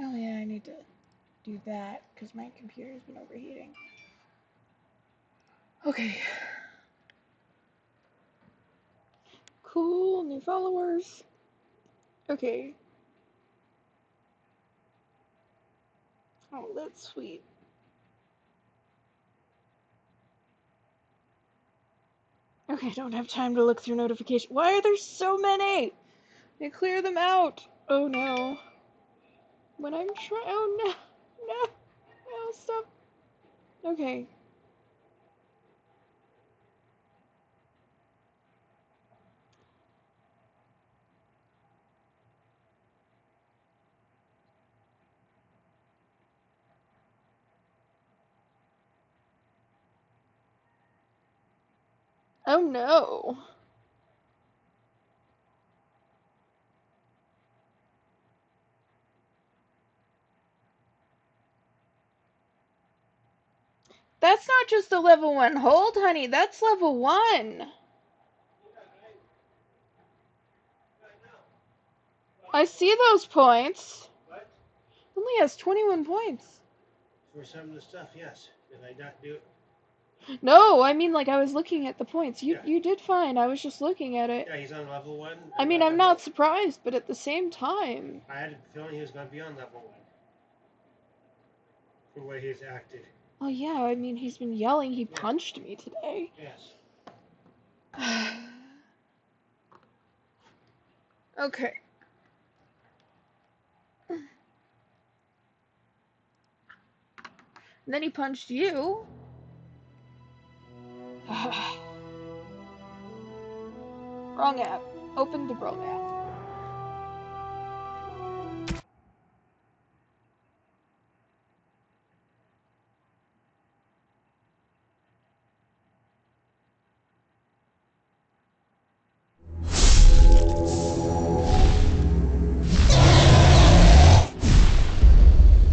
Oh yeah, I need to do that because my computer's been overheating. Okay. Cool, new followers. Okay. Oh, that's sweet. Okay, don't have time to look through notifications. Why are there so many? They clear them out. Oh no. When I'm trying. Oh no. No. No, stop. Okay. Oh no. That's not just a level 1 hold, honey. That's level 1. I see those points. What? Only has 21 points. For some of the stuff, yes. Did I not do it? No, I mean, like, I was looking at the points. Yeah. You did fine. I was just looking at it. Yeah, he's on level 1. I mean, I'm not surprised, but at the same time. I had a feeling he was going to be on level 1. For the way he's acted. Oh, yeah, I mean, he's been yelling. He punched me today. Yes. Okay. And then he punched you. Wrong app. Open the wrong app.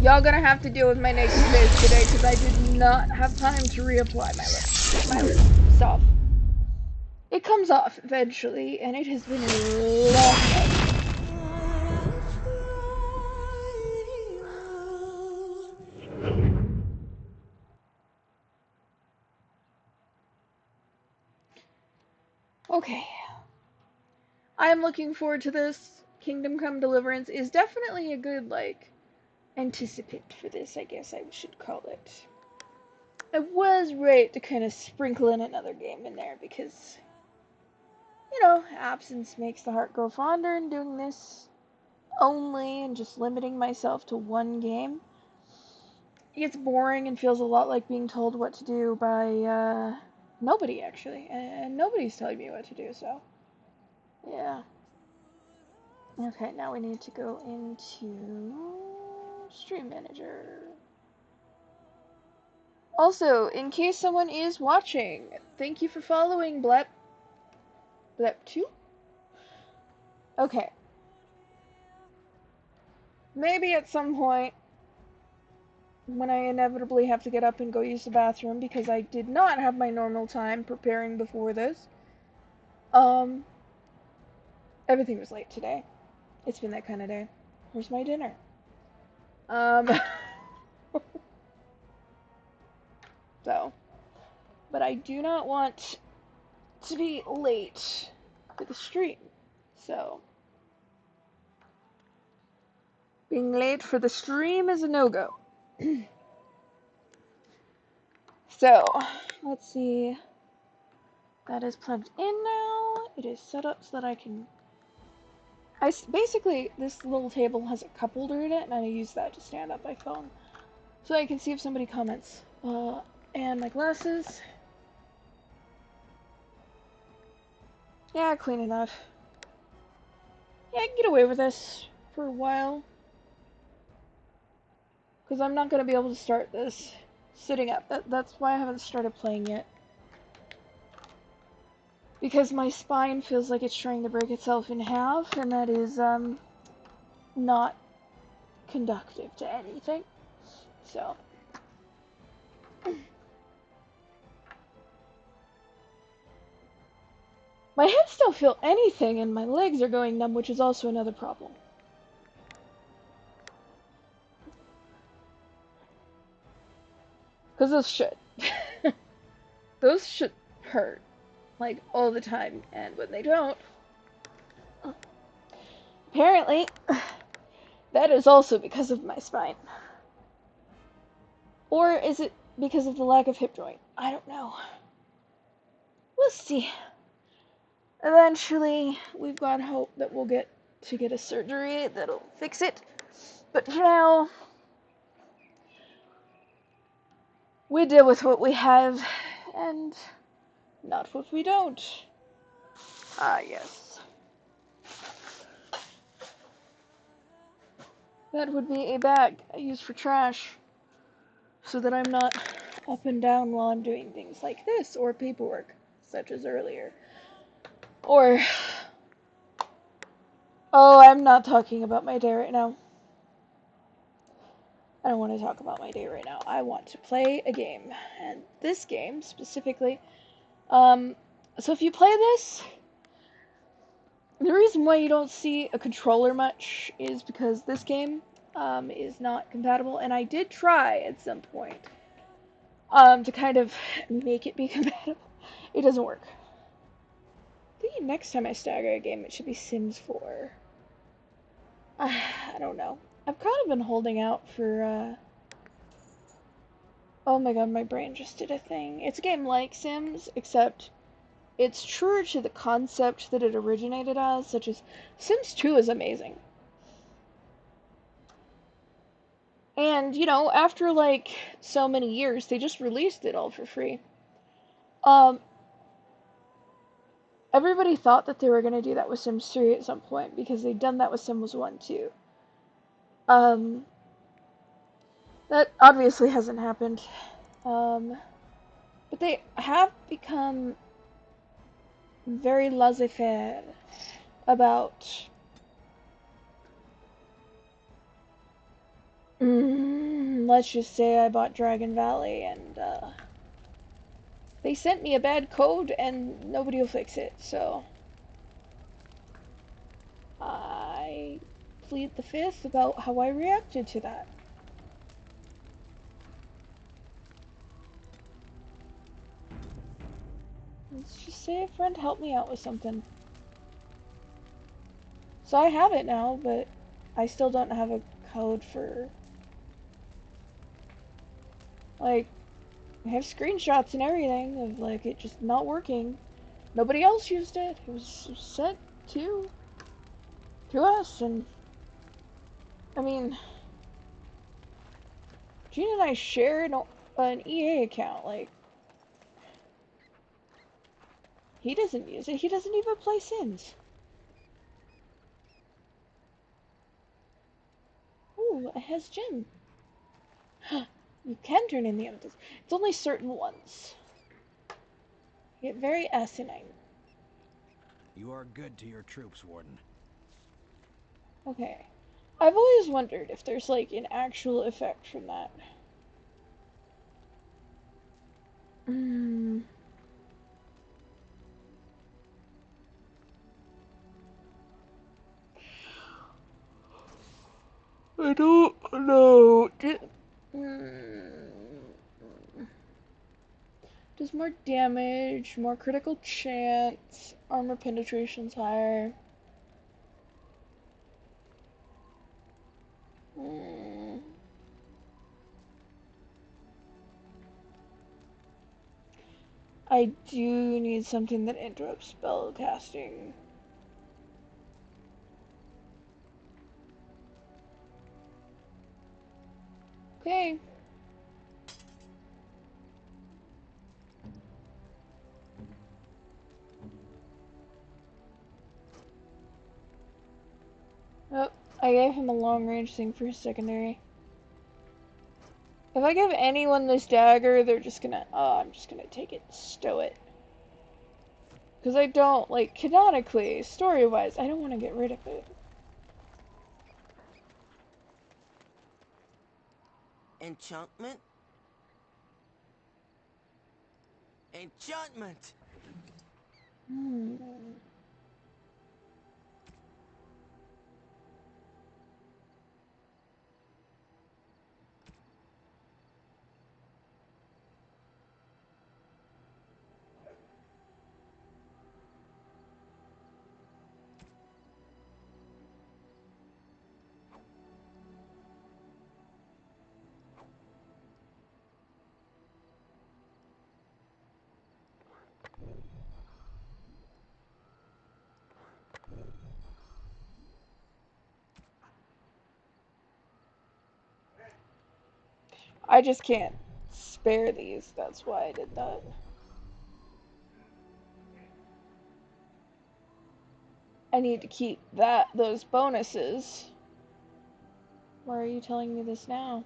Y'all gonna have to deal with my naked face today because I did not have time to reapply my lip stuff. It comes off eventually, and it has been a long day. Okay. I'm looking forward to this. Kingdom Come Deliverance is definitely a good, like, anticipant for this, I guess I should call it. I was right to kind of sprinkle in another game in there because, you know, absence makes the heart grow fonder, and doing this only and just limiting myself to one game, it gets boring and feels a lot like being told what to do by, nobody, actually. And nobody's telling me what to do, so, yeah. Okay, now we need to go into Stream Manager. Also, in case someone is watching, thank you for following Blep. Blep2? Okay. Maybe at some point, when I inevitably have to get up and go use the bathroom because I did not have my normal time preparing before this, everything was late today. It's been that kind of day. Where's my dinner? So, but I do not want to be late for the stream. So, being late for the stream is a no-go. So, let's see. That is plugged in now. It is set up so that I can... basically, this little table has a cup holder in it, and I use that to stand up my phone. So I can see if somebody comments. And my glasses. Yeah, clean enough. Yeah, I can get away with this for a while. Because I'm not going to be able to start this sitting up. That's why I haven't started playing yet. Because my spine feels like it's trying to break itself in half, and that is, not conductive to anything. So. My hips don't feel anything, and my legs are going numb, which is also another problem. Because those should. Those should hurt. Like, all the time. And when they don't, apparently, that is also because of my spine. Or is it because of the lack of hip joint? I don't know. We'll see. Eventually, we've got hope that we'll get a surgery that'll fix it. But for now, we deal with what we have, and not what we don't. Ah, yes. That would be a bag I use for trash, so that I'm not up and down while I'm doing things like this, or paperwork, such as earlier. Or, oh, I'm not talking about my day right now. I don't want to talk about my day right now. I want to play a game, and this game, specifically, so if you play this, the reason why you don't see a controller much is because this game, is not compatible, and I did try at some point, to kind of make it be compatible. It doesn't work. I think next time I stagger a game, it should be Sims 4. I don't know. I've kind of been holding out for, oh my god, my brain just did a thing. It's a game like Sims, except it's truer to the concept that it originated as, such as Sims 2 is amazing. And, you know, after like so many years, they just released it all for free. Um, Everybody thought that they were going to do that with Sims 3 at some point because they'd done that with Sims 1 too. That obviously hasn't happened. But they have become very laissez-faire about let's just say I bought Dragon Valley and they sent me a bad code and nobody will fix it, so I plead the fifth about how I reacted to that. Let's just say a friend helped me out with something. So I have it now, but I still don't have a code for, like, I have screenshots and everything of, like, it just not working. Nobody else used it. It was sent to us, and, I mean, Gene and I share an EA account, like, he doesn't use it. He doesn't even play Sims. Ooh, it has Jim. You can turn in the evidence. It's only certain ones. You get very asinine. You are good to your troops, Warden. Okay. I've always wondered if there's, like, an actual effect from that. I don't know. Does more damage, more critical chance, armor penetration's higher. I do need something that interrupts spell casting. Okay. Oh, I gave him a long range thing for his secondary. If I give anyone this dagger, they're just gonna, oh, I'm just gonna take it and stow it. Because I don't, like, canonically, story-wise, I don't want to get rid of it. Enchantment? Enchantment! I just can't spare these. That's why I did that. I need to keep those bonuses. Why are you telling me this now?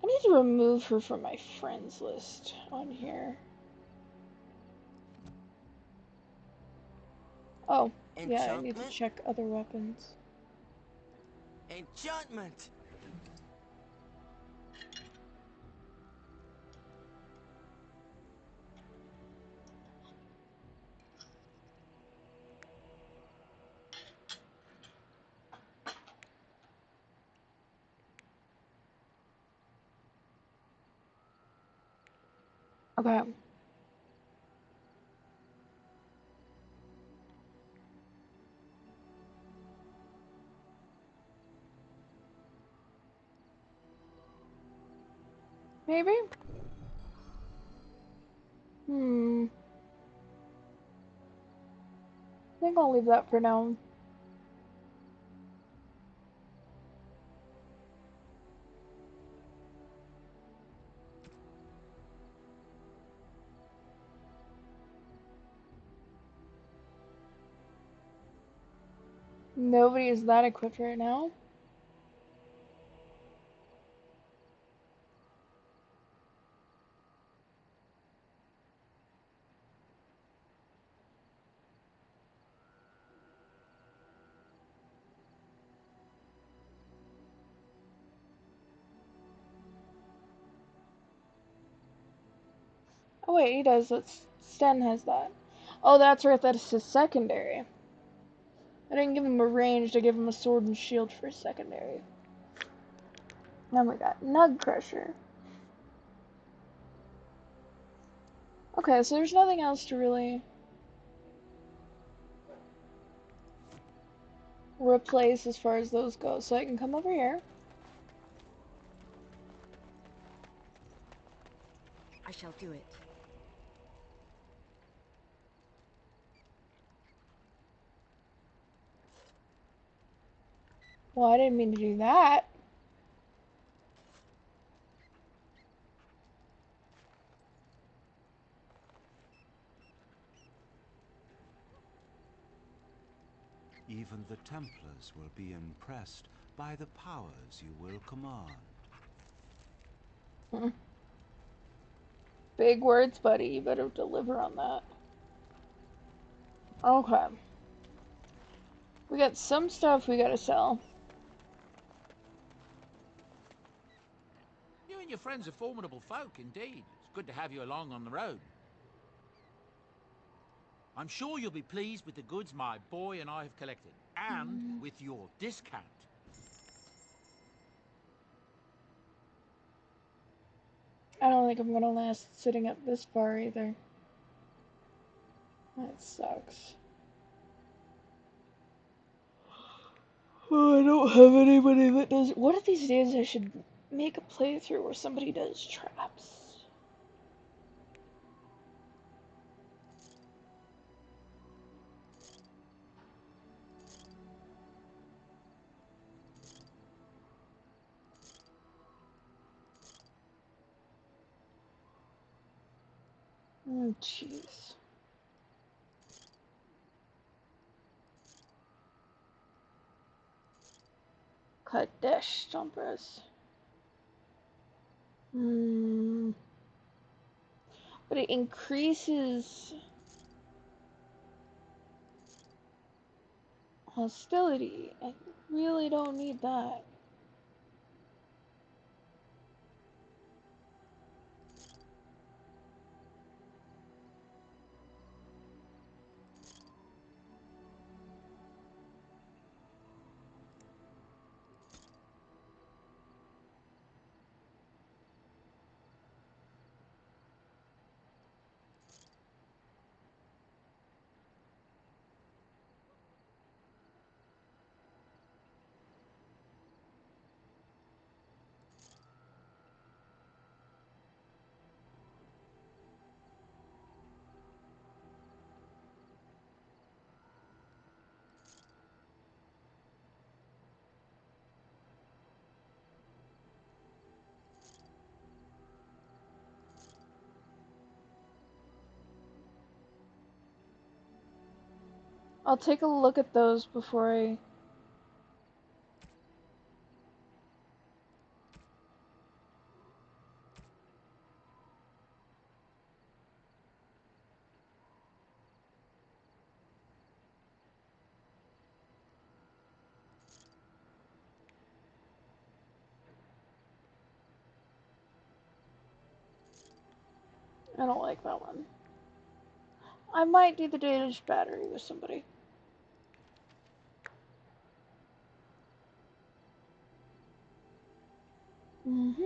I need to remove her from my friends list on here. Oh, yeah, I need to Enchantment? check other weapons. Enchantment! Okay. Maybe? I think I'll leave that for now. Nobody is that equipped right now. Oh wait, he does. Sten has that. Oh, that's right. That's his secondary. I didn't give him a ranged. I gave him a sword and shield for his secondary. Now we got Nug Crusher. Okay, so there's nothing else to really replace as far as those go. So I can come over here. I shall do it. Well, I didn't mean to do that. Even the Templars will be impressed by the powers you will command. Big words, buddy. You better deliver on that. Okay. We got some stuff we gotta sell. You and your friends are formidable folk, indeed. It's good to have you along on the road. I'm sure you'll be pleased with the goods my boy and I have collected, and with your discount. I don't think I'm gonna last sitting up this far either. That sucks. Oh, I don't have anybody that does. What if these days I should make a playthrough where somebody does traps? Oh, jeez. Kadesh Stompers. But it increases hostility. I really don't need that. I'll take a look at those before I... I don't like that one. I might do the damaged battery with somebody. Mm-hmm.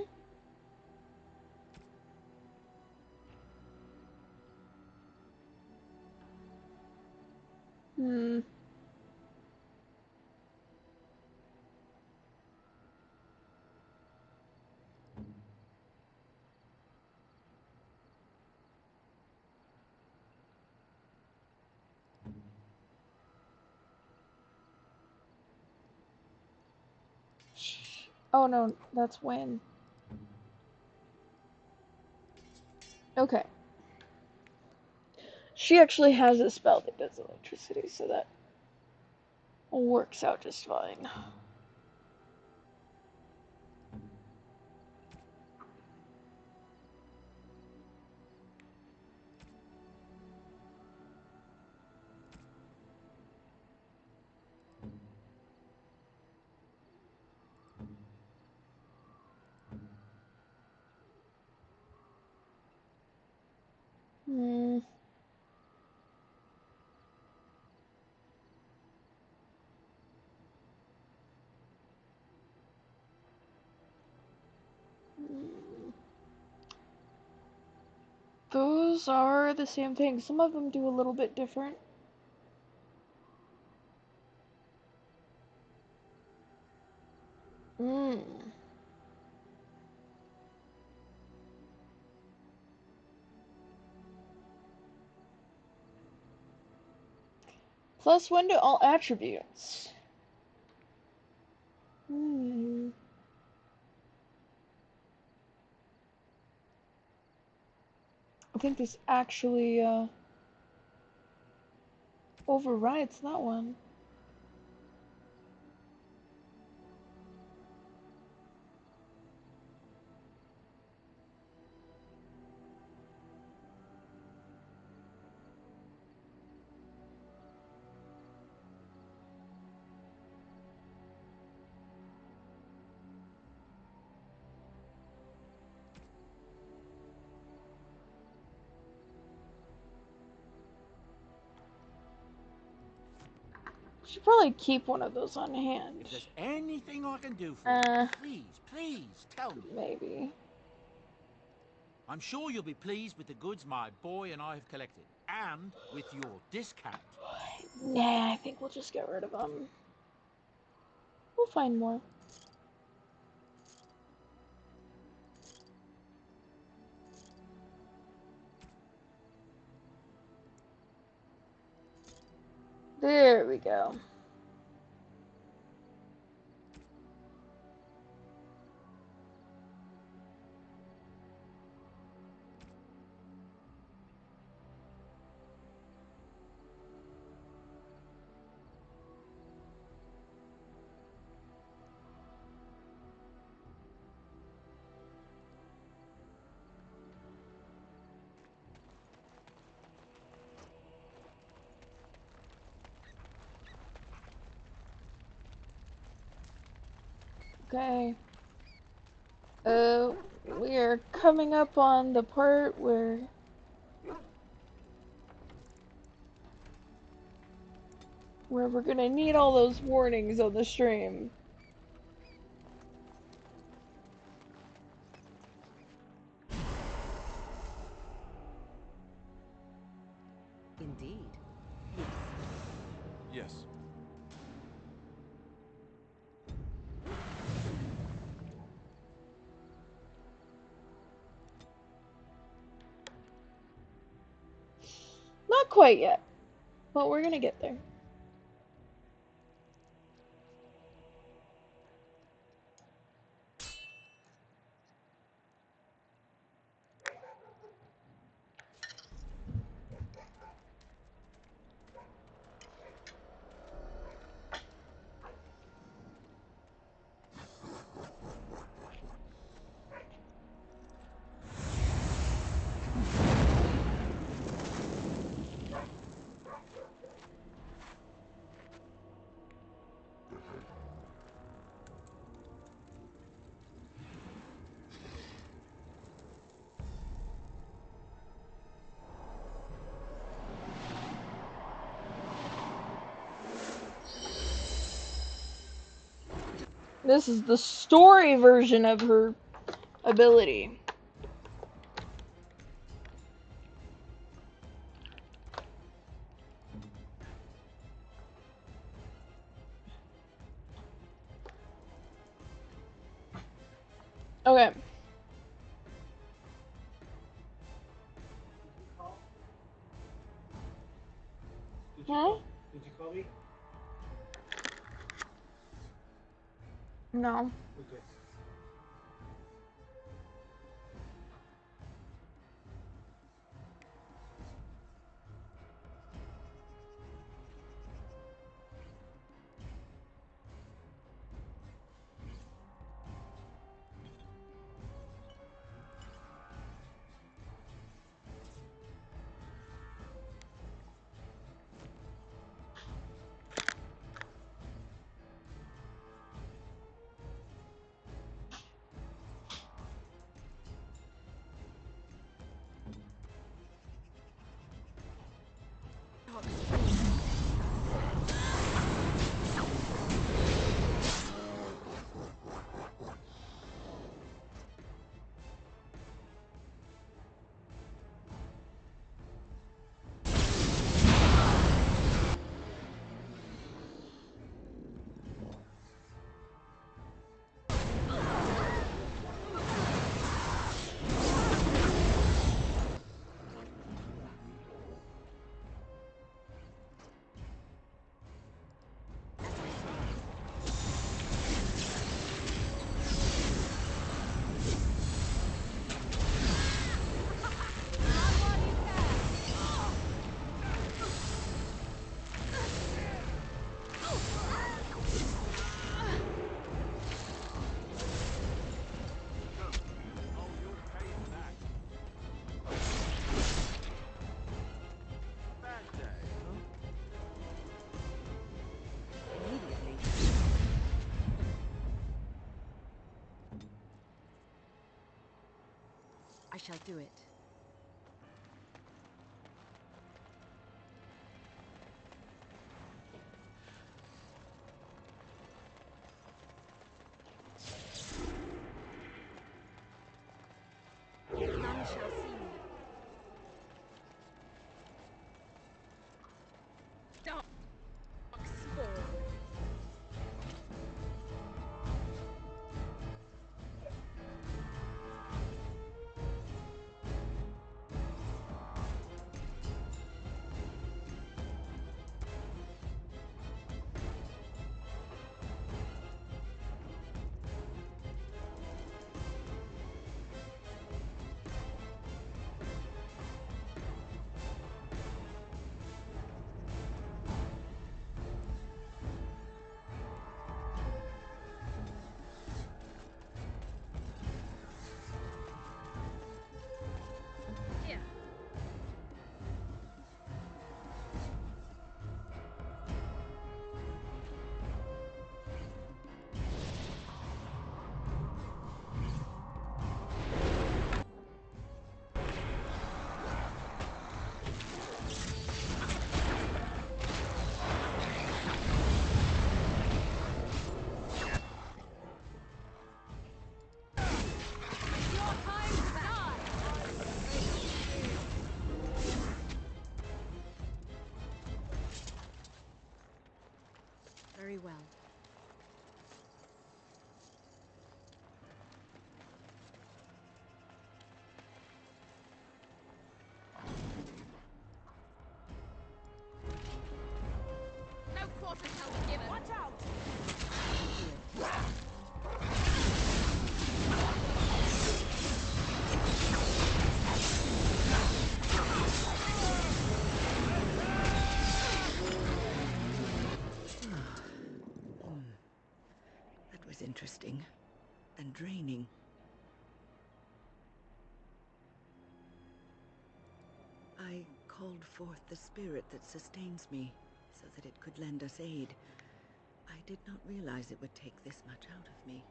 Hmm. Oh no, that's when. Okay. She actually has a spell that does electricity, so that works out just fine. Hmm. Those are the same thing. Some of them do a little bit different. Hmm. +1 to all attributes. Hmm. I think this actually overrides that one. Should probably keep one of those on hand. If there's anything I can do for you, please tell me. Maybe. I'm sure you'll be pleased with the goods my boy and I have collected, and with your discount. Nah, I think we'll just get rid of them. We'll find more. There we go. Okay. We are coming up on the part where we're gonna need all those warnings on the stream. Indeed. Yes. Not quite yet, but we're gonna get there. This is the story version of her ability. Okay. Did you Huh? call? Did you call me? No. Okay. Immediately. I shall do it. None shall see me. Dark spawn. Here. Your time to die. Very well. No quarter shall be given. Watch out! That was interesting and draining. I called forth the spirit that sustains me so that it could lend us aid. I did not realize it would take this much out of me.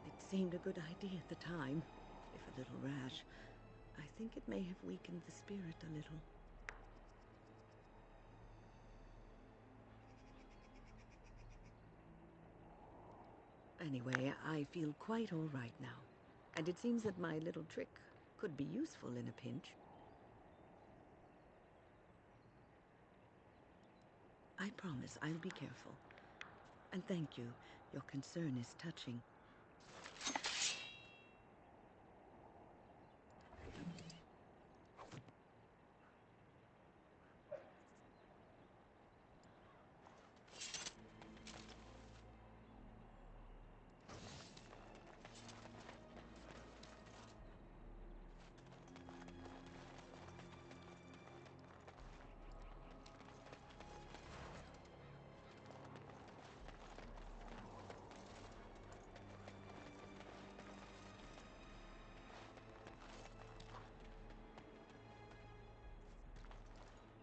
It seemed a good idea at the time, if a little rash. I think it may have weakened the spirit a little. Anyway, I feel quite all right now. And it seems that my little trick could be useful in a pinch. I promise I'll be careful. And thank you. Your concern is touching.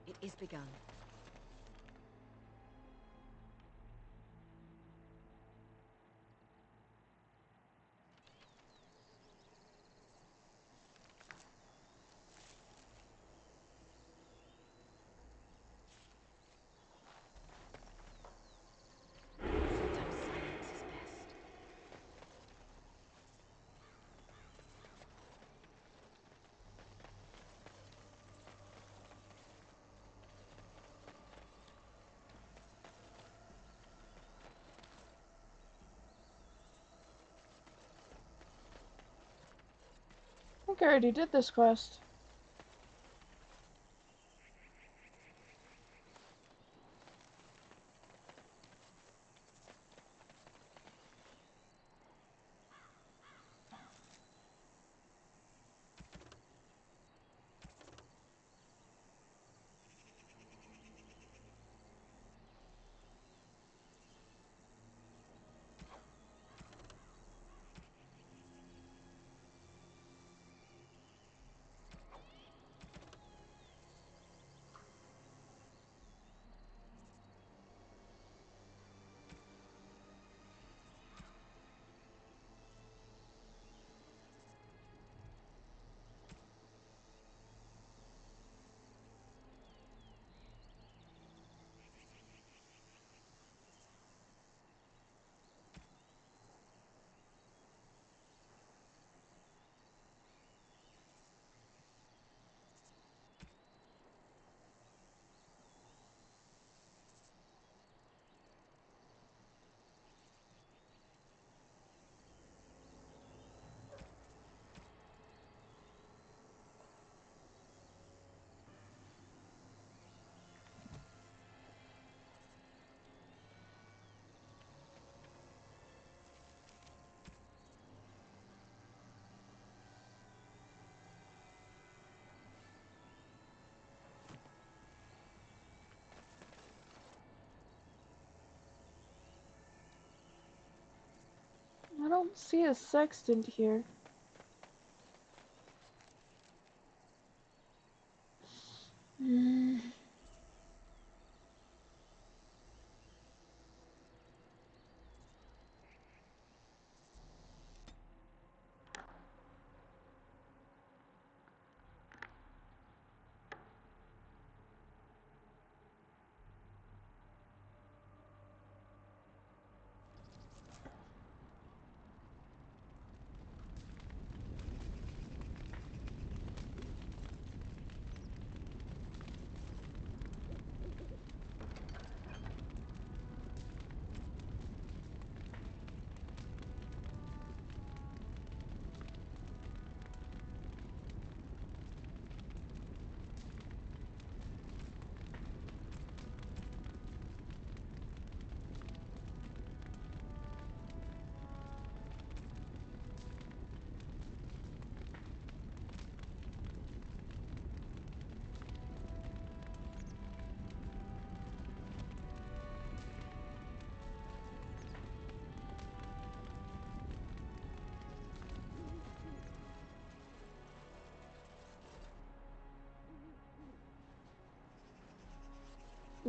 It is begun. Sometimes silence is best. I think I already did this quest. I don't see a sextant here. Hmm.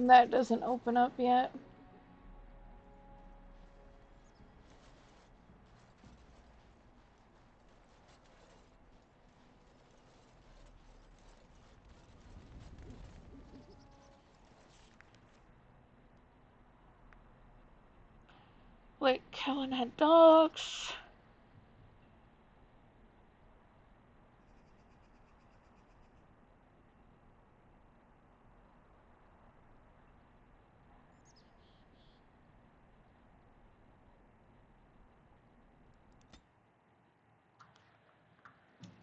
That doesn't open up yet. Wait, Kellen had dogs.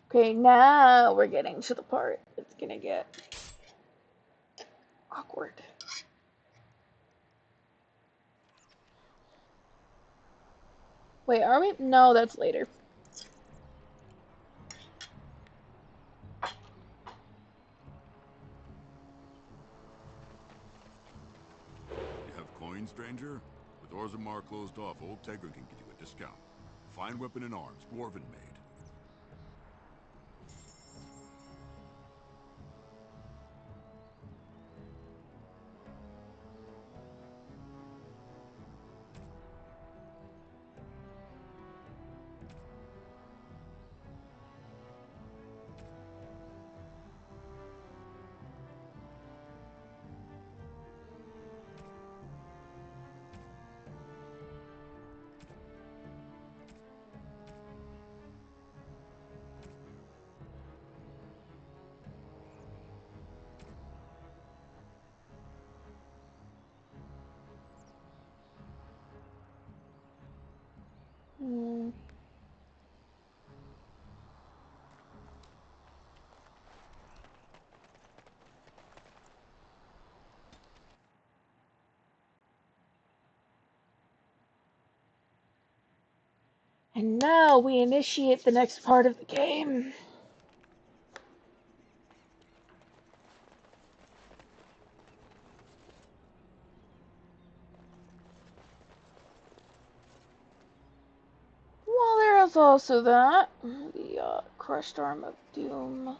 Okay, now we're getting to the part that's gonna get awkward. Wait, are we? No, that's later. You have coin, stranger? With Orzammar closed off, Old Tegrin can give you a discount. Fine weapon and arms, dwarven made. Hmm. And now we initiate the next part of the game. Well, there is also that. The crushed arm of doom.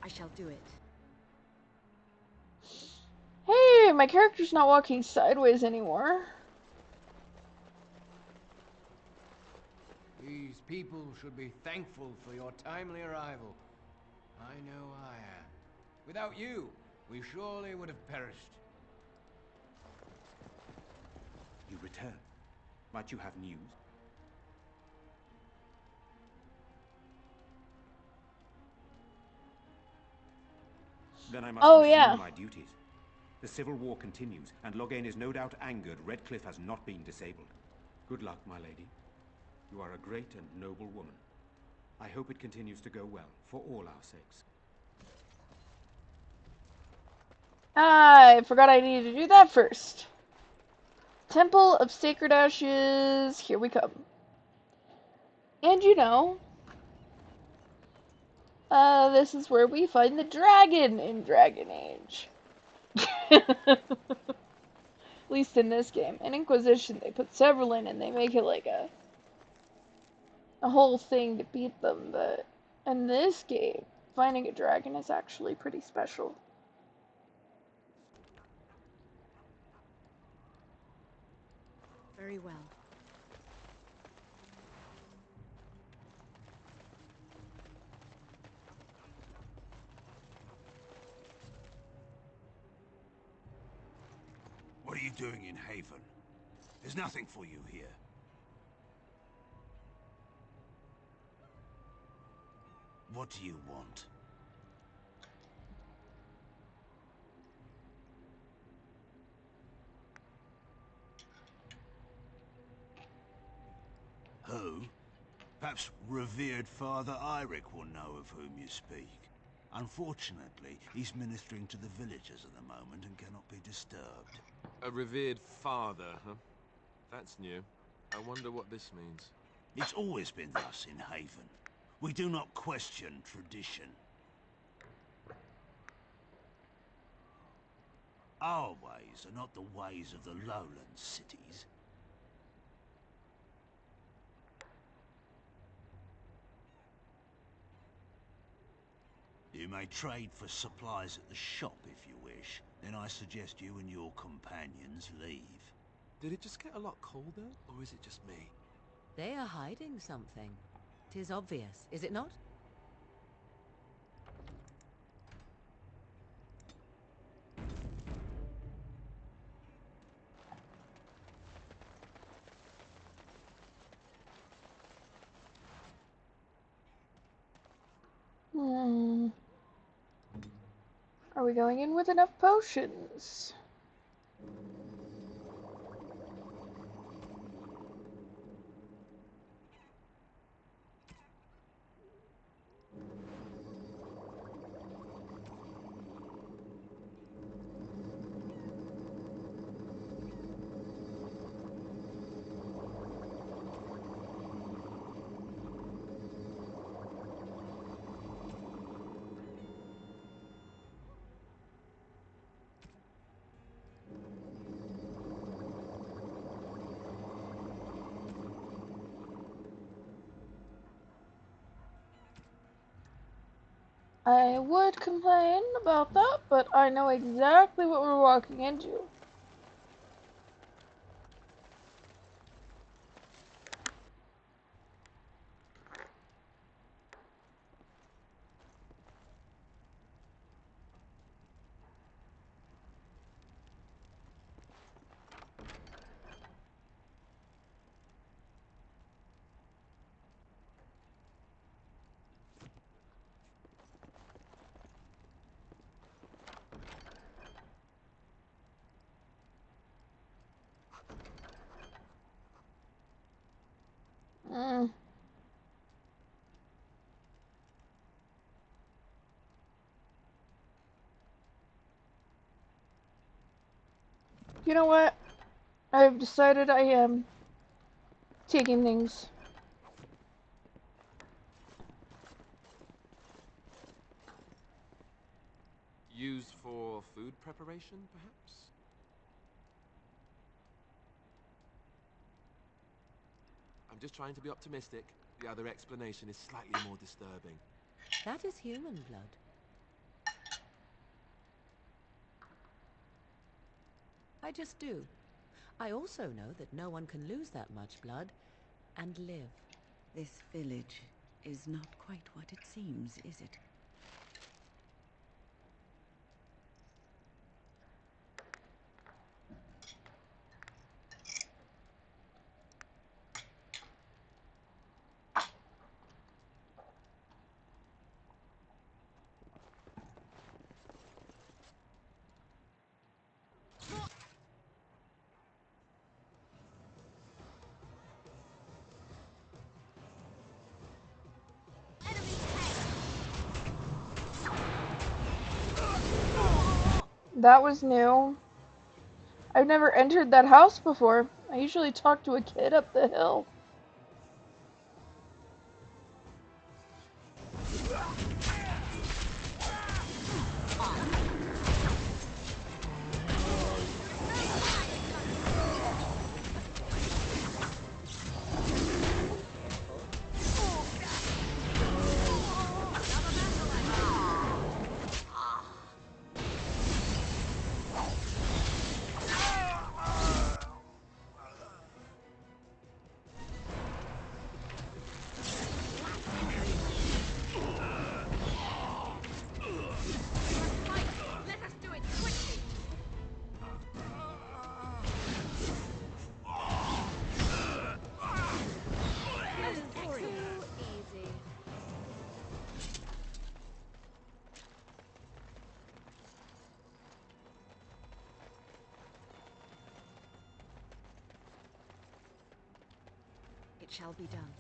I shall do it. Hey, my character's not walking sideways anymore. These people should be thankful for your timely arrival. I know I am. Without you, we surely would have perished. You return. Might you have news? Then I must resume my duties. The civil war continues, and Loghain is no doubt angered Redcliffe has not been disabled. Good luck, my lady. You are a great and noble woman. I hope it continues to go well, for all our sakes. I forgot I needed to do that first. Temple of Sacred Ashes, here we come. And you know, this is where we find the dragon in Dragon Age. At least in this game. In Inquisition, they put several in and they make it like a whole thing to beat them, but in this game, finding a dragon is actually pretty special. Very well. What are you doing in Haven? There's nothing for you here. What do you want? Who? Perhaps revered Father Eirik will know of whom you speak. Unfortunately, he's ministering to the villagers at the moment and cannot be disturbed. A revered father, huh? That's new. I wonder what this means. It's always been thus in Haven. We do not question tradition. Our ways are not the ways of the lowland cities. You may trade for supplies at the shop if you wish. Then I suggest you and your companions leave. Did it just get a lot colder, or is it just me? They are hiding something. 'Tis obvious, is it not? Hmm. Are we going in with enough potions? I would complain about that, but I know exactly what we're walking into. Mm. You know what? I've decided I am taking things. Used for food preparation, perhaps? I'm just trying to be optimistic. The other explanation is slightly more disturbing. That is human blood. I just do. I also know that no one can lose that much blood and live. This village is not quite what it seems, is it? That was new. I've never entered that house before. I usually talk to a kid up the hill. Let us do it quickly! Too easy. It shall be done.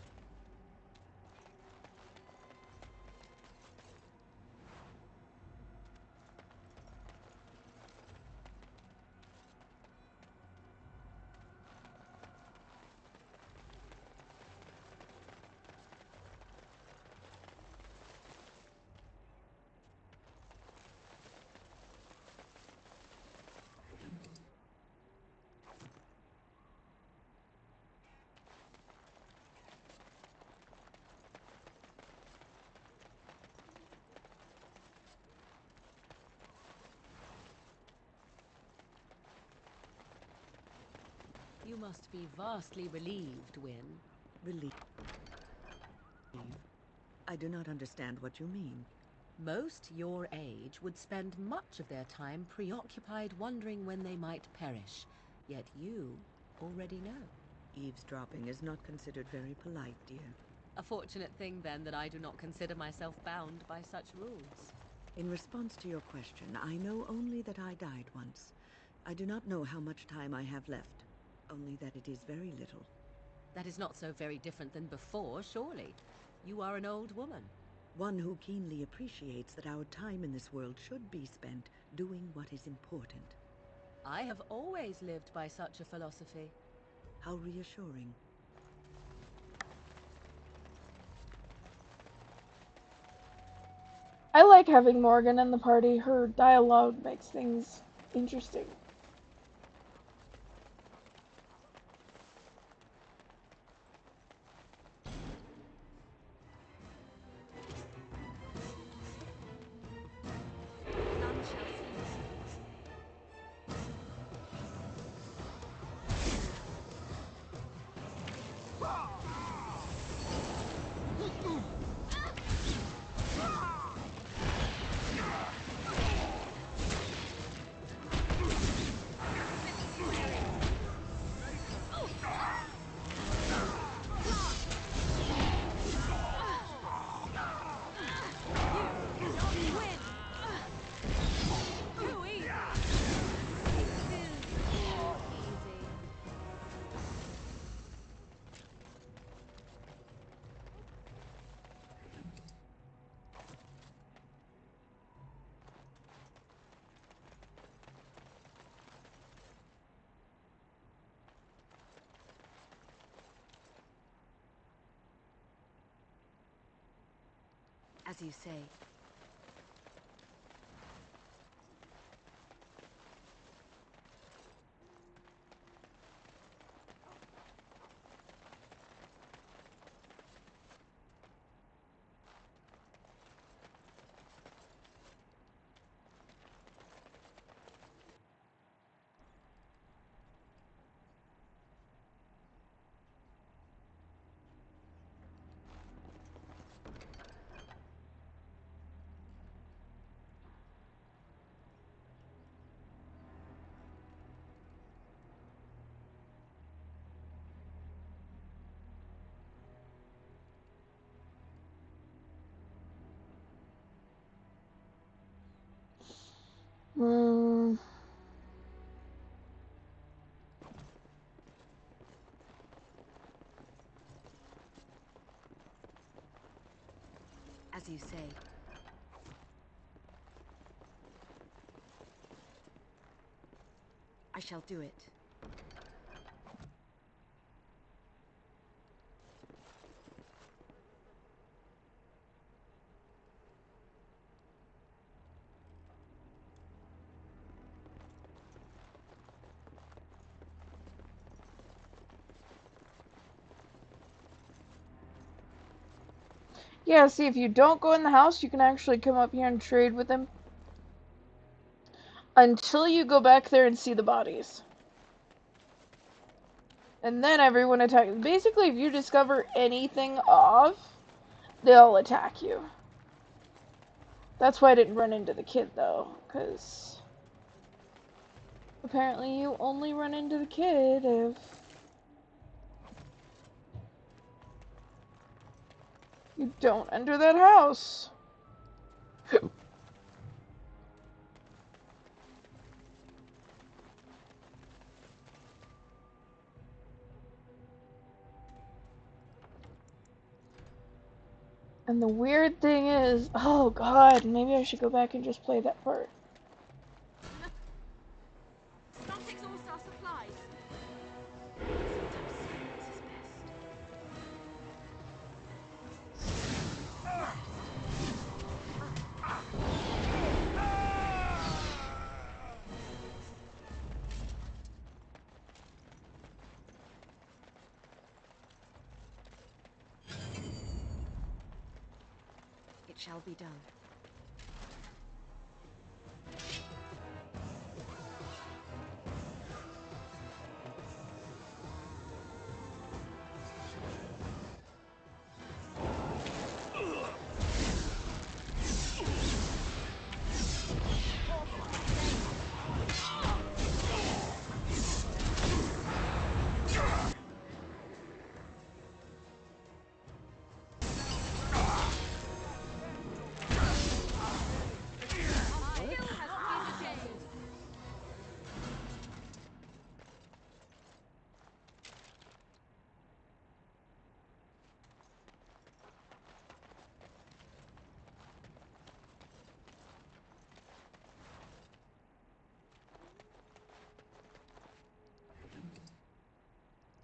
You must be vastly relieved, Wynne. Relief. I do not understand what you mean. Most your age would spend much of their time preoccupied wondering when they might perish. Yet you already know. Eavesdropping is not considered very polite, dear. A fortunate thing, then, that I do not consider myself bound by such rules. In response to your question, I know only that I died once. I do not know how much time I have left, only that it is very little. That is not so very different than before, surely. You are an old woman. One who keenly appreciates that our time in this world should be spent doing what is important. I have always lived by such a philosophy. How reassuring. I like having Morgan in the party. Her dialogue makes things interesting. As you say. As you say. I shall do it. Yeah, see, if you don't go in the house, you can actually come up here and trade with him. Until you go back there and see the bodies. And then everyone attacks. Basically, if you discover anything off, they'll attack you. That's why I didn't run into the kid, though, because apparently you only run into the kid if you don't enter that house. And the weird thing is, oh god, maybe I should go back and just play that part. Not exhaust our supplies. It shall be done.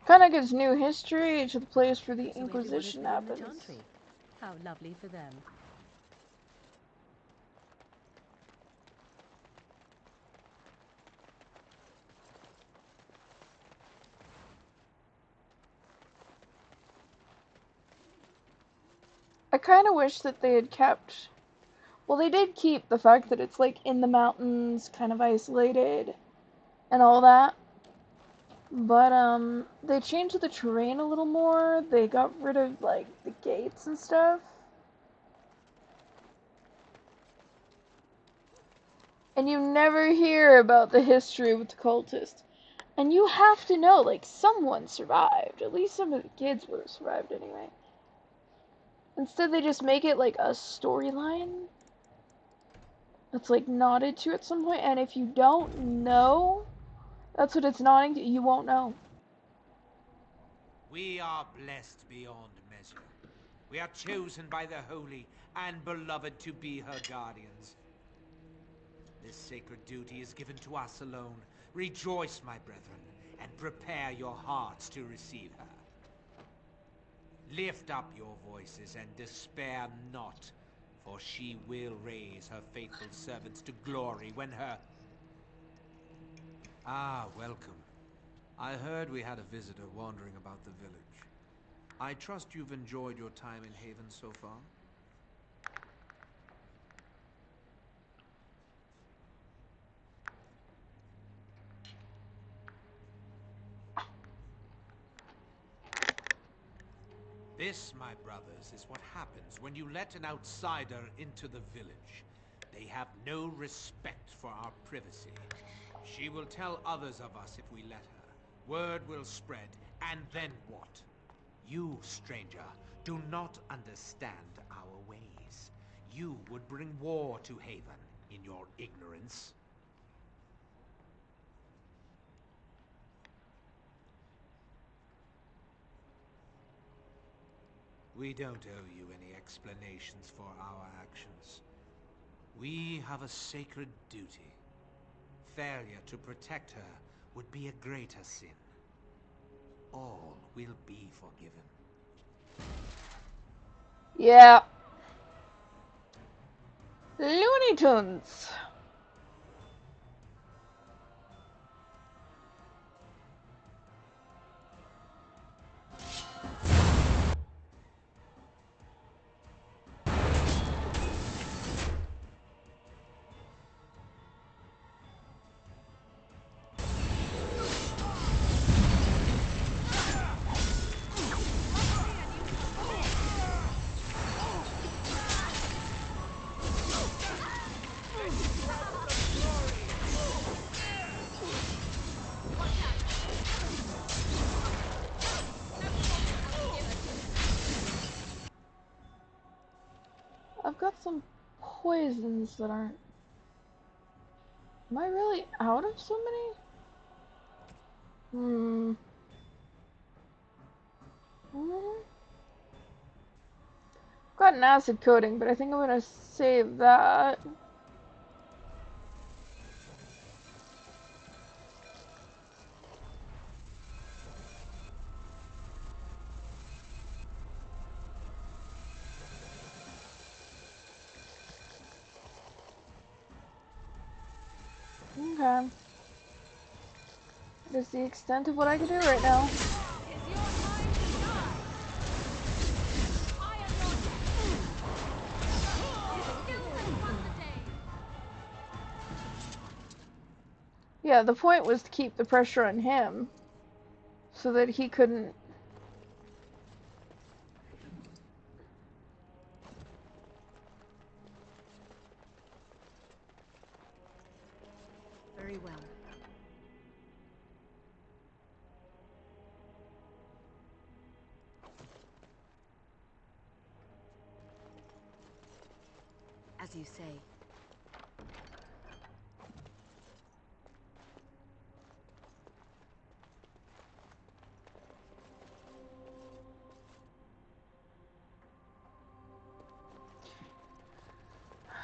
Kind of gives new history to the place where the So Inquisition everyone is within happens. the Chantry. How lovely for them. I kind of wish that they had kept... Well, they did keep the fact that it's, like, in the mountains, kind of isolated, and all that. But, they changed the terrain a little more. They got rid of, like, the gates and stuff. And you never hear about the history with the cultists. And you have to know, like, someone survived. At least some of the kids would have survived anyway. Instead, they just make it, like, a storyline that's, like, nodded to at some point. And if you don't know that's what it's nodding to, you won't know. We are blessed beyond measure. We are chosen by the holy and beloved to be her guardians. This sacred duty is given to us alone. Rejoice, my brethren, and prepare your hearts to receive her. Lift up your voices and despair not, for she will raise her faithful servants to glory when her... Ah, welcome. I heard we had a visitor wandering about the village. I trust you've enjoyed your time in Haven so far? This, my brothers, is what happens when you let an outsider into the village. They have no respect for our privacy. She will tell others of us if we let her. Word will spread, and then what? You, stranger, do not understand our ways. You would bring war to Haven in your ignorance. We don't owe you any explanations for our actions. We have a sacred duty. Failure to protect her would be a greater sin. All will be forgiven. Yeah. Looney Tunes. I've got some poisons that aren't... Am I really out of so many? Got an acid coating, but I think I'm gonna save that. Okay. That is the extent of what I can do right now. Yeah, the point was to keep the pressure on him so that he couldn't... Very well. As you say.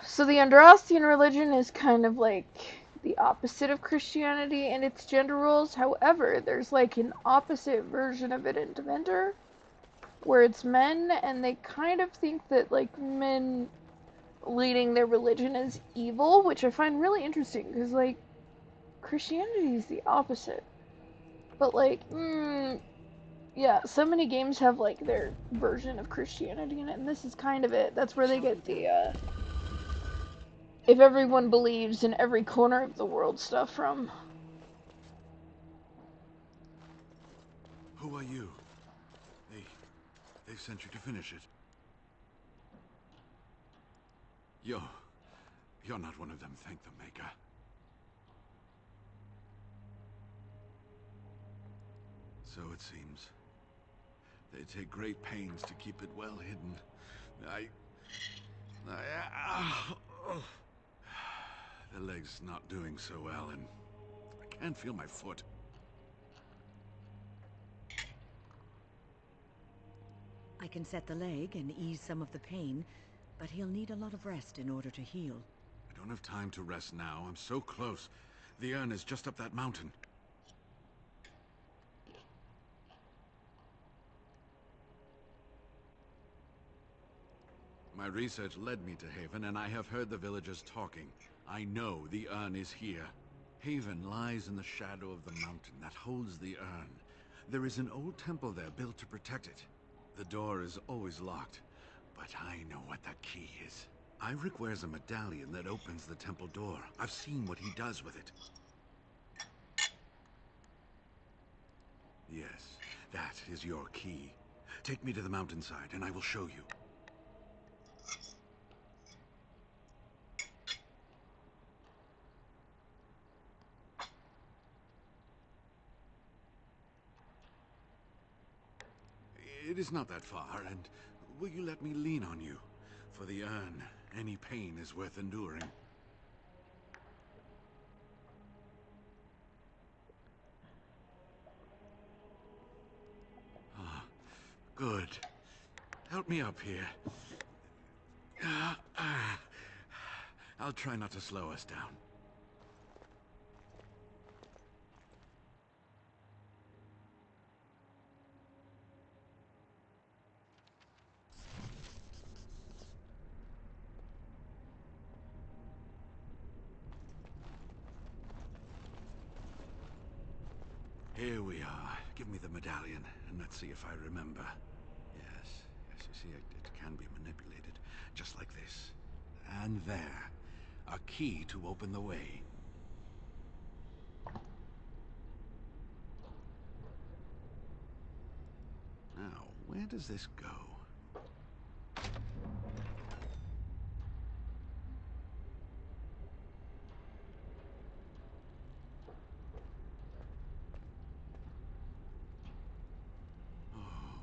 So the Andrastian religion is kind of like the opposite of Christianity and its gender roles. However, there's like an opposite version of it in Deventer, where it's men, and they kind of think that like men leading their religion is evil, which I find really interesting because like Christianity is the opposite. But like, yeah, so many games have like their version of Christianity in it, and this is kind of it. That's where they get the if everyone believes in every corner of the world stuff from. Who are you? They sent you to finish it. You're not one of them, thank the Maker. So it seems. They take great pains to keep it well hidden. The leg's not doing so well, and I can't feel my foot. I can set the leg and ease some of the pain, but he'll need a lot of rest in order to heal. I don't have time to rest now. I'm so close. The urn is just up that mountain. My research led me to Haven, and I have heard the villagers talking. I know the urn is here. Haven lies in the shadow of the mountain that holds the urn. There is an old temple there built to protect it. The door is always locked, but I know what that key is. Iric wears a medallion that opens the temple door. I've seen what he does with it. Yes, that is your key. Take me to the mountainside, and I will show you. It is not that far, and will you let me lean on you? For the urn, any pain is worth enduring. Ah, good. Help me up here. I'll try not to slow us down. Here we are. Give me the medallion, and let's see if I remember. Yes, you see, it can be manipulated, just like this. And there. A key to open the way. Now, where does this go?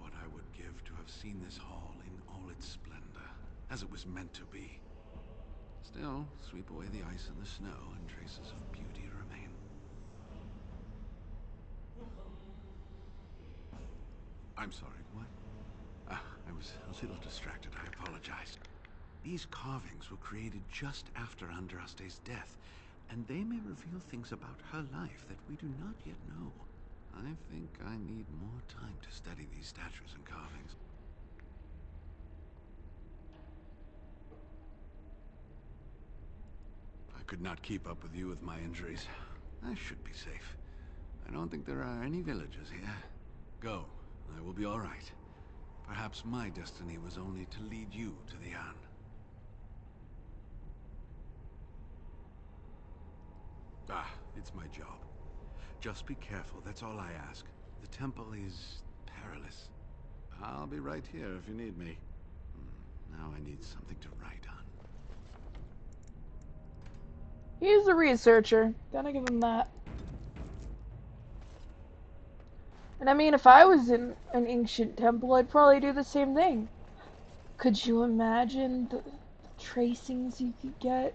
What I would give to have seen this hall in all its splendor, as it was meant to be. Still, sweep away the ice and the snow, and traces of beauty remain. I'm sorry, what? I was a little distracted, I apologize. These carvings were created just after Andraste's death, and they may reveal things about her life that we do not yet know. I think I need more time to study these statues and carvings. I could not keep up with you with my injuries. I should be safe. I don't think there are any villagers here. Go. I will be all right. Perhaps my destiny was only to lead you to the urn. It's my job. Just be careful, that's all I ask. The temple is perilous. I'll be right here if you need me. Now I need something to write on. He's a researcher. Gotta give him that. And I mean, if I was in an ancient temple, I'd probably do the same thing. Could you imagine the tracings you could get?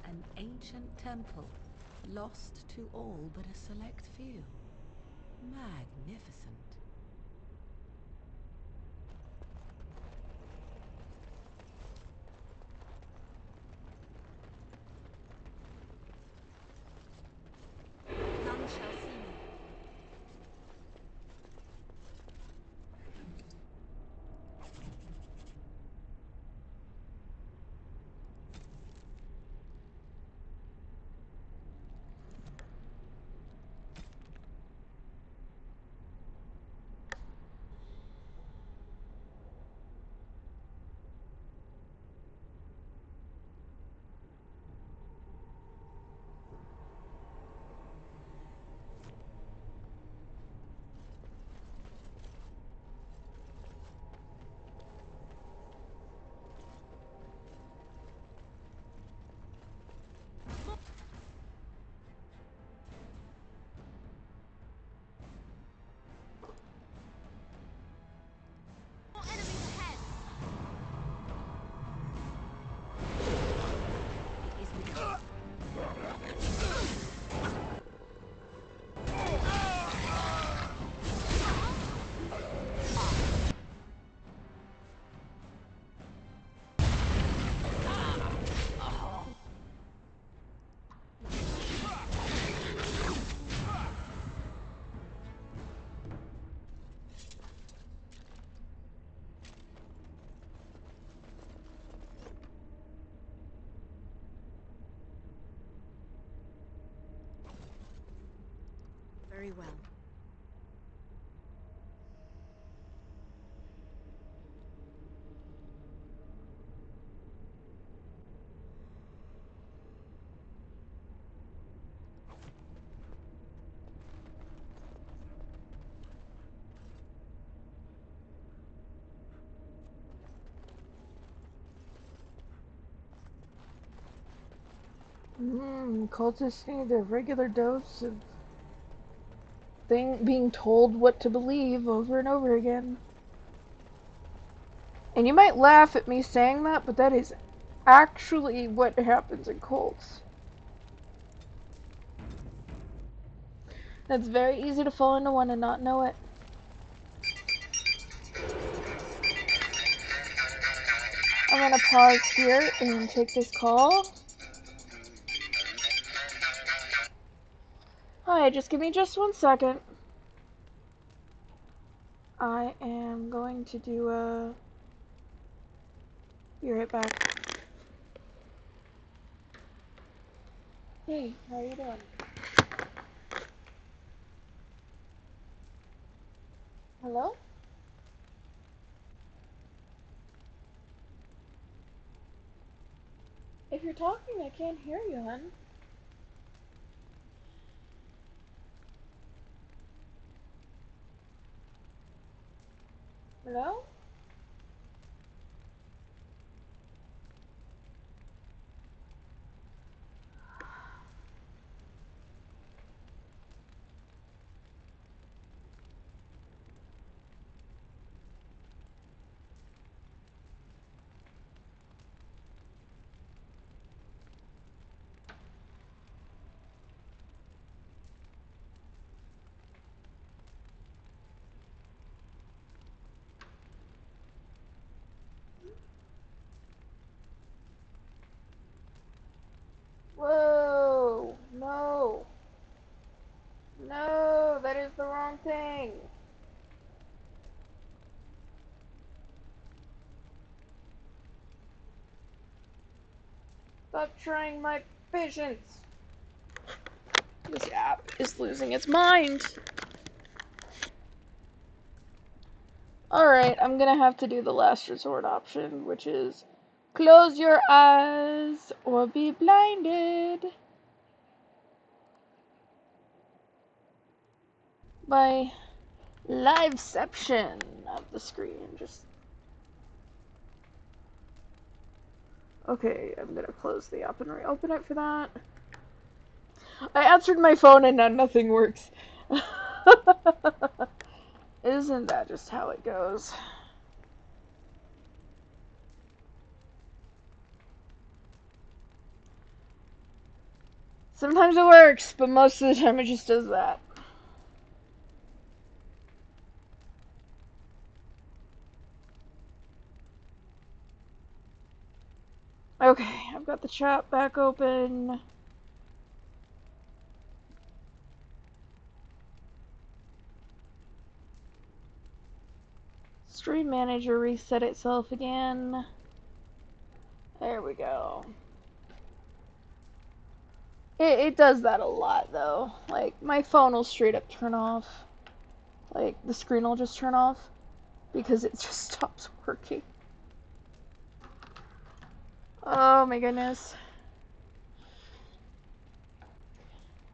An ancient temple, lost to all but a select few. Magnificent. Very well. Cultists need a regular dose of being told what to believe over and over again. And you might laugh at me saying that, but that is actually what happens in cults. That's very easy to fall into one and not know it. I'm gonna pause here and take this call. Hi, just give me just 1 second. I am going to do a... Be right back. Hey, how are you doing? Hello? If you're talking, I can't hear you, hon. Hello? Whoa! No! No, that is the wrong thing. Stop trying my patience. This app is losing its mind. Alright, I'm gonna have to do the last resort option, which is close your eyes or be blinded by liveception of the screen. Okay, I'm gonna close the app and reopen it for that. I answered my phone and now nothing works. Isn't that just how it goes? Sometimes it works, but most of the time it just does that. Okay, I've got the chat back open. Stream Manager reset itself again. There we go. It does that a lot though. Like, my phone will straight up turn off. Like, the screen will just turn off because it just stops working. Oh my goodness.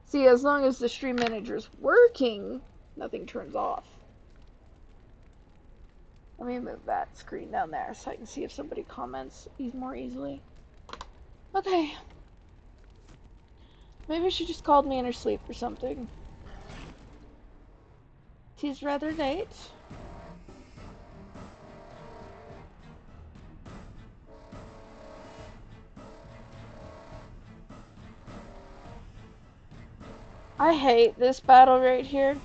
See, as long as the Stream Manager's working, nothing turns off. Let me move that screen down there so I can see if somebody comments more easily. Okay. Maybe she just called me in her sleep or something. 'Tis rather late. I hate this battle right here.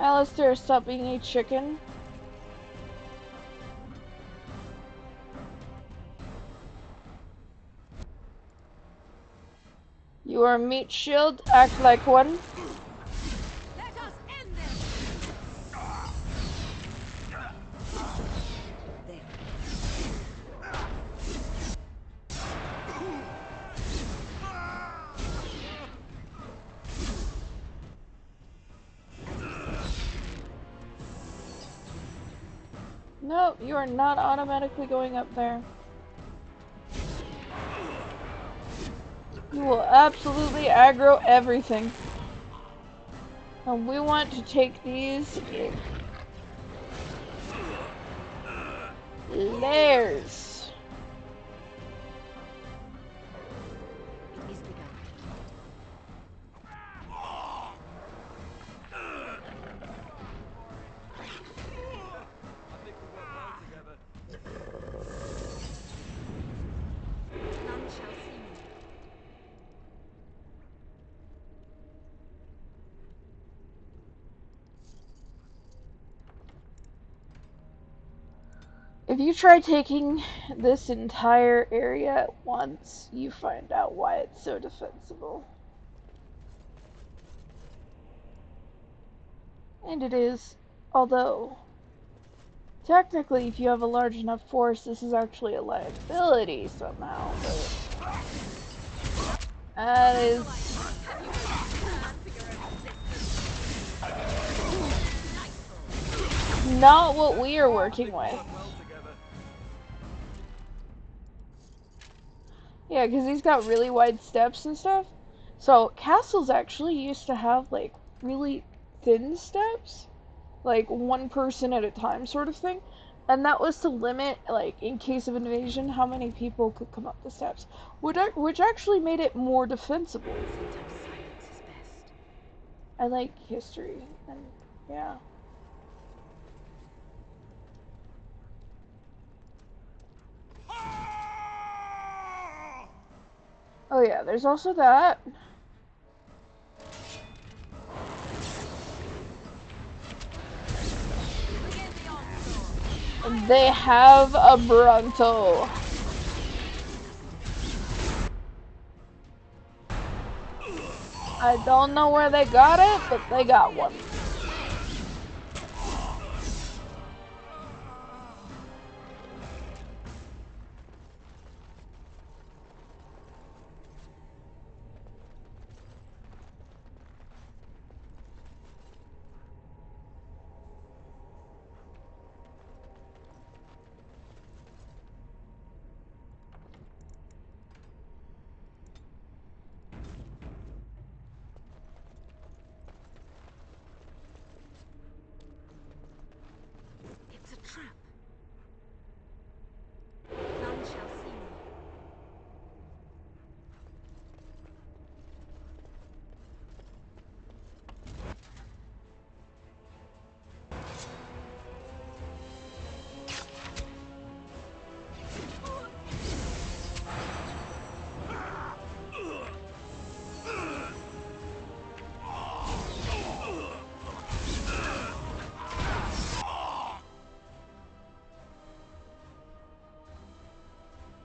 Alistair, stop being a chicken. You are a meat shield. Act like one. Let us end this. No, you are not automatically going up there. You will absolutely aggro everything. And we want to take these in layers. It is begun. None shall see me. If you try taking this entire area at once, you find out why it's so defensible. And it is, although, technically if you have a large enough force, this is actually a liability somehow, but that is not what we are working with. Yeah, because he's got really wide steps and stuff. So, castles actually used to have, like, really thin steps. Like, one person at a time sort of thing. And that was to limit, like, in case of invasion, how many people could come up the steps. Which actually made it more defensible. Sometimes silence is best. I like history, and yeah. Oh yeah, there's also that. They have a Bronto. I don't know where they got it, but they got one. It's a trap. None shall see me.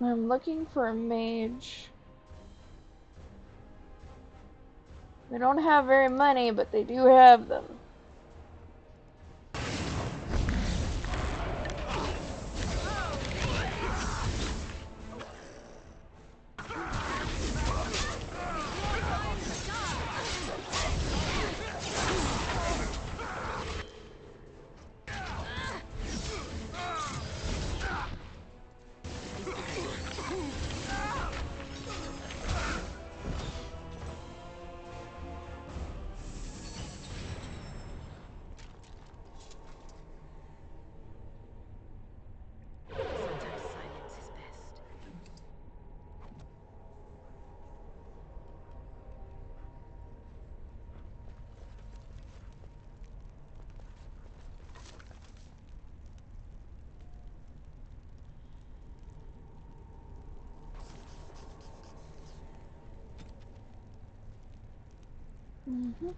I'm looking for a mage. They don't have very many, but they do have them. Sometimes silence is best. Mm-hmm.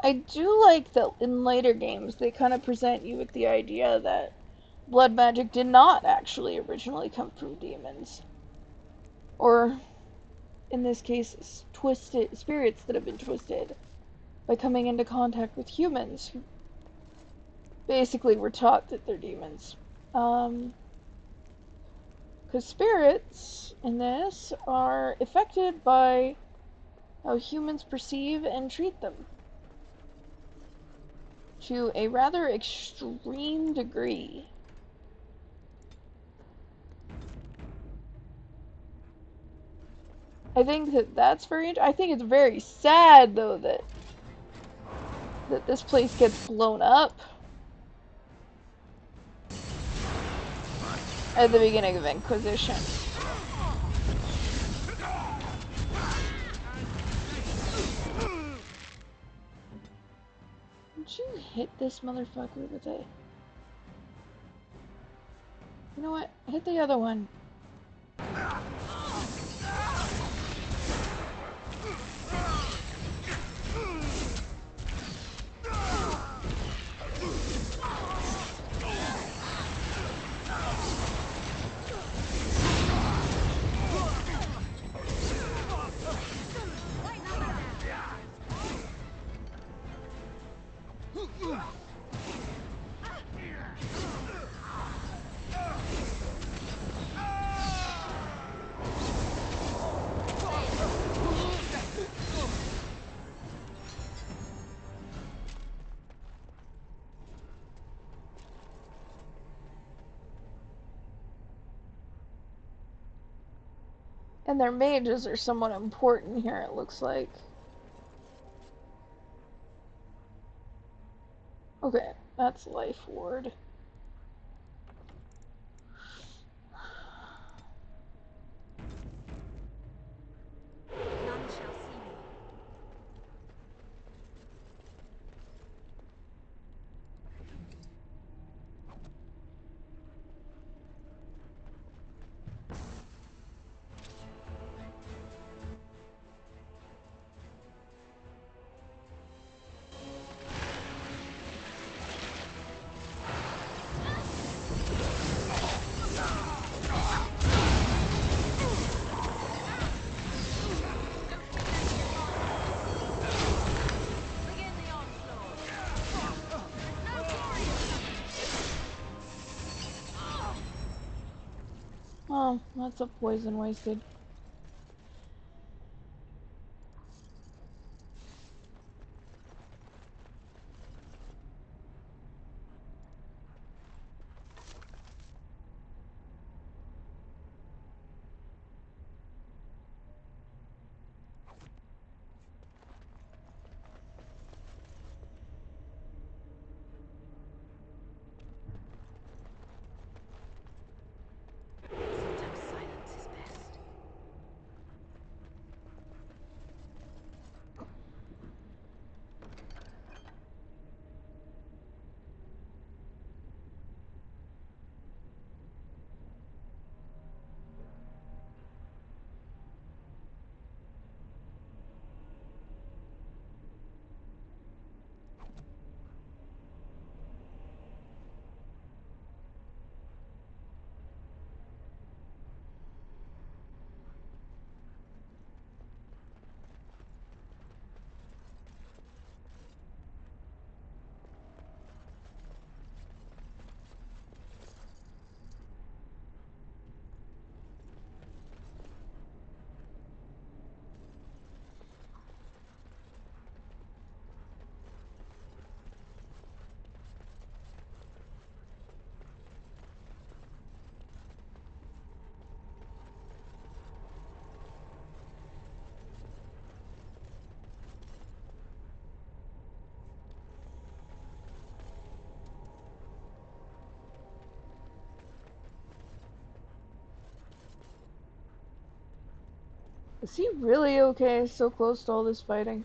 I do like that in later games they kind of present you with the idea that blood magic did not actually originally come from demons. Or, in this case, twisted spirits that have been twisted by coming into contact with humans who basically were taught that they're demons. Because spirits in this are affected by how humans perceive and treat them to a rather extreme degree. I think that's very I think it's very sad though that this place gets blown up at the beginning of Inquisition. Did you hit this motherfucker with a... You know what? Hit the other one. And their mages are somewhat important here, it looks like. Okay, that's Life Ward. None shall see me. Oh, that's a poison wasted. Sometimes silence is best. Is he really okay so close to all this fighting?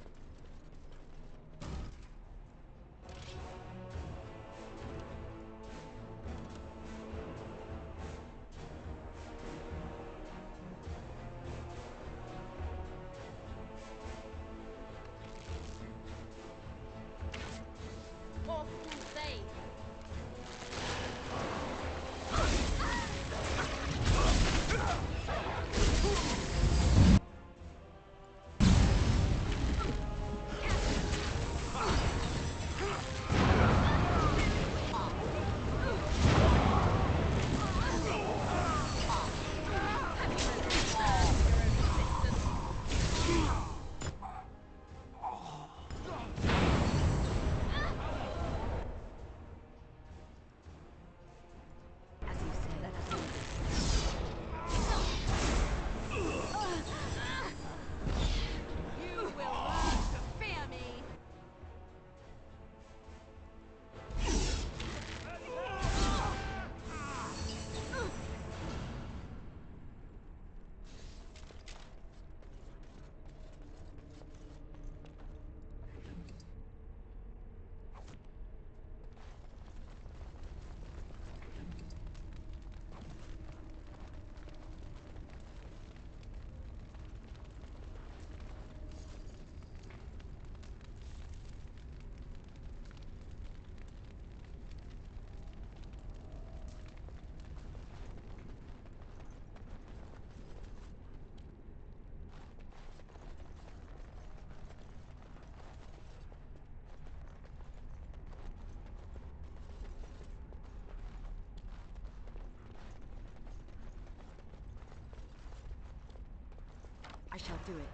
shall do it.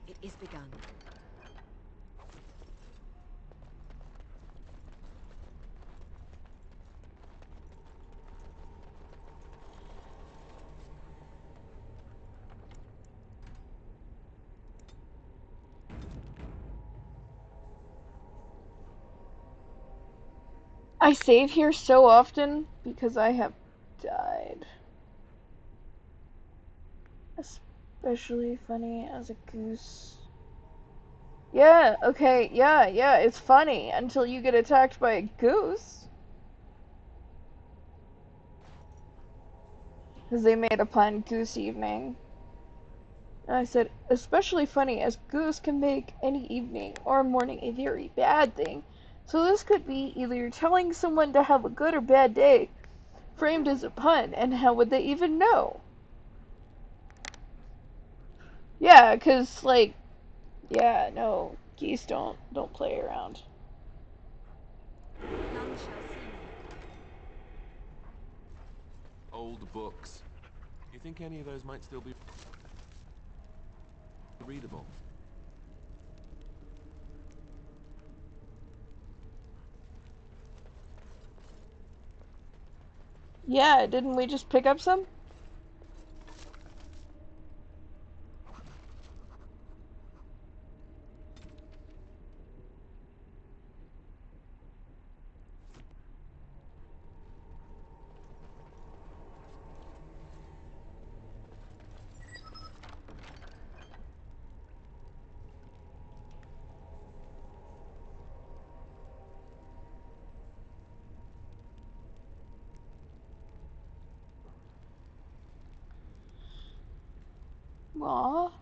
It is begun. I save here so often because I have died. Especially funny as a goose. Yeah, okay, yeah, it's funny until you get attacked by a goose. Because they made a pun, goose evening. And I said, especially funny as goose can make any evening or morning a very bad thing. So this could be either you're telling someone to have a good or bad day, framed as a pun, and how would they even know? Yeah, 'cause, like, yeah, no, geese don't play around. None shall see me. Old books. You think any of those might still be readable? Yeah, didn't we just pick up some? Aww.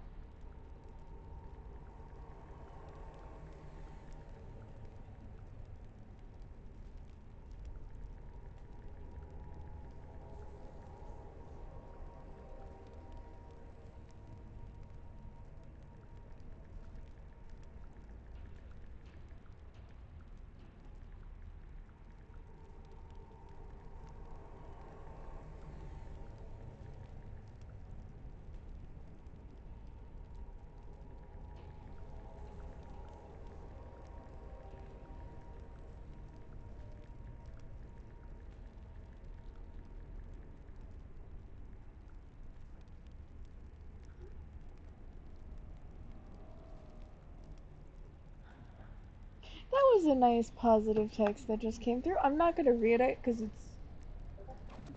That was a nice positive text that just came through. I'm not gonna read it because it's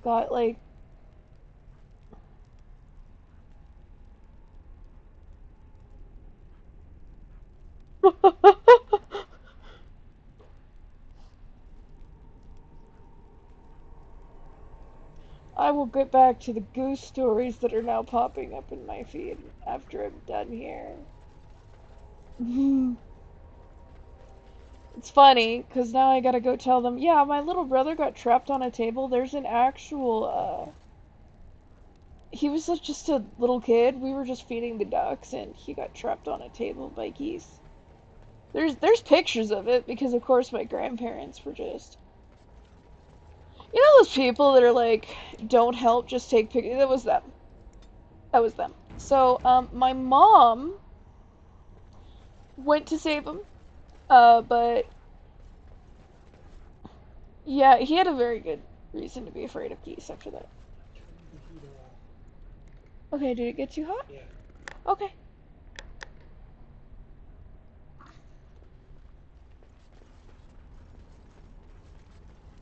got like I will get back to the goose stories that are now popping up in my feed after I'm done here. It's funny, because now I gotta go tell them, yeah, my little brother got trapped on a table. There's an actual, he was just a little kid. We were just feeding the ducks, and he got trapped on a table by geese. There's pictures of it, because of course my grandparents were just... You know those people that are like, don't help, just take pictures? That was them. That was them. So, my mom went to save him, but... Yeah, he had a very good reason to be afraid of geese after that. Okay, did it get too hot? Yeah. Okay.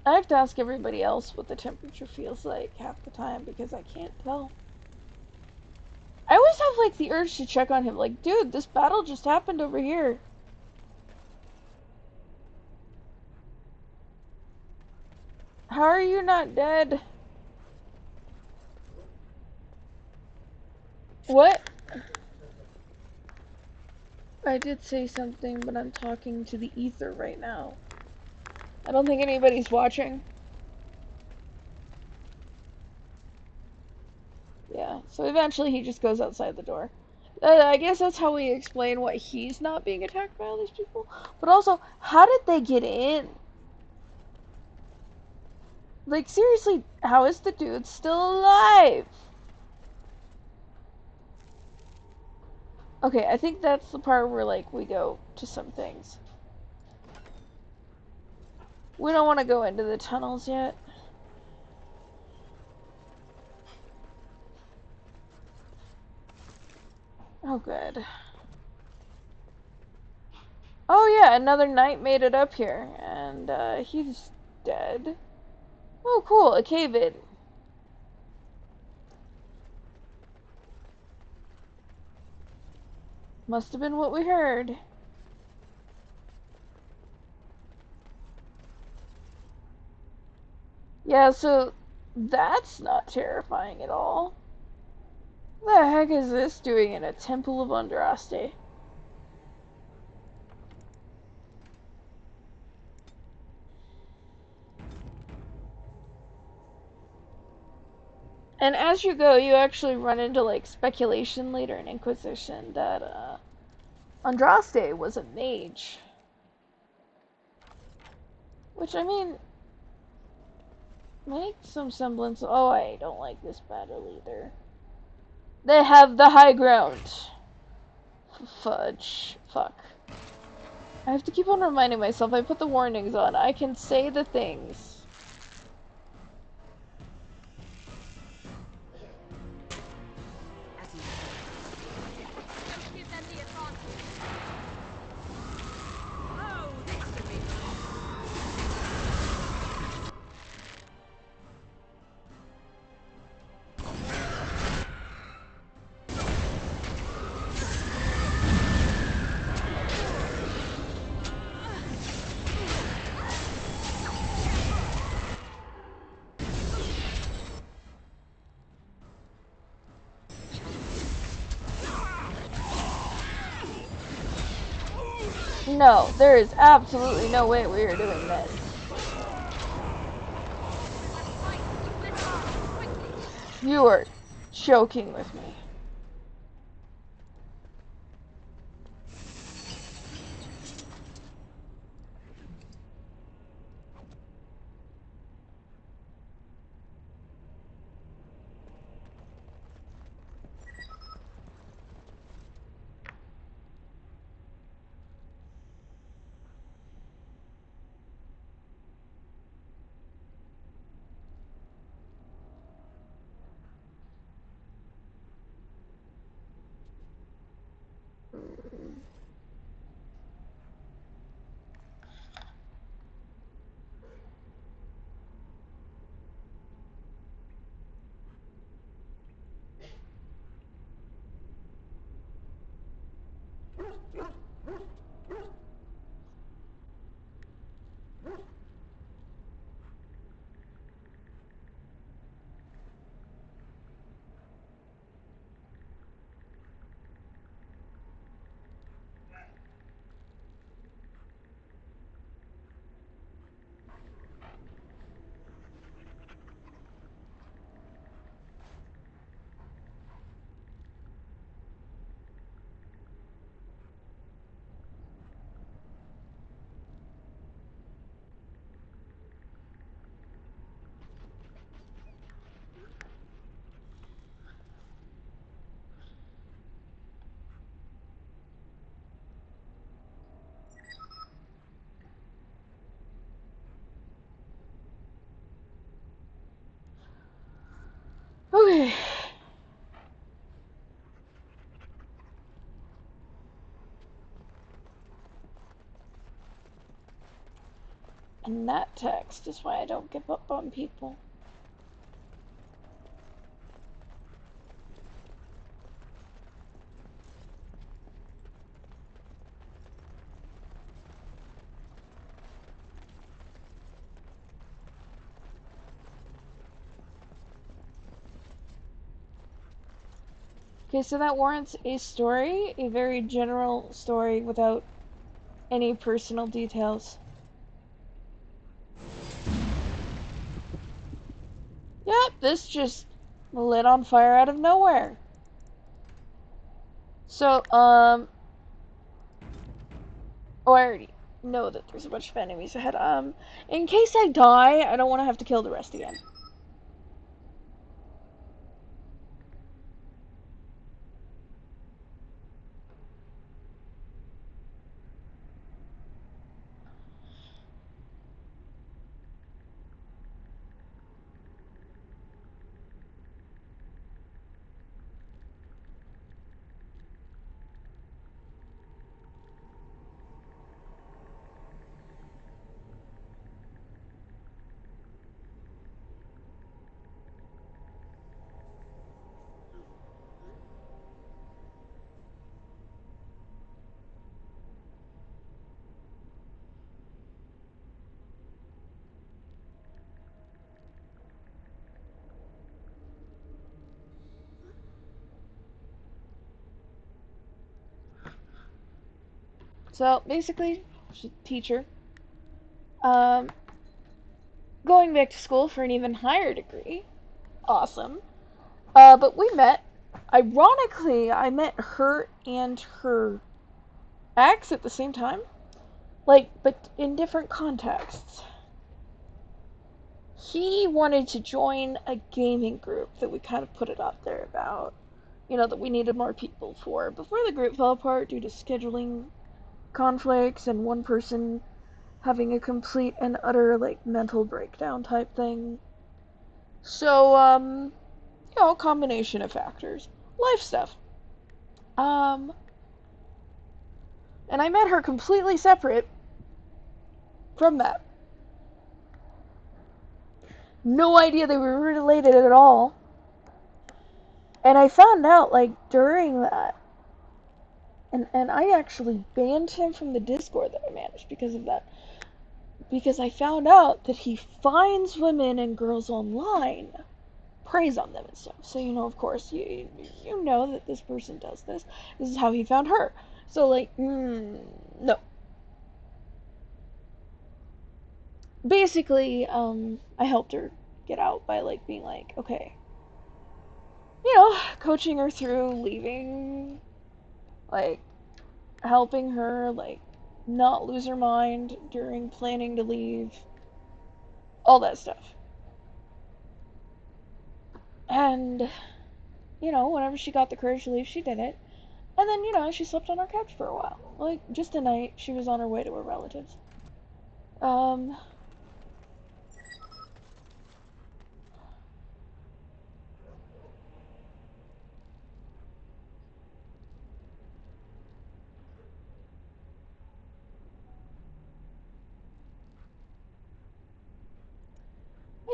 I have to ask everybody else what the temperature feels like half the time because I can't tell. I always have like the urge to check on him, like, dude, this battle just happened over here. How are you not dead? What? I did say something, but I'm talking to the ether right now. I don't think anybody's watching. Yeah, so eventually he just goes outside the door. I guess that's how we explain why he's not being attacked by all these people. But also, how did they get in? Like, seriously, how is the dude still alive? Okay, I think that's the part where, like, we go to some things. We don't want to go into the tunnels yet. Oh, good. Oh yeah, another knight made it up here, and he's dead. Oh cool, a cave-in. Must have been what we heard. Yeah, so that's not terrifying at all. What the heck is this doing in a Temple of Andraste? And as you go, you actually run into, like, speculation later in Inquisition that, Andraste was a mage. Which, I mean, makes some semblance. Oh, I don't like this battle either. They have the high ground. Fudge. Fuck. I have to keep on reminding myself, I put the warnings on. I can say the things. No, there is absolutely no way we are doing this. You are joking with me. Okay. And that text is why I don't give up on people. Okay, so that warrants a story, a very general story without any personal details. Yep, this just lit on fire out of nowhere. So, oh, I already know that there's a bunch of enemies ahead. In case I die, I don't want to have to kill the rest again. So, basically, she's a teacher. Um, going back to school for an even higher degree. Awesome. But we met. Ironically, I met her and her ex at the same time. Like, but in different contexts. He wanted to join a gaming group that we kind of put it out there about. You know, that we needed more people for. Before the group fell apart due to scheduling conflicts and one person having a complete and utter, like, mental breakdown type thing. So, you know, a combination of factors. Life stuff. And I met her completely separate from that. No idea they were related at all. And I found out, like, during that, and I actually banned him from the Discord that I managed because of that. Because I found out that he finds women and girls online, preys on them and stuff. So, you know, of course, you know that this person does this. This is how he found her. So, like, no. Basically, I helped her get out by, like, being like, okay, you know, coaching her through leaving, like, helping her, like, not lose her mind during planning to leave, all that stuff. And, you know, whenever she got the courage to leave, she did it. And then, you know, she slept on our couch for a while. Like, just a night, she was on her way to her relatives. And,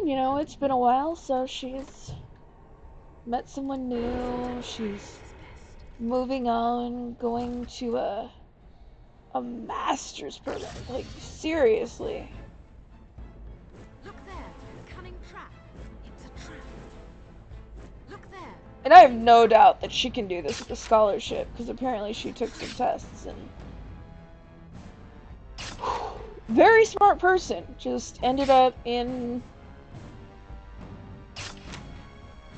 you know, it's been a while, so she's met someone new, she's moving on, going to a master's program. Like, seriously. Look there, a cunning trap. It's a trap. Look there. And I have no doubt that she can do this with a scholarship, because apparently she took some tests and... Very smart person, just ended up in...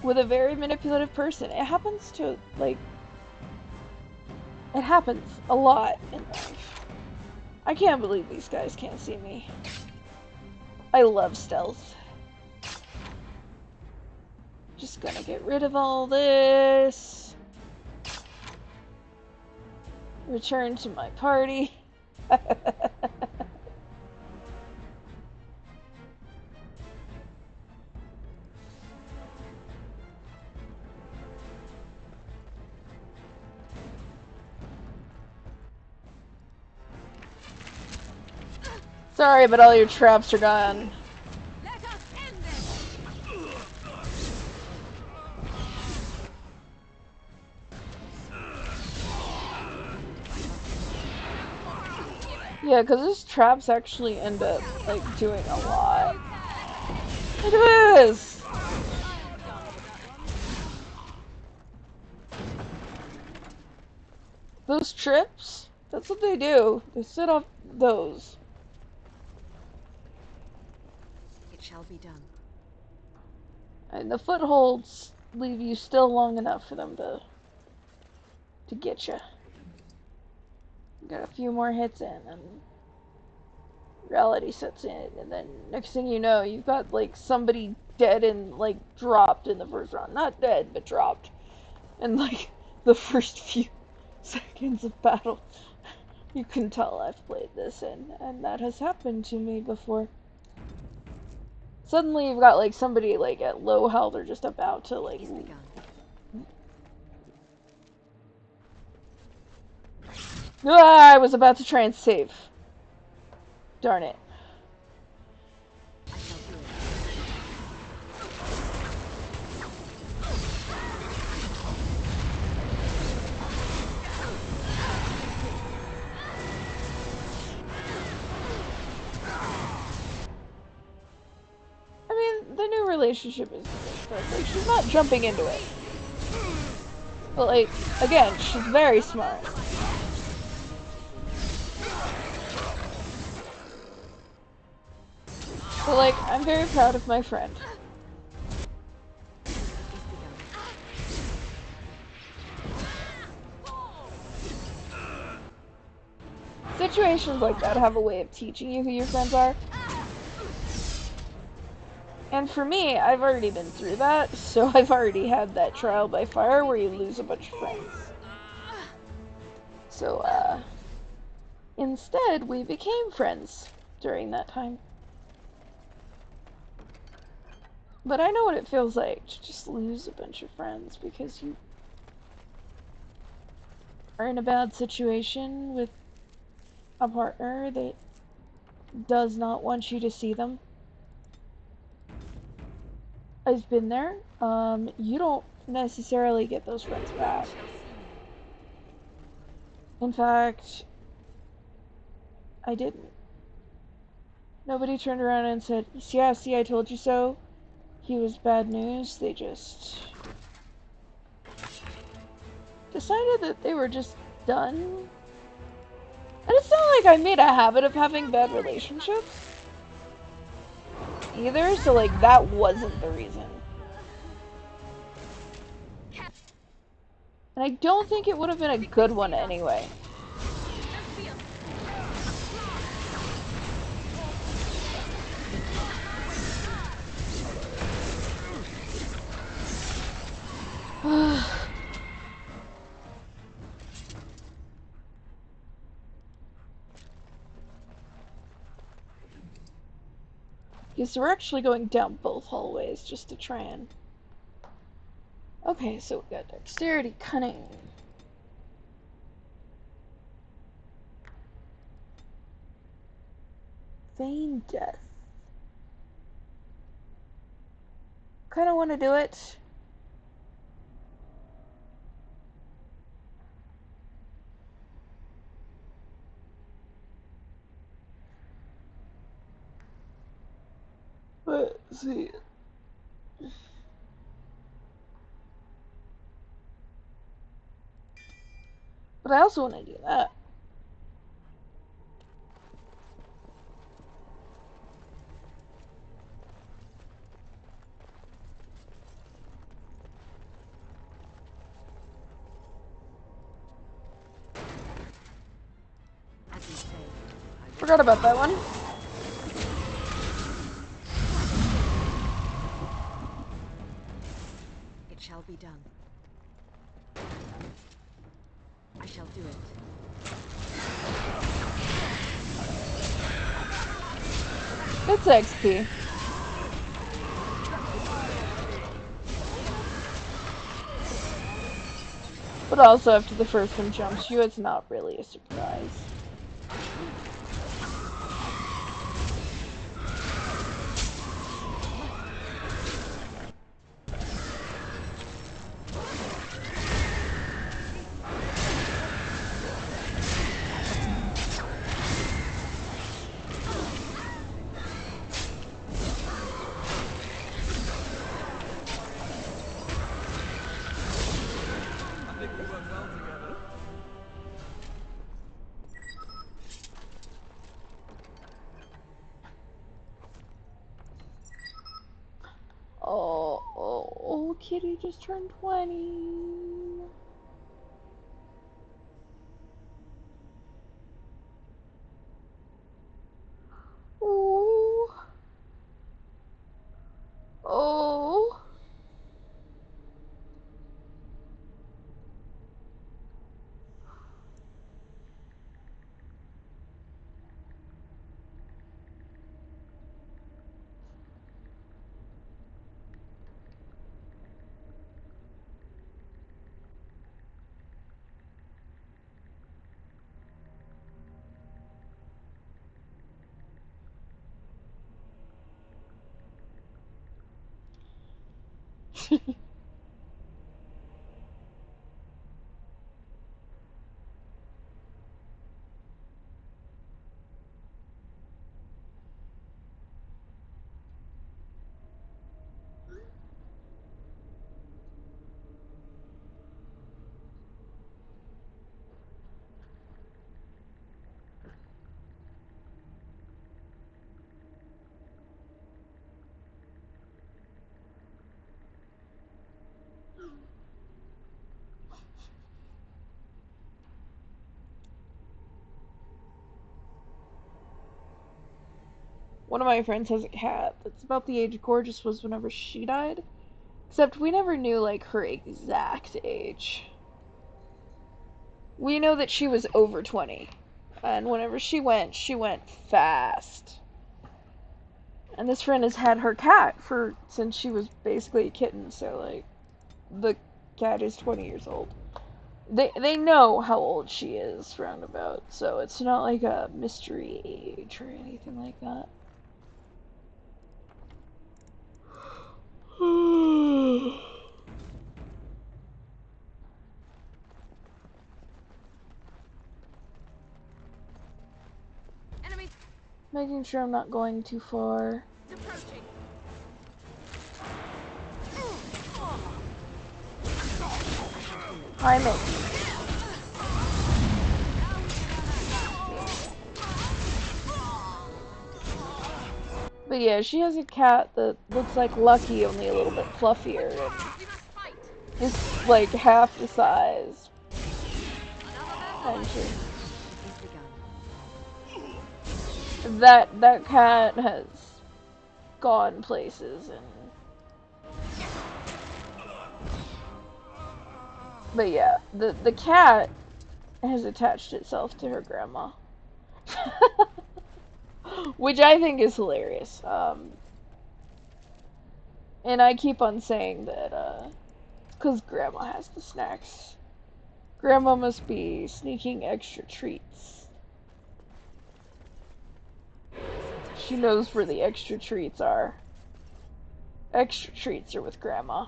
with a very manipulative person. It happens to, like... It happens a lot in life. I can't believe these guys can't see me. I love stealth. Just gonna get rid of all this. Return to my party. Sorry, but all your traps are gone. Let us end this. Yeah, because those traps actually end up, like, doing a lot. Look at this! Those trips? That's what they do. They set off those. It shall be done. And the footholds leave you still long enough for them to to get you. Got a few more hits in, and reality sets in, and then next thing you know, you've got like somebody dead and like dropped in the first round. Not dead, but dropped. And like the first few seconds of battle. You can tell I've played this and that has happened to me before. Suddenly you've got like somebody like at low health or just about to like... Ah, I was about to try and save. Darn it. I mean, the new relationship is like, she's not jumping into it. But like, again, she's very smart. So like, I'm very proud of my friend. Situations like that have a way of teaching you who your friends are. And for me, I've already been through that, so I've already had that trial by fire where you lose a bunch of friends. So, instead, we became friends during that time. But I know what it feels like to just lose a bunch of friends because you are in a bad situation with a partner that does not want you to see them. I've been there. You don't necessarily get those friends back. In fact, I didn't. Nobody turned around and said, yeah, see, I told you so. He was bad news. They just decided that they were just done. And it's not like I made a habit of having bad relationships either, so like that wasn't the reason. And I don't think it would have been a good one anyway. Because we're actually going down both hallways just to try and... Okay, so we got dexterity, cunning. Feign death. Kinda wanna do it. Let's see. But I also want to do that. Forgot about that one. It shall be done. I shall do it. It's XP. But also after the first one jumps you, it's not really a surprise. Oh, Kitty just turned 20. One of my friends has a cat that's about the age Gorgeous was whenever she died. Except we never knew, like, her exact age. We know that she was over 20. And whenever she went fast. And this friend has had her cat since she was basically a kitten, so, like, the cat is 20 years old. They know how old she is, roundabout, so it's not like a mystery age or anything like that. Enemy. Making sure I'm not going too far. Approaching. Hi, Mick. But yeah, she has a cat that looks like Lucky, only a little bit fluffier, and is like half the size. And that cat has gone places, and but yeah, the cat has attached itself to her grandma. Which I think is hilarious. And I keep on saying that, it's because Grandma has the snacks. Grandma must be sneaking extra treats. She knows where the extra treats are. Extra treats are with Grandma.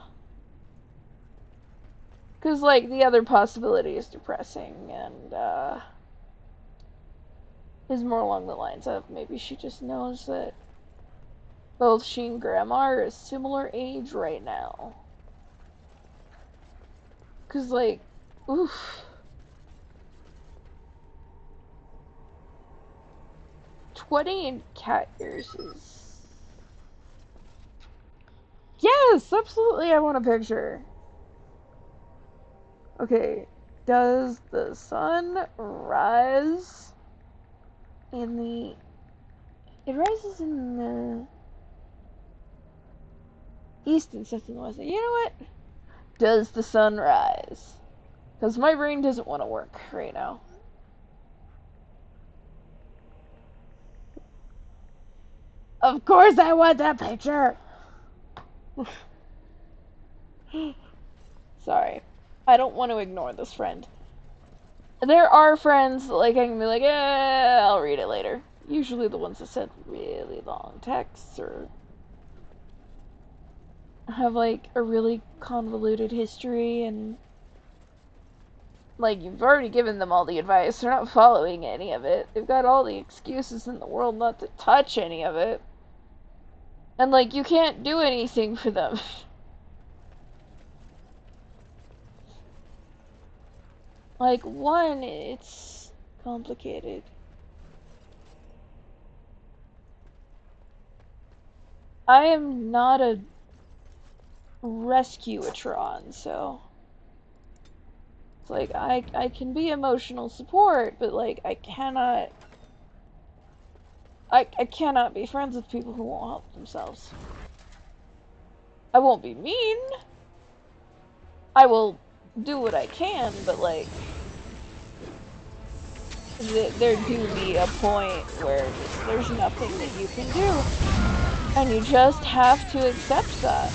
Because, like, the other possibility is depressing, and, is more along the lines of maybe she just knows that both she and Grandma are a similar age right now. Cause like, oof. 20 in cat years is... Yes, absolutely, I want a picture. Okay, does the sun rise in the... It rises in the east and sets in the west. You know what? Does the sun rise? Because my brain doesn't want to work right now. Of course I want that picture! Sorry. I don't want to ignore this friend. There are friends that, like, I can be like, I'll read it later. Usually the ones that send really long texts or have, like, a really convoluted history and, like, you've already given them all the advice. They're not following any of it. They've got all the excuses in the world not to touch any of it. And, like, you can't do anything for them. Like, one, it's complicated. I am not a rescuatron, so it's like I can be emotional support, but like I cannot be friends with people who won't help themselves. I won't be mean. I will do what I can, but like there do be a point where there's nothing that you can do, and you just have to accept that.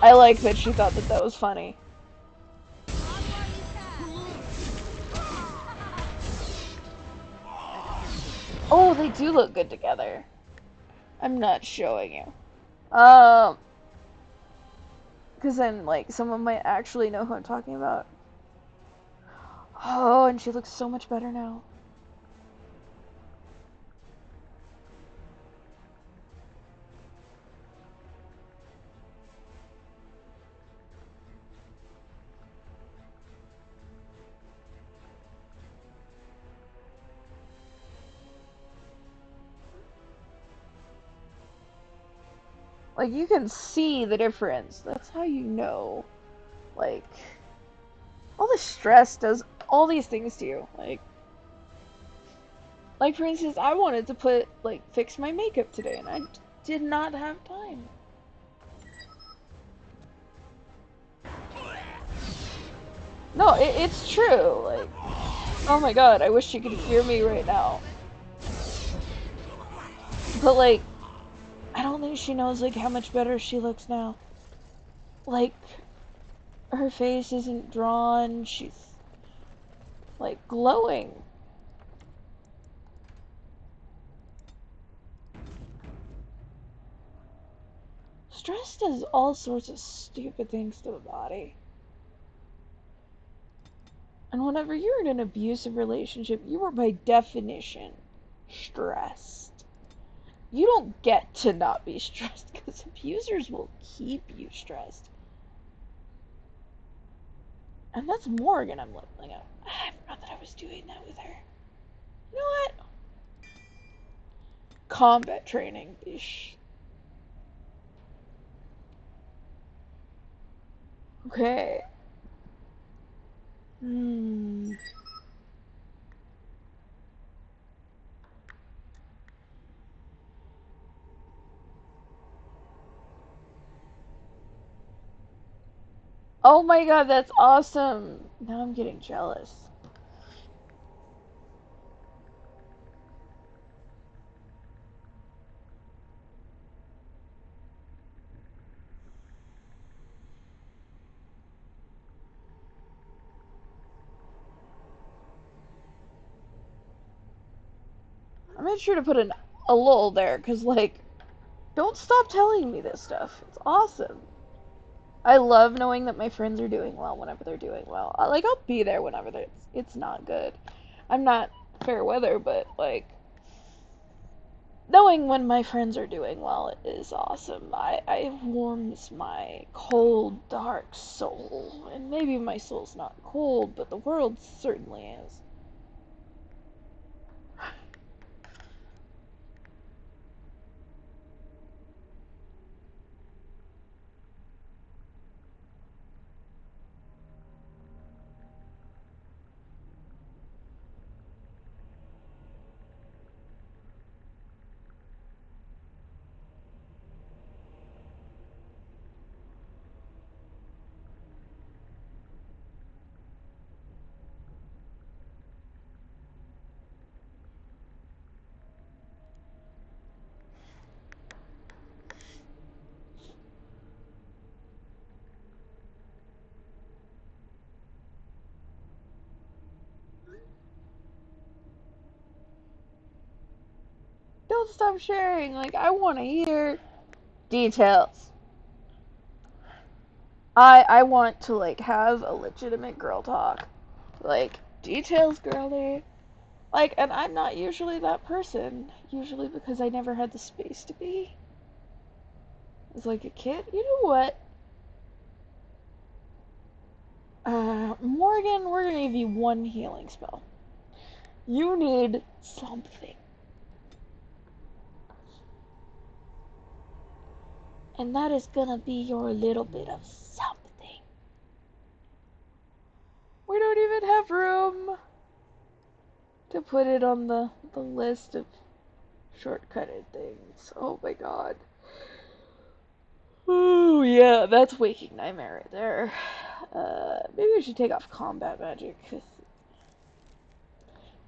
I like that she thought that that was funny. Oh, they do look good together. I'm not showing you. Because then, like, someone might actually know who I'm talking about. Oh, and she looks so much better now. Like, you can see the difference. That's how you know. Like, all the stress does all these things to you. Like for instance, I wanted to fix my makeup today, and I did not have time. No, it's true. Like, oh my god, I wish you could hear me right now. But like, I don't think she knows like how much better she looks now. Like, her face isn't drawn. She's like glowing. Stress does all sorts of stupid things to the body. And whenever you're in an abusive relationship, you are by definition stressed. You don't get to not be stressed because abusers will keep you stressed. And that's Morgan I'm looking at. I forgot that I was doing that with her. You know what? Combat training. Ish. Okay. Oh my god, that's awesome! Now I'm getting jealous. I made sure to put a lull there, because, like, don't stop telling me this stuff. It's awesome. I love knowing that my friends are doing well whenever they're doing well. Like, I'll be there whenever it's not good. I'm not fair weather, but, like, knowing when my friends are doing well is awesome. It warms my cold, dark soul. And maybe my soul's not cold, but the world certainly is. Don't stop sharing. Like, I want to hear details. I want to, like, have a legitimate girl talk. Like, details, girlie. Like, and I'm not usually that person. Usually because I never had the space to be. As, like, a kid. You know what? Morgan, we're gonna give you one healing spell. You need something. And that is gonna be your little bit of something. We don't even have room to put it on the list of shortcutted things. Oh my god. Oh yeah, that's Waking Nightmare right there. Maybe we should take off combat magic, because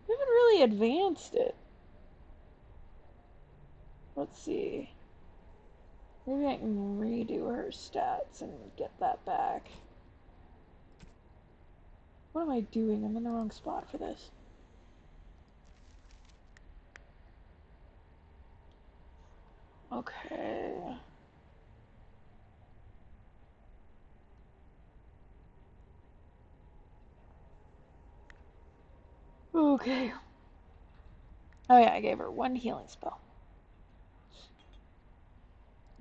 we haven't really advanced it. Let's see. Maybe I can redo her stats and get that back. What am I doing? I'm in the wrong spot for this. Okay. Okay. Oh yeah, I gave her 1 healing spell.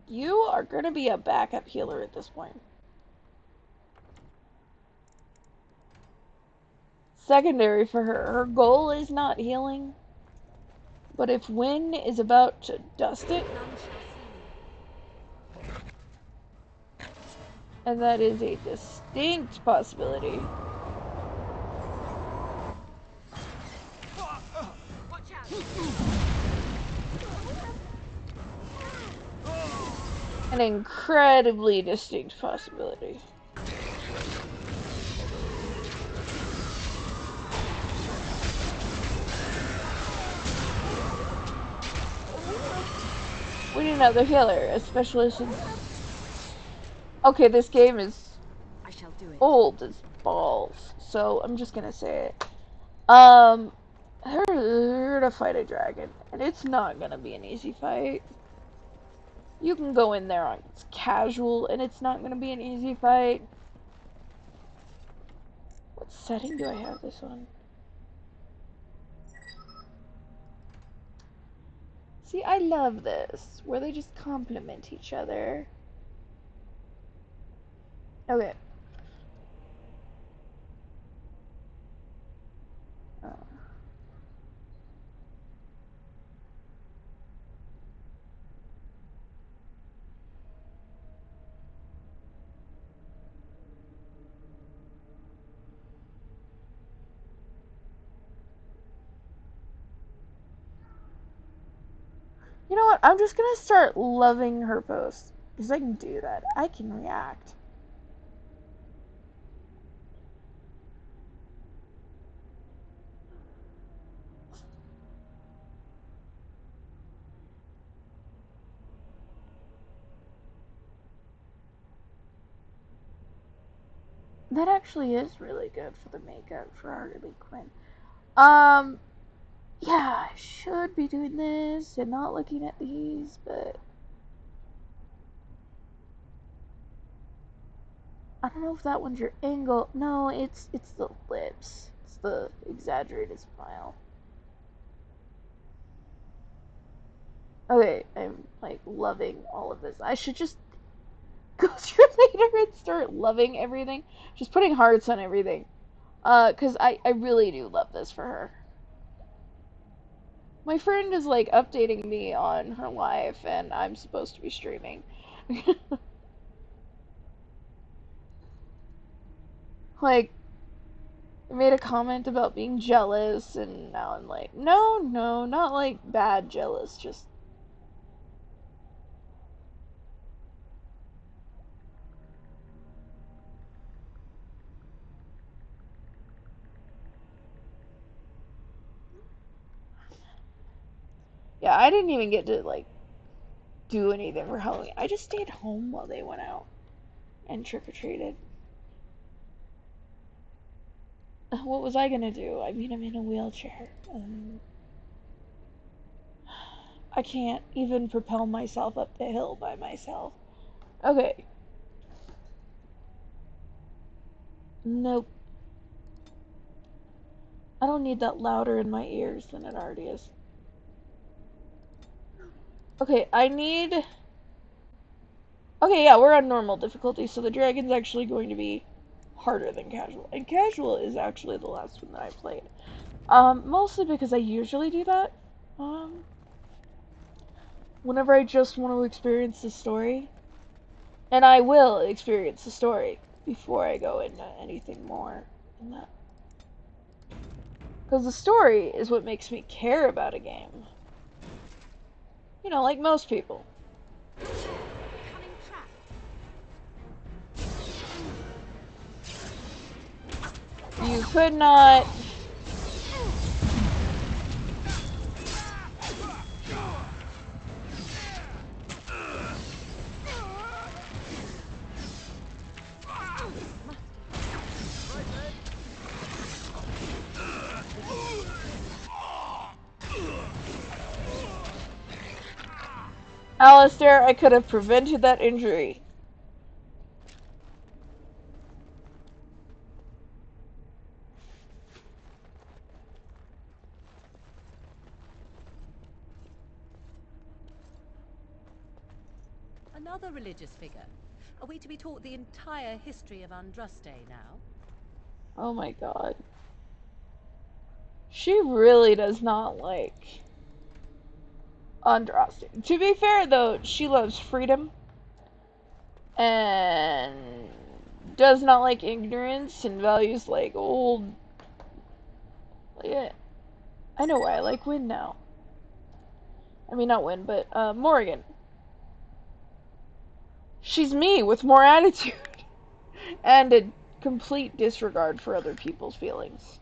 You are gonna be a backup healer at this point. Secondary for her. Her goal is not healing. But if Wynne is about to dust it, and that is a distinct possibility. An incredibly distinct possibility. We need another healer, especially since... Okay, this game is old as balls, so I'm just gonna say it. Her to fight a dragon, and it's not gonna be an easy fight. You can go in there on casual, and it's not gonna be an easy fight. What setting do I have this on? See, I love this, where they just complement each other. Okay. You know what? I'm just gonna start loving her posts. Because I can do that. I can react. That actually is really good for the makeup for Harley Quinn. Yeah, I should be doing this and not looking at these, but I don't know if that one's your angle. No, it's the lips. It's the exaggerated smile. Okay, I'm like loving all of this. I should just go through later and start loving everything. Just putting hearts on everything. Cause I really do love this for her. My friend is like updating me on her life and I'm supposed to be streaming. Like, I made a comment about being jealous and now I'm like, no, not like bad jealous, just yeah, I didn't even get to like do anything for Halloween. I just stayed home while they went out and trick-or-treated. What was I gonna do? I mean, I'm in a wheelchair. I can't even propel myself up the hill by myself. Okay. Nope. I don't need that louder in my ears than it already is. Okay, I need... Okay, yeah, we're on normal difficulty, so the dragon's actually going to be harder than casual. And casual is actually the last one that I played. Mostly because I usually do that. Whenever I just want to experience the story. And I will experience the story before I go into anything more than that. Because the story is what makes me care about a game. You know, like most people. You could not... Alistair, I could have prevented that injury. Another religious figure. Are we to be taught the entire history of Andraste now? Oh my god. She really does not like Andraste. To be fair though, she loves freedom and does not like ignorance and values like old. Yeah, I know why I like Wynne now. I mean, not Wynne, but Morrigan. She's me with more attitude and a complete disregard for other people's feelings.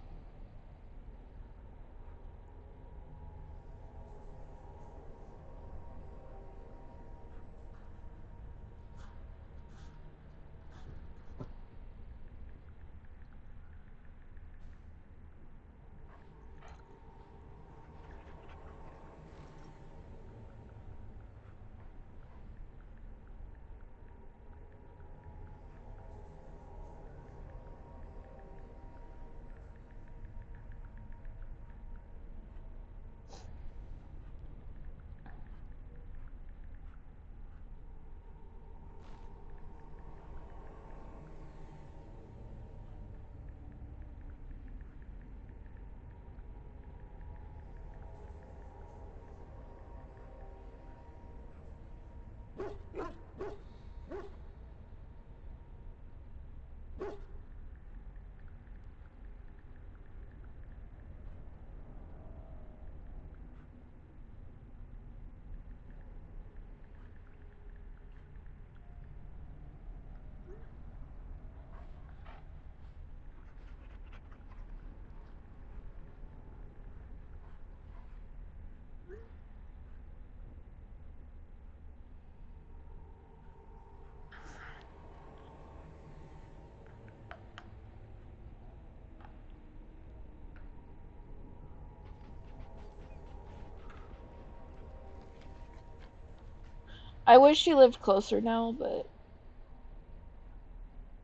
I wish she lived closer now, but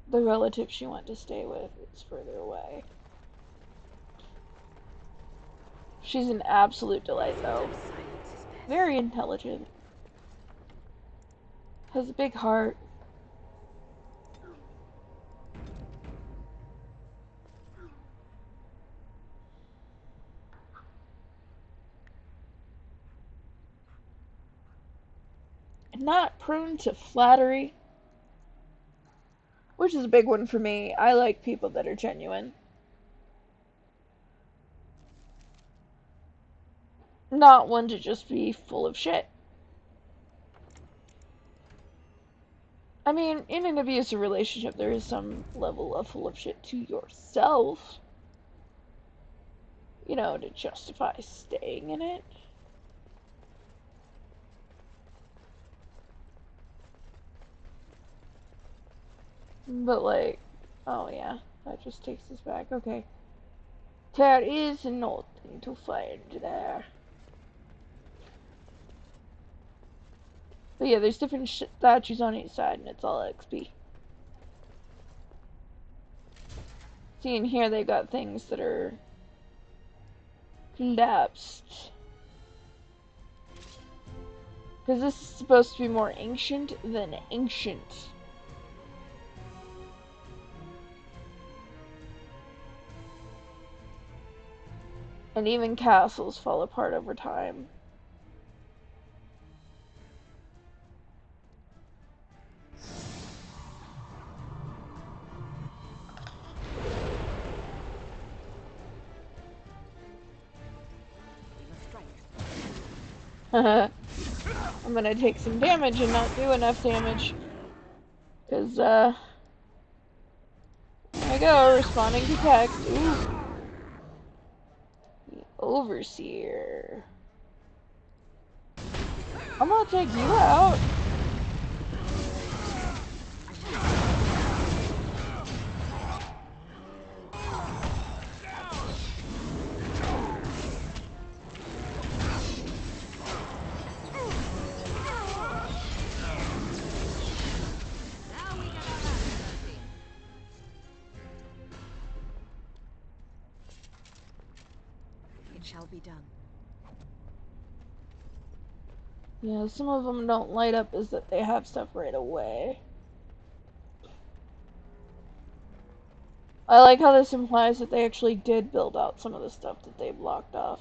the relative she went to stay with is further away. She's an absolute delight, though. Very intelligent. Has a big heart. Not prone to flattery. Which is a big one for me. I like people that are genuine. Not one to just be full of shit. I mean, in an abusive relationship, there is some level of full of shit to yourself. You know, to justify staying in it. But like, oh yeah, that just takes us back. Okay. There is nothing to find there. But yeah, there's different statues on each side, and it's all XP. See, in here they got things that are collapsed. Because this is supposed to be more ancient than ancient. And even castles fall apart over time. I'm gonna take some damage and not do enough damage. Because, there I go, responding to text. Ooh. The Overseer. I'm gonna take you out. shall be done. Yeah, some of them don't light up is that they have stuff right away. I like how this implies that they actually did build out some of the stuff that they blocked off.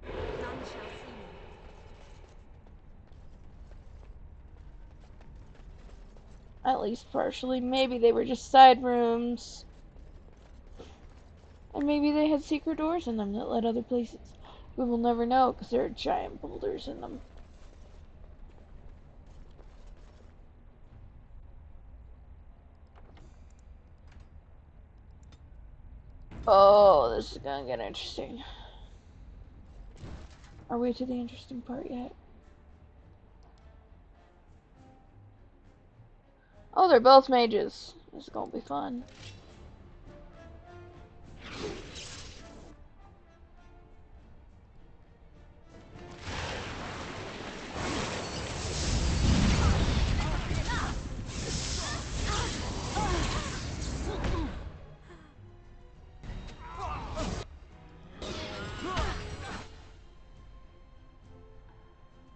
None shall see me. At least partially. Maybe they were just side rooms. And maybe they had secret doors in them that led other places. We will never know because there are giant boulders in them. Oh, this is gonna get interesting. Are we to the interesting part yet? Oh, they're both mages. This is gonna be fun.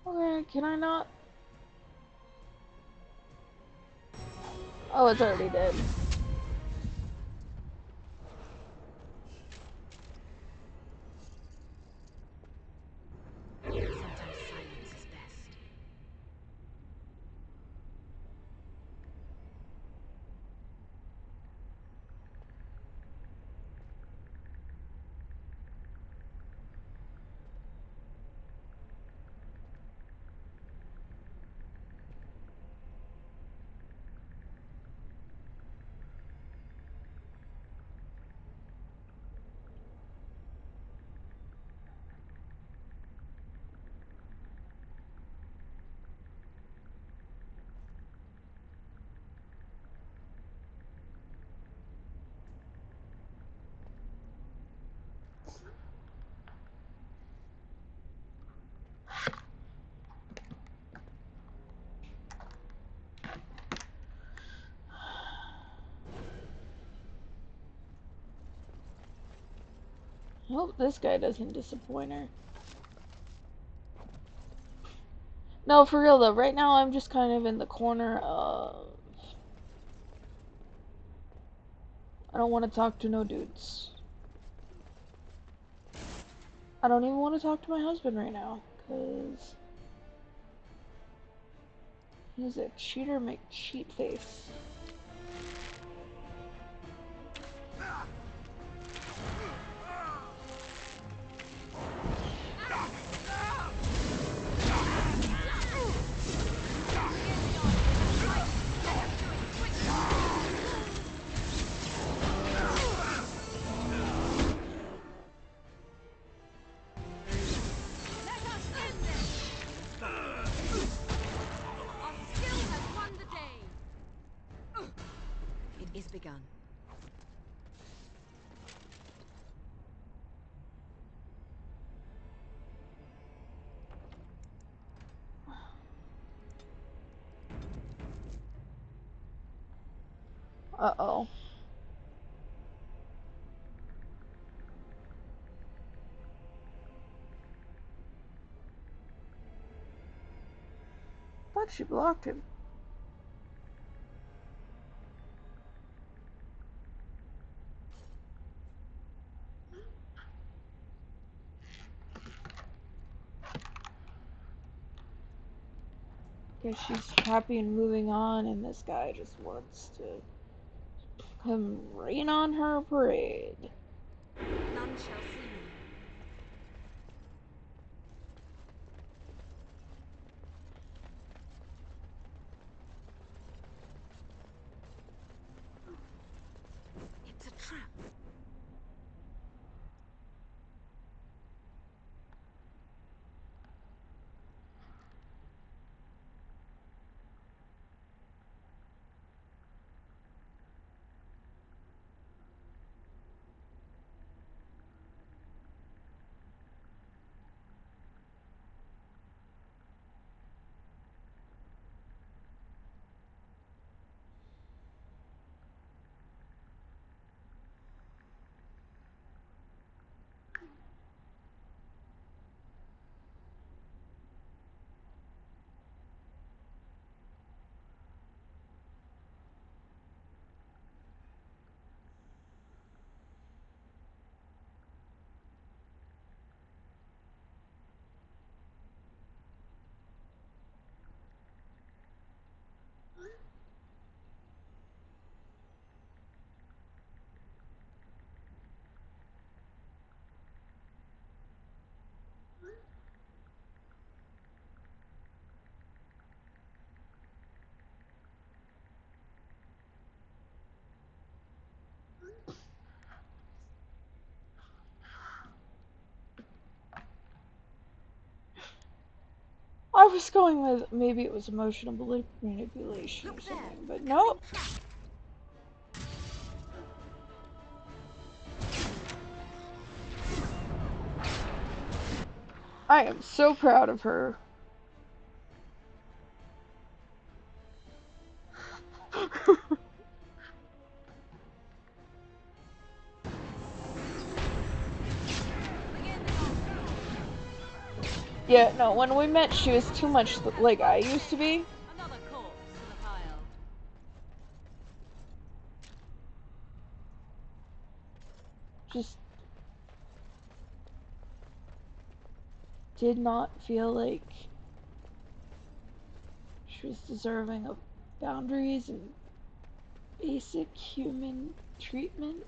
Okay, can I not? Oh, it's already dead. Sometimes silence is best. I hope this guy doesn't disappoint her. No, for real though, right now I'm just kind of in the corner of... I don't want to talk to no dudes. I don't even want to talk to my husband right now, because... he's a cheater McCheat face. It is begun. Uh-oh. Thought she blocked him. Guess she's happy and moving on, and this guy just wants to come rain on her parade. None shall see me. It's a trap. was going with maybe it was emotional manipulation or something, but nope. I am so proud of her. Yeah, no, when we met, she was too much like I used to be. Another corpse to the pile. Just did not feel like she was deserving of boundaries and basic human treatment.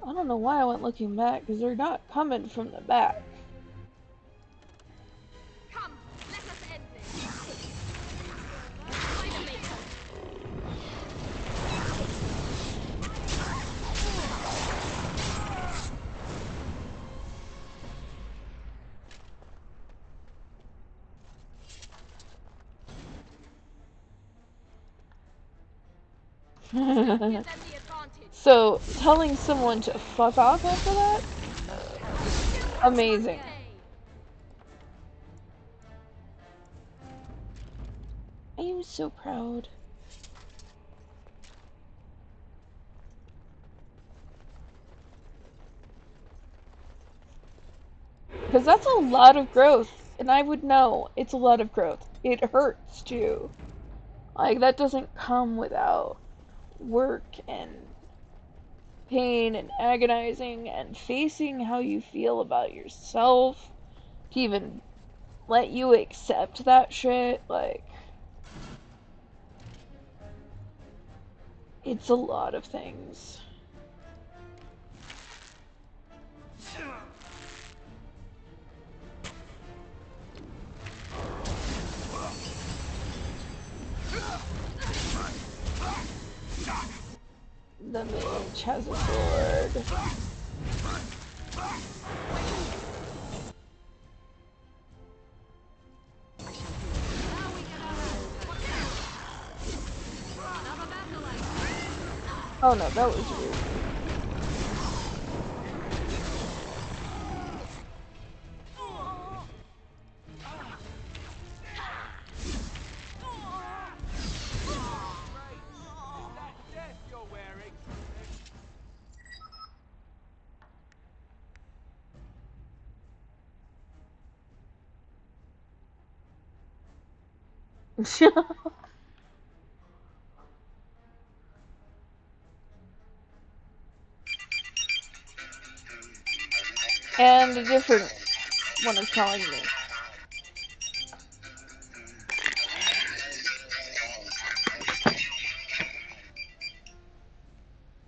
I don't know why I went looking back, because they're not coming from the back. Come, let us end this. Finally. So, telling someone to fuck off after that? Amazing. I am so proud. Because that's a lot of growth, and I would know it's a lot of growth. It hurts too. Like, that doesn't come without work and pain and agonizing and facing how you feel about yourself to even let you accept that shit. Like, it's a lot of things. The mage has a sword. Oh no, that was rude. And a different one is calling me.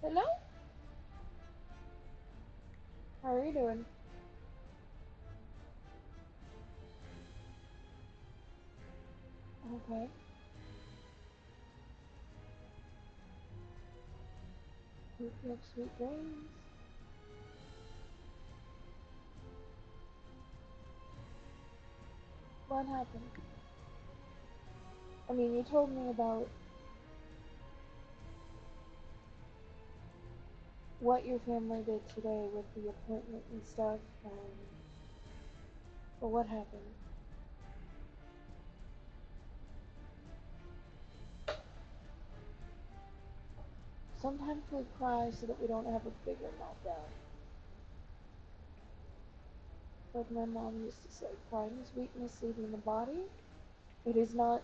Hello? How are you doing? Okay. Hope you have sweet dreams. What happened? I mean, you told me about what your family did today with the appointment and stuff, but what happened? Sometimes we cry so that we don't have a bigger meltdown. Like my mom used to say, crying is weakness leaving the body. It is not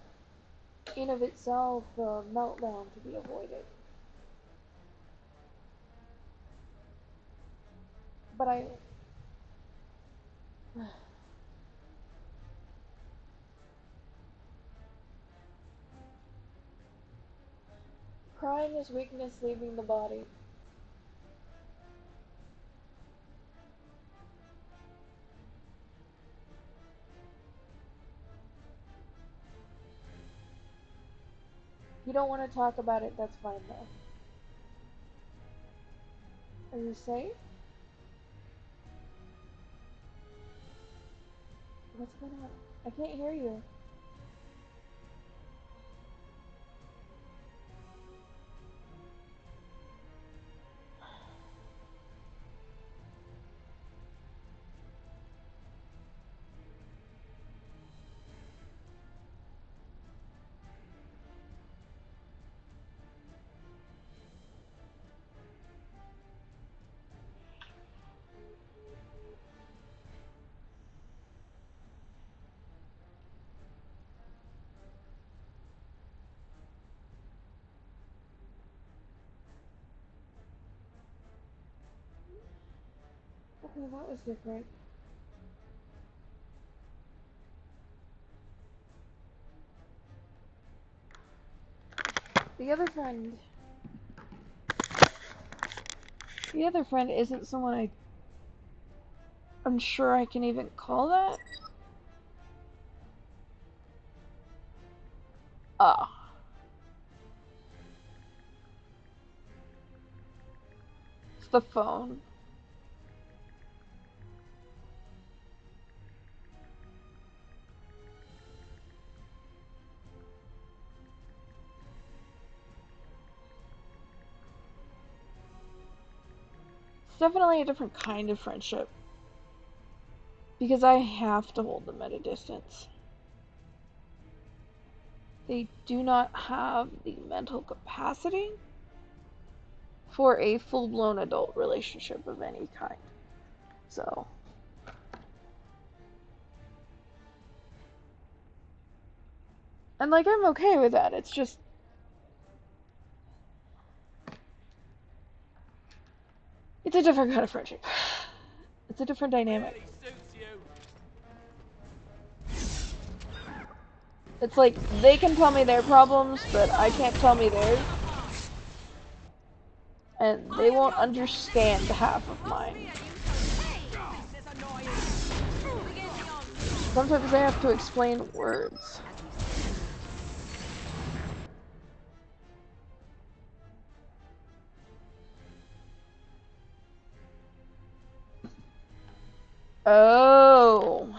in of itself a meltdown to be avoided. But crying is weakness leaving the body. You don't want to talk about it, that's fine though. Are you safe? What's going on? I can't hear you. Okay, that was different. The other friend. The other friend isn't someone I'm sure I can even call that. Ah. It's the phone. It's definitely a different kind of friendship. Because I have to hold them at a distance. They do not have the mental capacity for a full-blown adult relationship of any kind. So. And like, I'm okay with that. It's just. It's a different kind of friendship. It's a different dynamic. It's like, they can tell me their problems, but I can't tell me theirs. And they won't understand half of mine. Sometimes I have to explain words. Oh.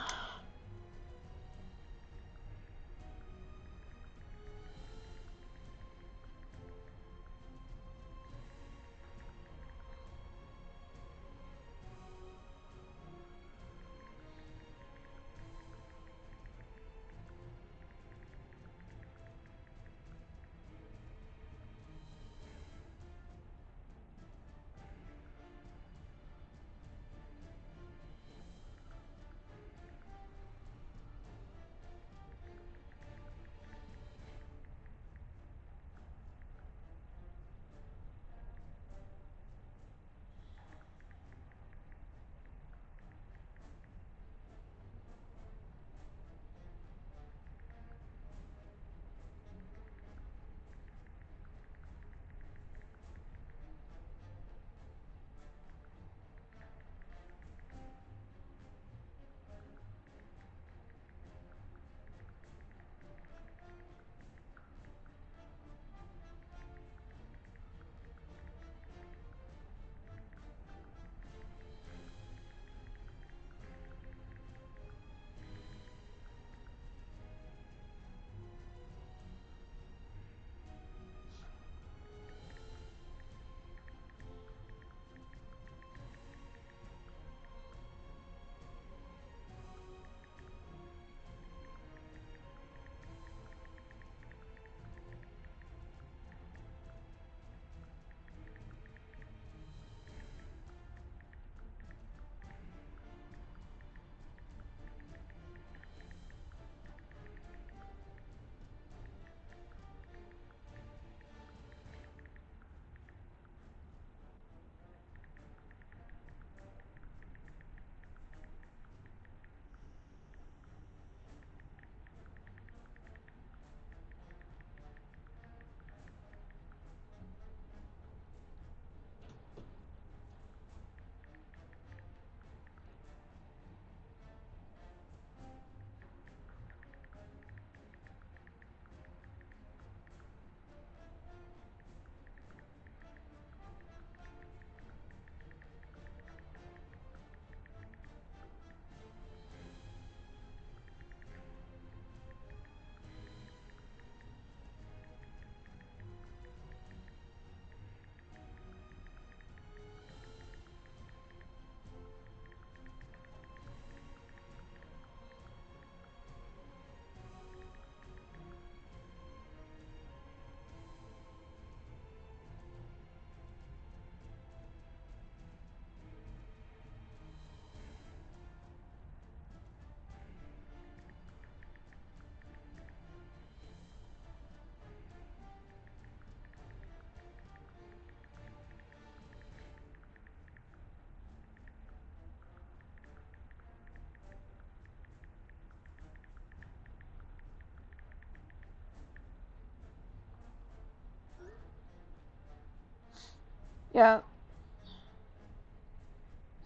Yeah.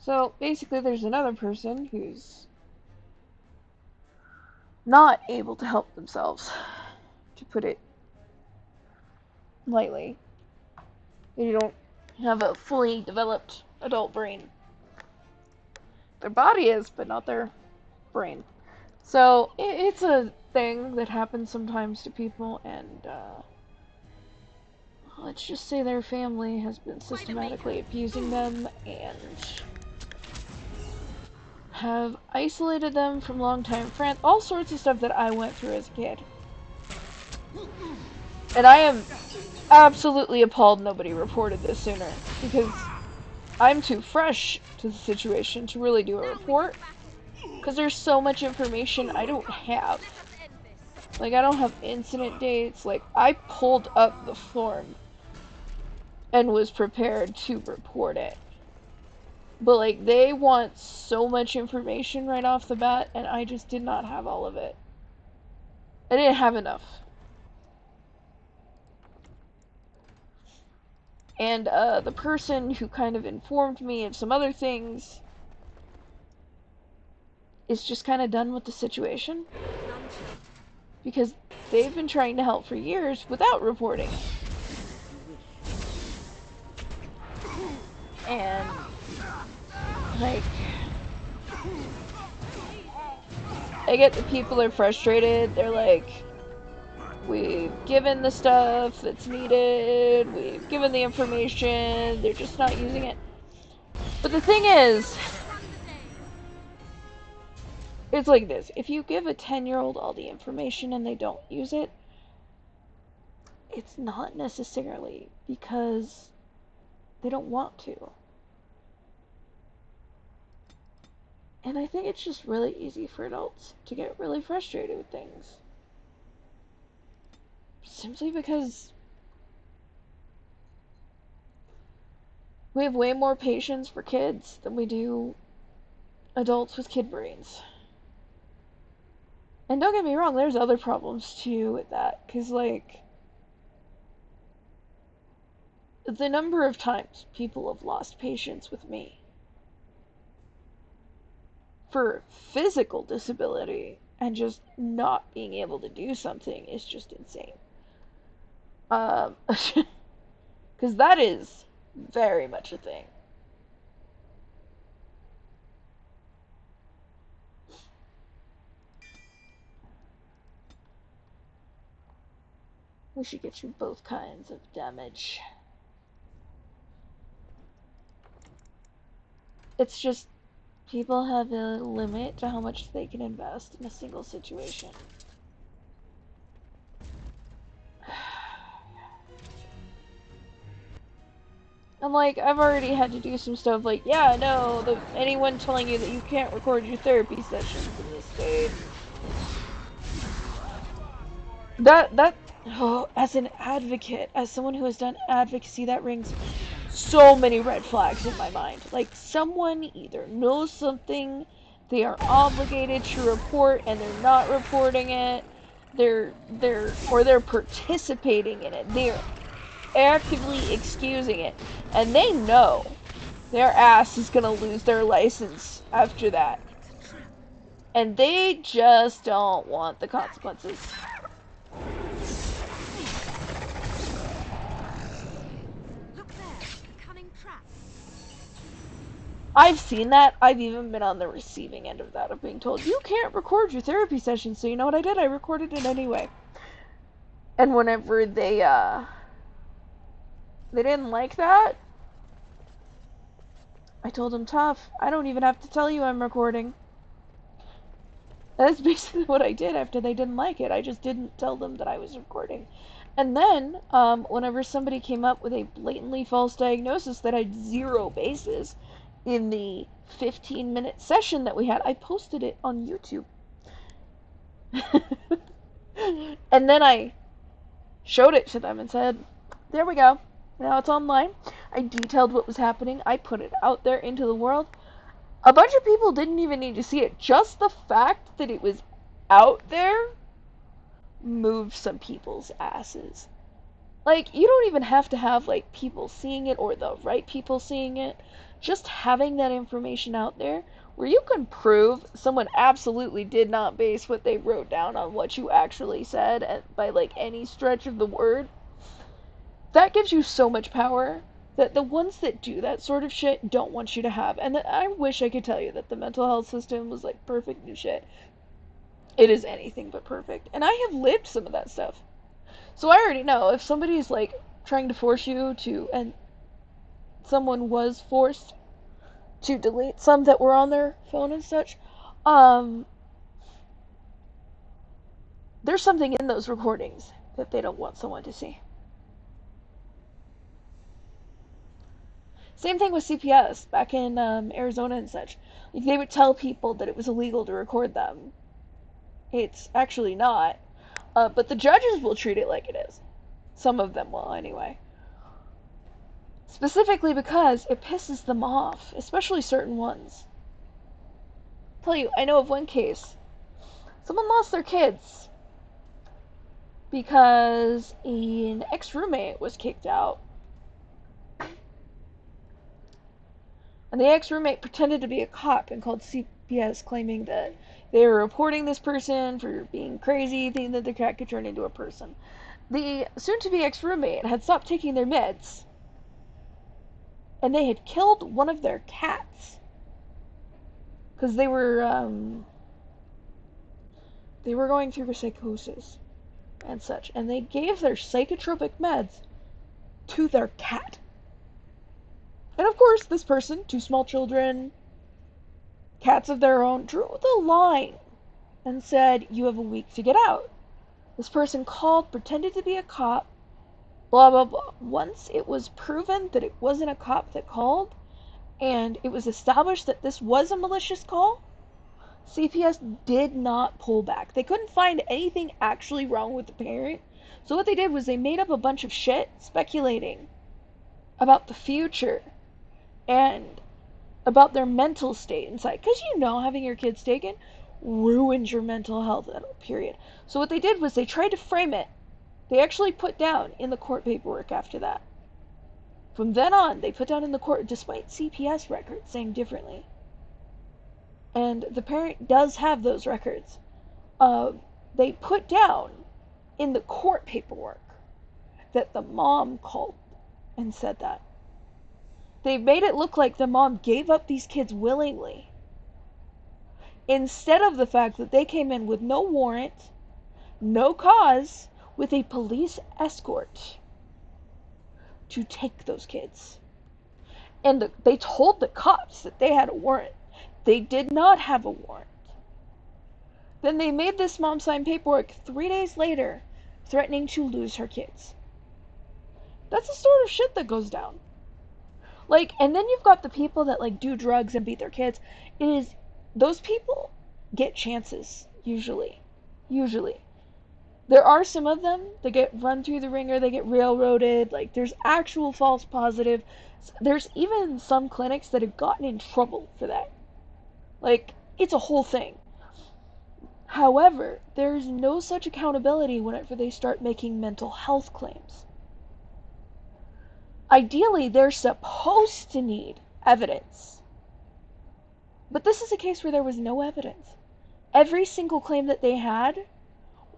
So, basically, there's another person who's not able to help themselves, to put it lightly. They don't have a fully developed adult brain. Their body is, but not their brain. So, it's a thing that happens sometimes to people, and, let's just say their family has been systematically abusing them and have isolated them from longtime friends, all sorts of stuff that I went through as a kid. And I am absolutely appalled nobody reported this sooner, because I'm too fresh to the situation to really do a report, because there's so much information I don't have. Like, I don't have incident dates. Like, I pulled up the form and was prepared to report it. But, like, they want so much information right off the bat, and I just did not have all of it. I didn't have enough. And, the person who kind of informed me of some other things is just kind of done with the situation. Because they've been trying to help for years without reporting. And, like, I get that people are frustrated. They're like, we've given the stuff that's needed, we've given the information, they're just not using it. But the thing is, it's like this. If you give a 10-year-old all the information and they don't use it, it's not necessarily because they don't want to. And I think it's just really easy for adults to get really frustrated with things. Simply because we have way more patience for kids than we do adults with kid brains. And don't get me wrong, there's other problems too with that. Because, like, the number of times people have lost patience with me for physical disability and just not being able to do something is just insane. Because that is very much a thing. We should get you both kinds of damage. It's just, people have a limit to how much they can invest in a single situation. And, like, I've already had to do some stuff like, yeah, no, anyone telling you that you can't record your therapy sessions in this state. As an advocate, as someone who has done advocacy, that rings so many red flags in my mind. Like, someone either knows something they are obligated to report and they're not reporting it, they're participating in it, they're actively excusing it, and they know their ass is gonna lose their license after that. And they just don't want the consequences. Look there, a cunning trap. I've seen that. I've even been on the receiving end of that, of being told, you can't record your therapy session, so you know what I did? I recorded it anyway. And whenever they didn't like that, I told them, tough, I don't even have to tell you I'm recording. That's basically what I did after they didn't like it. I just didn't tell them that I was recording. And then, whenever somebody came up with a blatantly false diagnosis that had zero basis in the 15-minute session that we had, I posted it on YouTube. And then I showed it to them and said, there we go. Now it's online. I detailed what was happening. I put it out there into the world. A bunch of people didn't even need to see it. Just the fact that it was out there moved some people's asses. Like, you don't even have to have, like, people seeing it or the right people seeing it. Just having that information out there where you can prove someone absolutely did not base what they wrote down on what you actually said by, like, any stretch of the word. That gives you so much power that the ones that do that sort of shit don't want you to have. And I wish I could tell you that the mental health system was, like, perfect and shit. It is anything but perfect. And I have lived some of that stuff. So I already know if somebody's, like, trying to force you to, and someone was forced to delete some that were on their phone and such, there's something in those recordings that they don't want someone to see. Same thing with CPS back in Arizona and such. Like, they would tell people that it was illegal to record them. It's actually not. But the judges will treat it like it is. Some of them will, anyway. Specifically because it pisses them off, especially certain ones. I'll tell you, I know of one case. Someone lost their kids because an ex-roommate was kicked out. And the ex-roommate pretended to be a cop and called CPS claiming that they were reporting this person for being crazy, thinking that the cat could turn into a person. The soon-to-be ex-roommate had stopped taking their meds. And they had killed one of their cats. Because they were going through psychosis and such. And they gave their psychotropic meds to their cat. And of course, this person, 2 small children, cats of their own, drew the line and said, you have a week to get out. This person called, pretended to be a cop, blah, blah, blah. Once it was proven that it wasn't a cop that called, and it was established that this was a malicious call, CPS did not pull back. They couldn't find anything actually wrong with the parent. So what they did was they made up a bunch of shit speculating about the future and about their mental state inside. Because you know, having your kids taken ruins your mental health, period. So what they did was they tried to frame it. They actually put down in the court paperwork after that. From then on, they put down in the court, despite CPS records saying differently. And the parent does have those records. They put down in the court paperwork that the mom called and said that. They made it look like the mom gave up these kids willingly, instead of the fact that they came in with no warrant, no cause, with a police escort to take those kids. And they told the cops that they had a warrant. They did not have a warrant. Then they made this mom sign paperwork 3 days later, threatening to lose her kids. That's the sort of shit that goes down. Like, and then you've got the people that, like, do drugs and beat their kids. Those people get chances, usually. Usually. There are some of them that get run through the ringer, they get railroaded, like, there's actual false positive. There's even some clinics that have gotten in trouble for that. Like, it's a whole thing. However, there's no such accountability whenever they start making mental health claims. Ideally, they're supposed to need evidence. But this is a case where there was no evidence. Every single claim that they had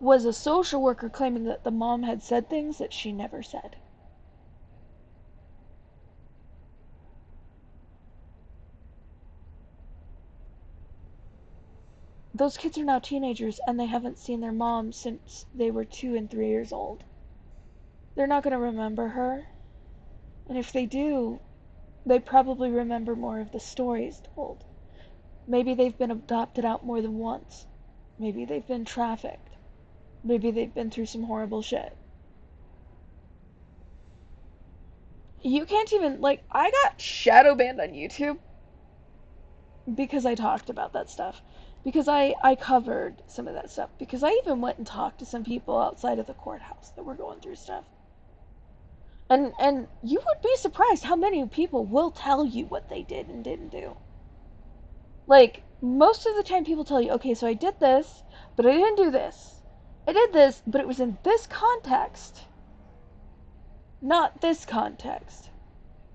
was a social worker claiming that the mom had said things that she never said. Those kids are now teenagers and they haven't seen their mom since they were 2 and 3 years old. They're not going to remember her. And if they do, they probably remember more of the stories told. Maybe they've been adopted out more than once. Maybe they've been trafficked. Maybe they've been through some horrible shit. You can't even, like, I got shadow banned on YouTube because I talked about that stuff. Because I covered some of that stuff. Because I even went and talked to some people outside of the courthouse that were going through stuff. And you would be surprised how many people will tell you what they did and didn't do. Like, most of the time people tell you, okay, so I did this, but I didn't do this. I did this, but it was in this context. not this context.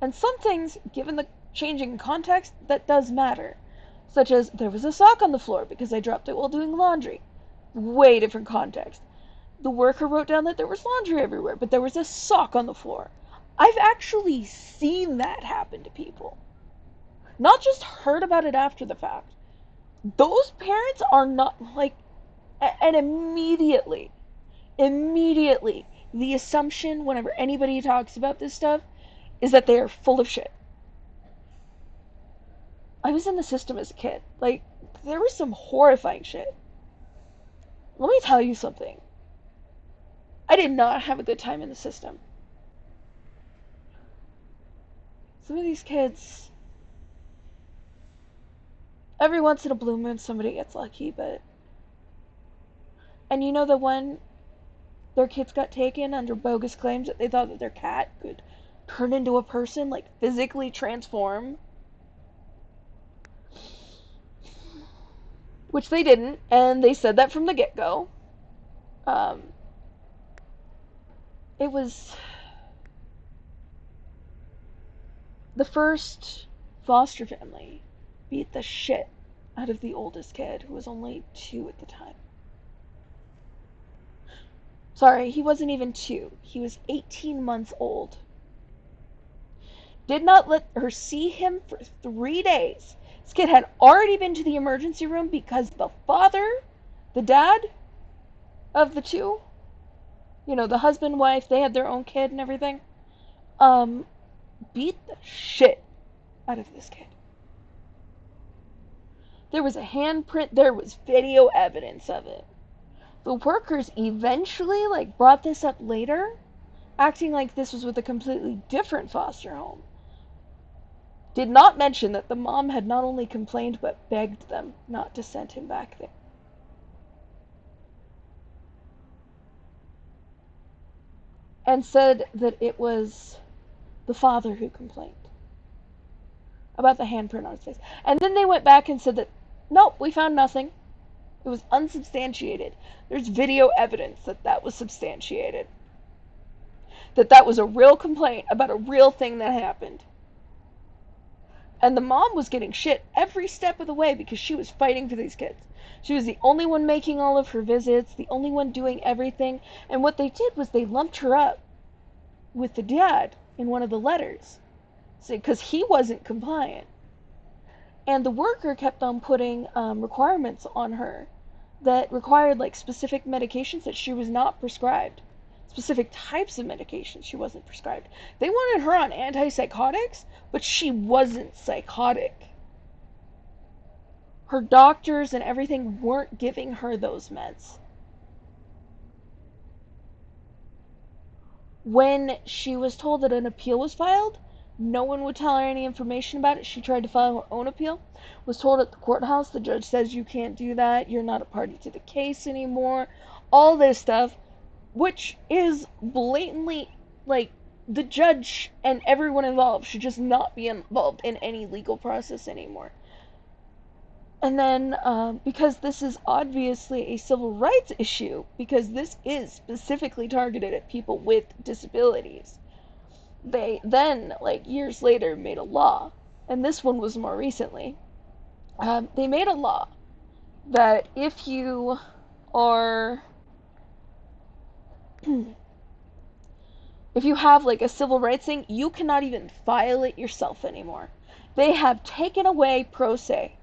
And some things, given the changing context, that does matter. Such as, there was a sock on the floor because I dropped it while doing laundry. Way different context. The worker wrote down that there was laundry everywhere, but there was a sock on the floor. I've actually seen that happen to people. Not just heard about it after the fact. Those parents are not, like, and immediately, the assumption whenever anybody talks about this stuff is that they are full of shit. I was in the system as a kid. Like, there was some horrifying shit. Let me tell you something. I did not have a good time in the system. Some of these kids, every once in a blue moon somebody gets lucky, but... And you know that when their kids got taken under bogus claims that they thought that their cat could turn into a person, like physically transform? Which they didn't, and they said that from the get-go. It was... The first foster family beat the shit out of the oldest kid, who was only 2 at the time. Sorry, he wasn't even 2. He was 18 months old. Did not let her see him for 3 days. This kid had already been to the emergency room because the father, the dad of the 2, you know, the husband, wife, they had their own kid and everything, beat the shit out of this kid. There was a handprint, there was video evidence of it. The workers eventually, like, brought this up later, acting like this was with a completely different foster home. Did not mention that the mom had not only complained, but begged them not to send him back there. And said that it was the father who complained about the handprint on his face. And then they went back and said that, nope, we found nothing. It was unsubstantiated. There's video evidence that that was substantiated. That that was a real complaint about a real thing that happened. And the mom was getting shit every step of the way because she was fighting for these kids. She was the only one making all of her visits, the only one doing everything. And what they did was they lumped her up with the dad in one of the letters. Because he wasn't compliant. And the worker kept on putting requirements on her that required, like, specific medications that she was not prescribed. Specific types of medications she wasn't prescribed. They wanted her on antipsychotics, but she wasn't psychotic. Her doctors and everything weren't giving her those meds. When she was told that an appeal was filed, no one would tell her any information about it. She tried to file her own appeal. Was told at the courthouse, the judge says you can't do that. You're not a party to the case anymore. All this stuff, which is blatantly, like, the judge and everyone involved should just not be involved in any legal process anymore. And then, because this is obviously a civil rights issue, because this is specifically targeted at people with disabilities, they then, like, years later, made a law, and this one was more recently. They made a law that if you are, if you have, like, a civil rights thing, you cannot even file it yourself anymore. They have taken away pro se.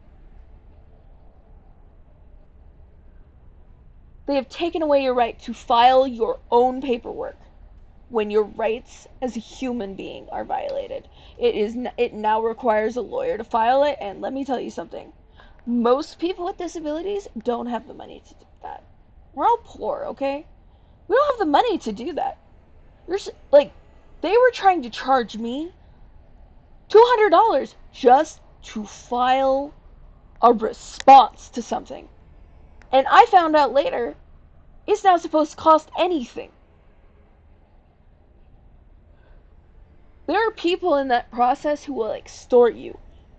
They have taken away your right to file your own paperwork when your rights as a human being are violated. It now requires a lawyer to file it, and let me tell you something. Most people with disabilities don't have the money to do that. We're all poor, okay? We don't have the money to do that. Like, they were trying to charge me $200 just to file a response to something. And I found out later, it's not supposed to cost anything. There are people in that process who will extort you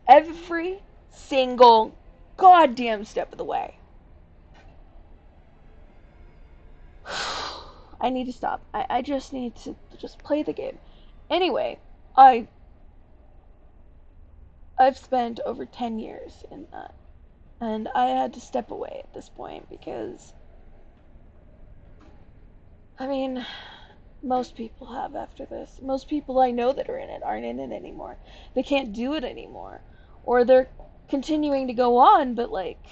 every single goddamn step of the way. I need to stop. I just need to just play the game. Anyway, I've spent over 10 years in that. And I had to step away at this point because, I mean, most people have after this. Most people I know that are in it aren't in it anymore. They can't do it anymore. Or they're continuing to go on, but like,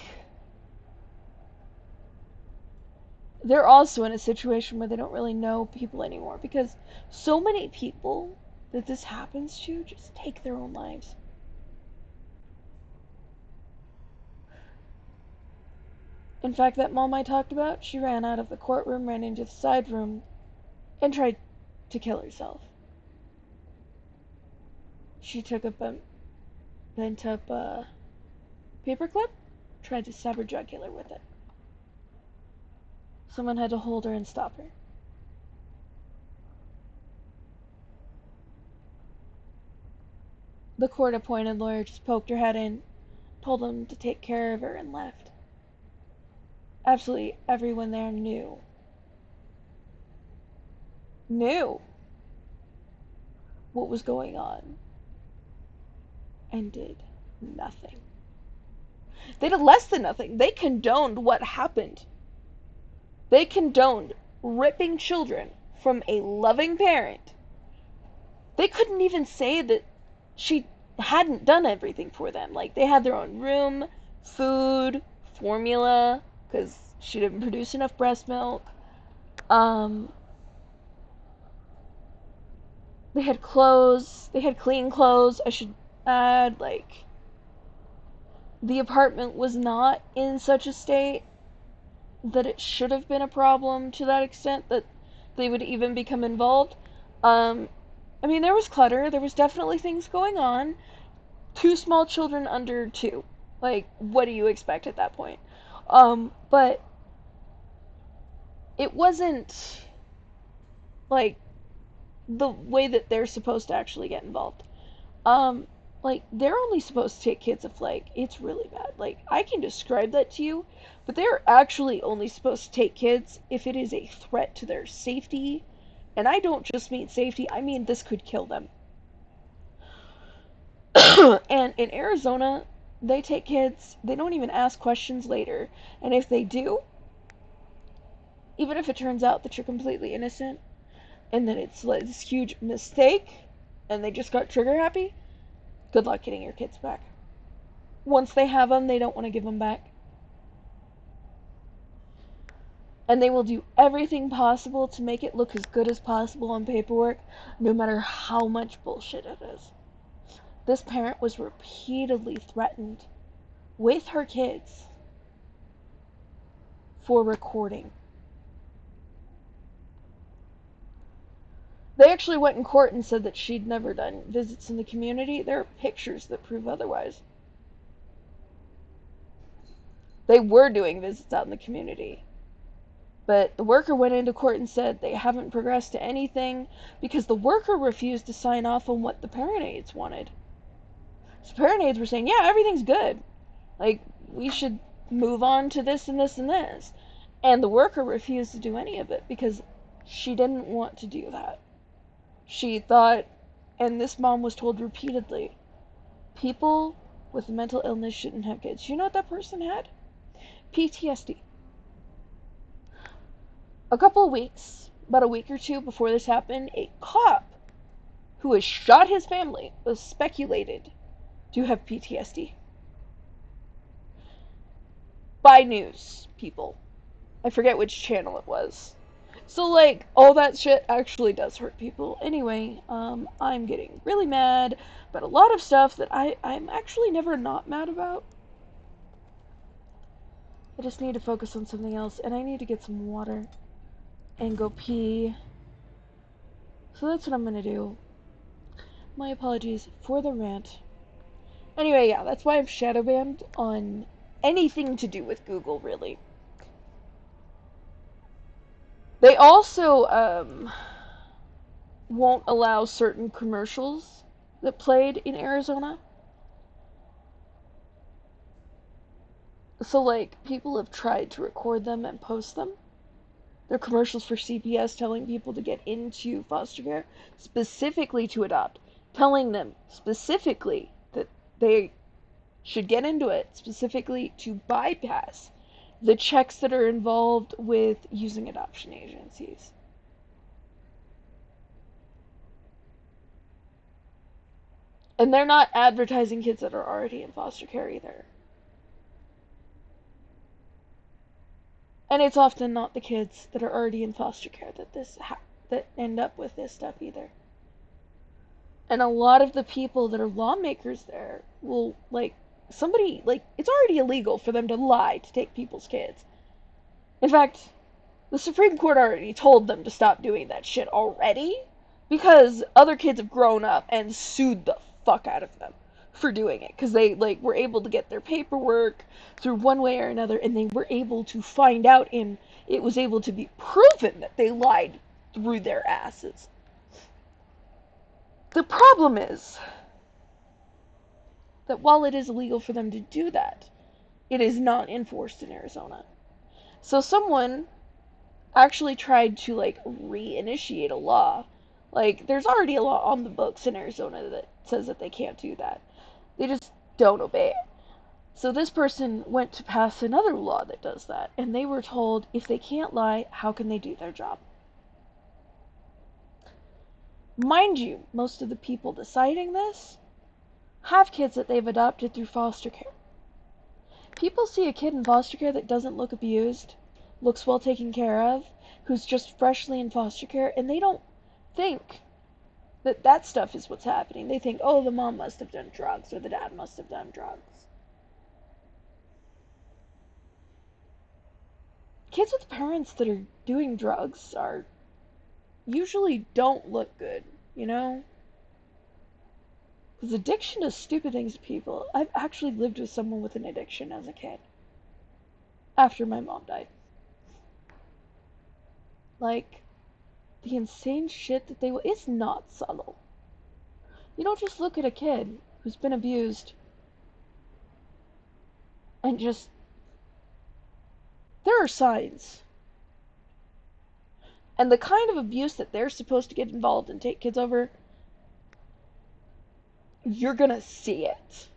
they're also in a situation where they don't really know people anymore because so many people that this happens to just take their own lives. In fact, that mom I talked about, she ran out of the courtroom, ran into the side room, and tried to kill herself. She took up a bent up paperclip, tried to stab her jugular with it. Someone had to hold her and stop her. The court-appointed lawyer just poked her head in, told them to take care of her, and left. Absolutely everyone there knew what was going on and did nothing. They did less than nothing. They condoned what happened. They condoned ripping children from a loving parent. They couldn't even say that she hadn't done everything for them. Like, they had their own room, food, formula, because she didn't produce enough breast milk. They had clothes. They had clean clothes. I should add, like, the apartment was not in such a state that it should have been a problem to that extent that they would even become involved. I mean, there was clutter. There was definitely things going on. 2 small children under 2. Like, what do you expect at that point? But it wasn't, like, the way that they're supposed to actually get involved. Like, they're only supposed to take kids if, like, it's really bad. Like, I can describe that to you, but they're actually only supposed to take kids if it is a threat to their safety. And I don't just mean safety, I mean this could kill them. And in Arizona, they take kids, they don't even ask questions later. And if they do, even if it turns out that you're completely innocent, and that it's like this huge mistake, and they just got trigger happy, good luck getting your kids back. Once they have them, they don't want to give them back. And they will do everything possible to make it look as good as possible on paperwork, no matter how much bullshit it is. This parent was repeatedly threatened with her kids for recording. They actually went in court and said that she'd never done visits in the community. There are pictures that prove otherwise. They were doing visits out in the community. But the worker went into court and said they haven't progressed to anything because the worker refused to sign off on what the parent aides wanted. So parent aides were saying, yeah, everything's good. Like, we should move on to this and this and this. And the worker refused to do any of it because she didn't want to do that. She thought, and this mom was told repeatedly, people with mental illness shouldn't have kids. You know what that person had? PTSD. A couple of weeks, about a week or 2 before this happened, a cop who has shot his family was speculated to have PTSD. By news people. I forget which channel it was. So, like, all that shit actually does hurt people. Anyway, I'm getting really mad about a lot of stuff that I'm actually never not mad about. I just need to focus on something else, and I need to get some water and go pee. So that's what I'm gonna do. My apologies for the rant. Anyway, yeah, that's why I've shadow banned on anything to do with Google, really. They also, won't allow certain commercials that played in Arizona. So, like, people have tried to record them and post them. There are commercials for CPS telling people to get into foster care, specifically to adopt, telling them specifically that they should get into it, specifically to bypass the checks that are involved with using adoption agencies. And they're not advertising kids that are already in foster care either. And it's often not the kids that are already in foster care that end up with this stuff either. And a lot of the people that are lawmakers there will, it's already illegal for them to lie to take people's kids. In fact, the Supreme Court already told them to stop doing that shit already, because other kids have grown up and sued the fuck out of them for doing it, because they, were able to get their paperwork through one way or another, and they were able to find out, and it was able to be proven that they lied through their asses. The problem is that while it is illegal for them to do that, it is not enforced in Arizona. So someone actually tried to, reinitiate a law. There's already a law on the books in Arizona that says that they can't do that. They just don't obey it. So this person went to pass another law that does that, and they were told if they can't lie, how can they do their job? Mind you, most of the people deciding this have kids that they've adopted through foster care. People see a kid in foster care that doesn't look abused, looks well taken care of, who's just freshly in foster care, and they don't think that stuff is what's happening. They think, oh, the mom must have done drugs, or the dad must have done drugs. Kids with parents that are doing drugs usually don't look good, you know? Because addiction does stupid things to people. I've actually lived with someone with an addiction as a kid. After my mom died. The insane shit that it's not subtle. You don't just look at a kid who's been abused and just... There are signs. And the kind of abuse that they're supposed to get involved and take kids over, you're gonna see it.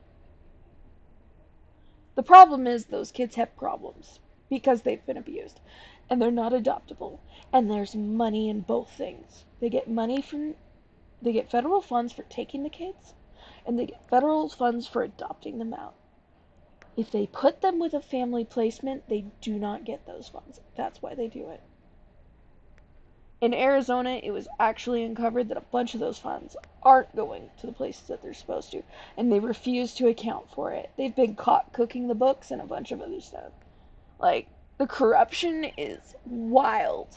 The problem is those kids have problems because they've been abused. And they're not adoptable. And there's money in both things. They get federal funds for taking the kids, and they get federal funds for adopting them out. If they put them with a family placement, they do not get those funds. That's why they do it. In Arizona, it was actually uncovered that a bunch of those funds aren't going to the places that they're supposed to, and they refuse to account for it. They've been caught cooking the books and a bunch of other stuff. The corruption is wild.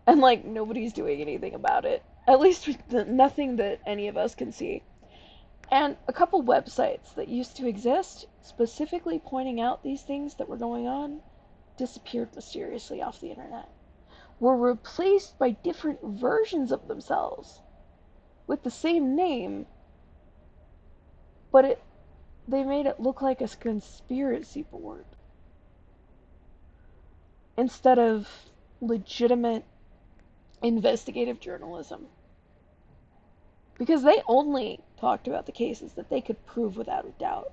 And, nobody's doing anything about it. At least nothing that any of us can see. And a couple websites that used to exist, specifically pointing out these things that were going on, disappeared mysteriously off the internet. Were replaced by different versions of themselves with the same name, but they made it look like a conspiracy board instead of legitimate investigative journalism. Because they only talked about the cases that they could prove without a doubt.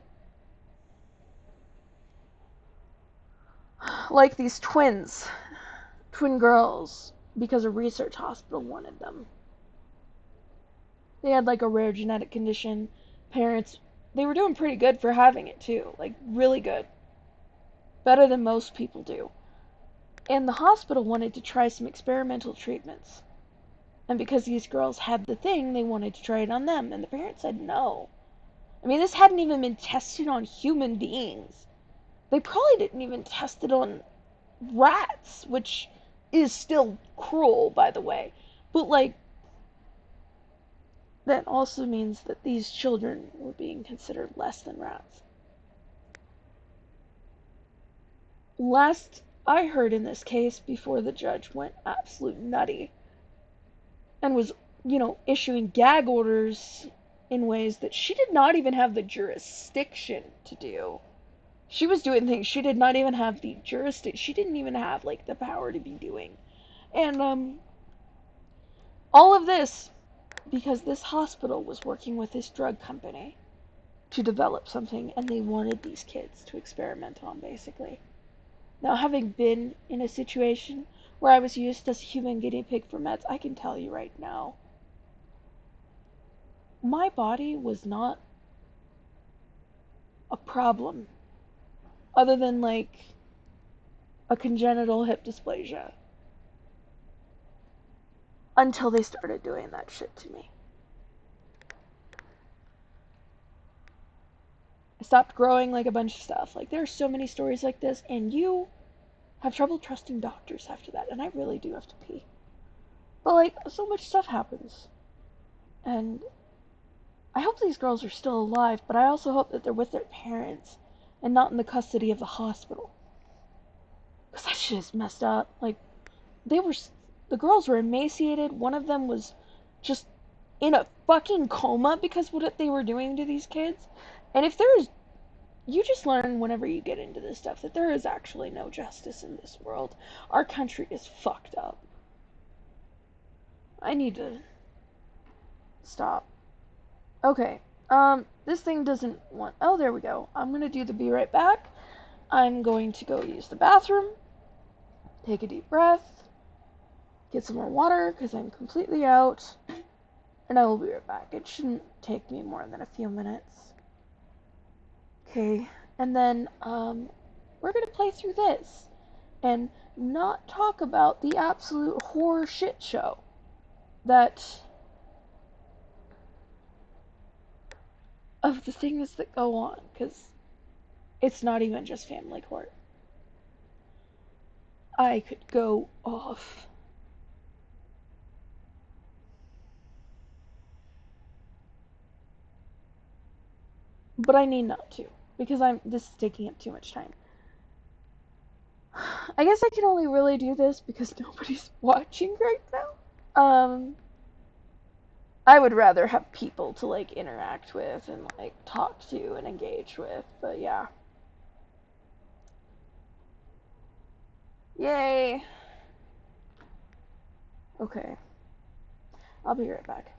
Like these twin girls, because a research hospital wanted them. They had a rare genetic condition. Parents, they were doing pretty good for having it too. Really good. Better than most people do. And the hospital wanted to try some experimental treatments. And because these girls had the thing, they wanted to try it on them. And the parents said no. I mean, this hadn't even been tested on human beings. They probably didn't even test it on rats, which is still cruel, by the way. But, that also means that these children were being considered less than rats. Last I heard in this case, before the judge went absolute nutty and was, issuing gag orders in ways that she did not even have the jurisdiction to do, She was doing things she did not even have the jurisdiction. She didn't even have, like, the power to be doing. And, all of this because this hospital was working with this drug company to develop something, and they wanted these kids to experiment on, basically. Now, having been in a situation where I was used as a human guinea pig for meds, I can tell you right now, my body was not a problem, other than, like, a congenital hip dysplasia, until they started doing that shit to me. I stopped growing, like, a bunch of stuff. Like, there are so many stories like this, and you have trouble trusting doctors after that, and I really do have to pee. But, like, so much stuff happens. And I hope these girls are still alive, but I also hope that they're with their parents and not in the custody of the hospital. Because that shit is messed up. Like, the girls were emaciated. One of them was just in a fucking coma because of what they were doing to these kids. And if there is, you just learn whenever you get into this stuff that there is actually no justice in this world. Our country is fucked up. I need to stop. Okay, this thing doesn't want, oh, there we go. I'm gonna do the be right back. I'm going to go use the bathroom, take a deep breath, get some more water, because I'm completely out, and I will be right back. It shouldn't take me more than a few minutes. Okay, and then, we're gonna play through this, and not talk about the absolute horror shit show that of the things that go on, because it's not even just family court. I could go off. But I need not to, because this is taking up too much time. I guess I can only really do this because nobody's watching right now. I would rather have people to, like, interact with and, like, talk to and engage with, but yeah. Yay! Okay. I'll be right back.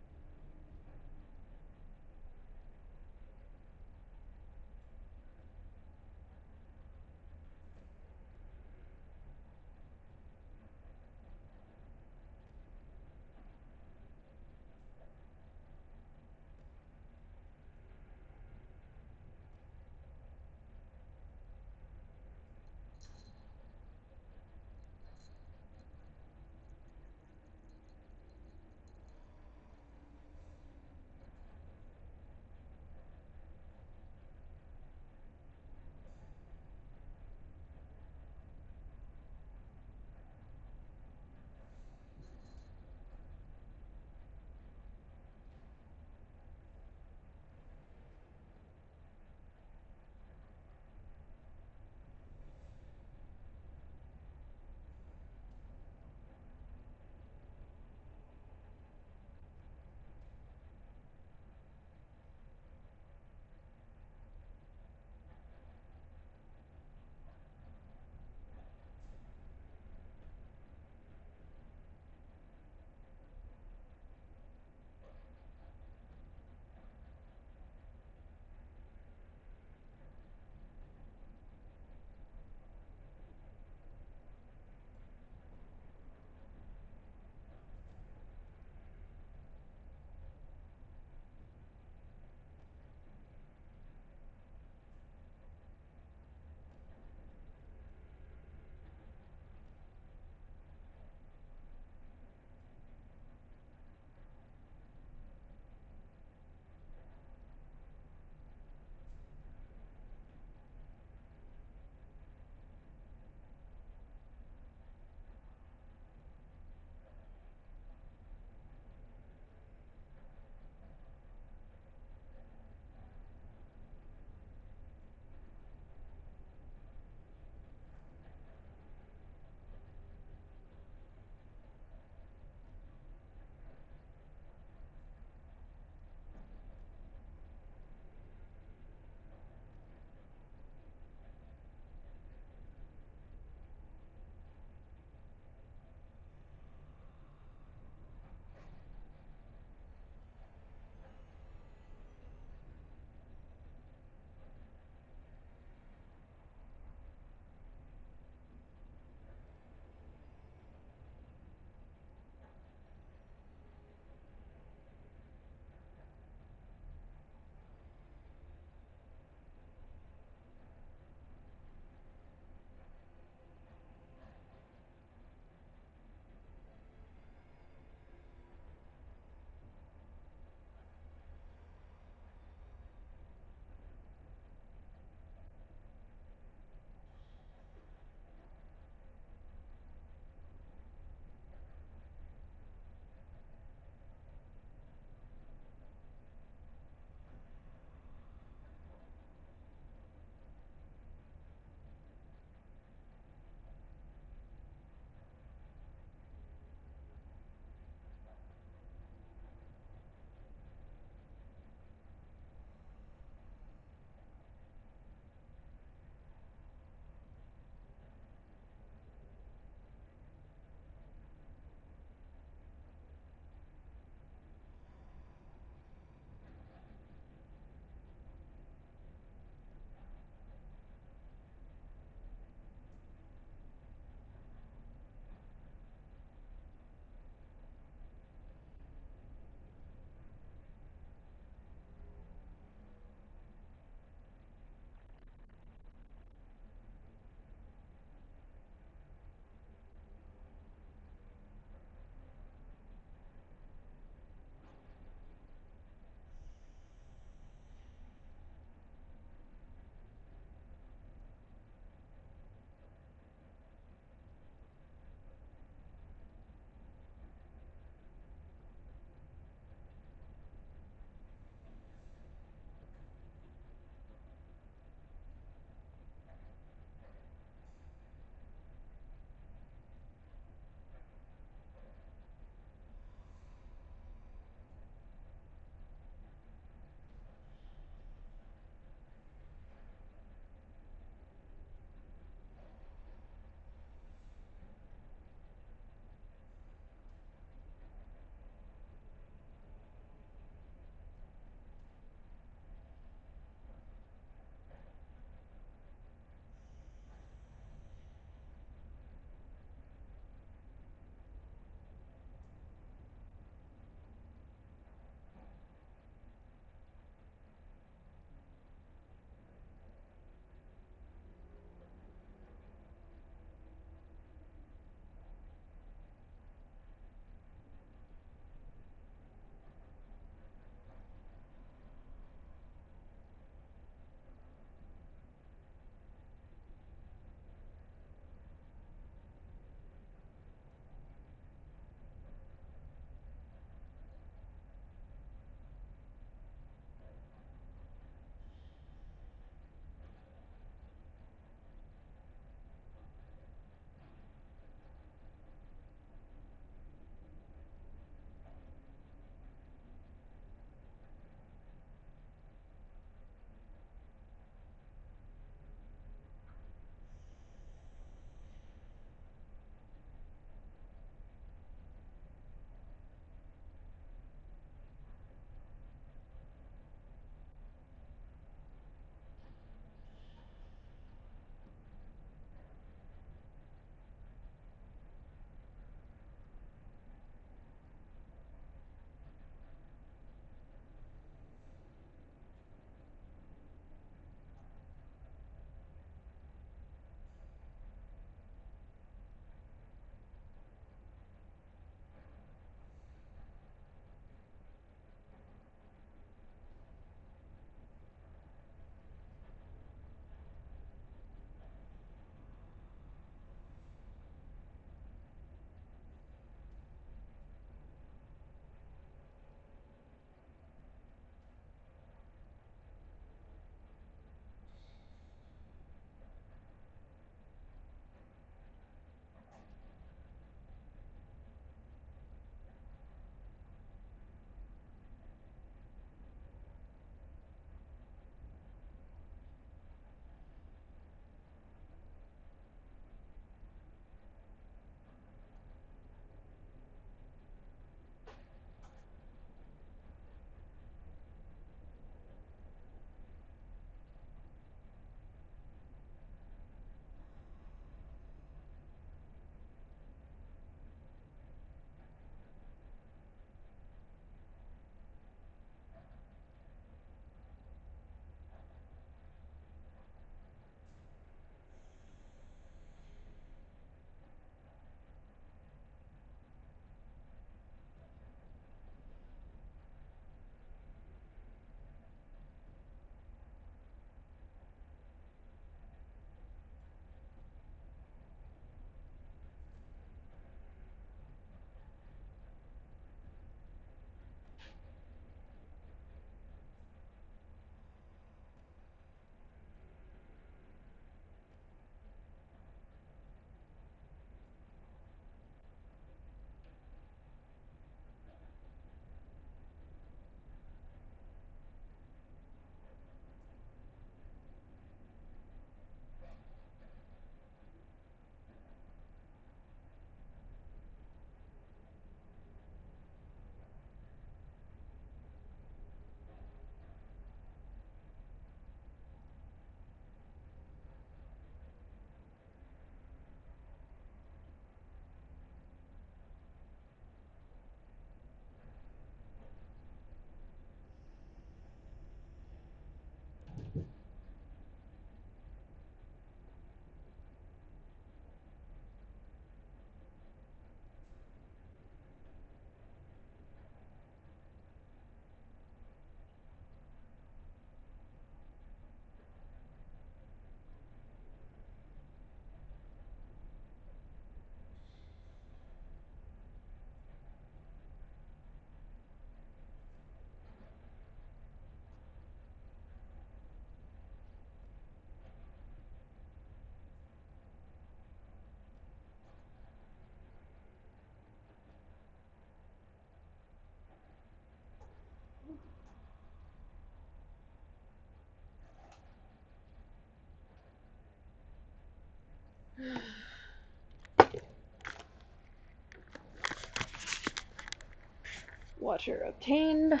Water obtained.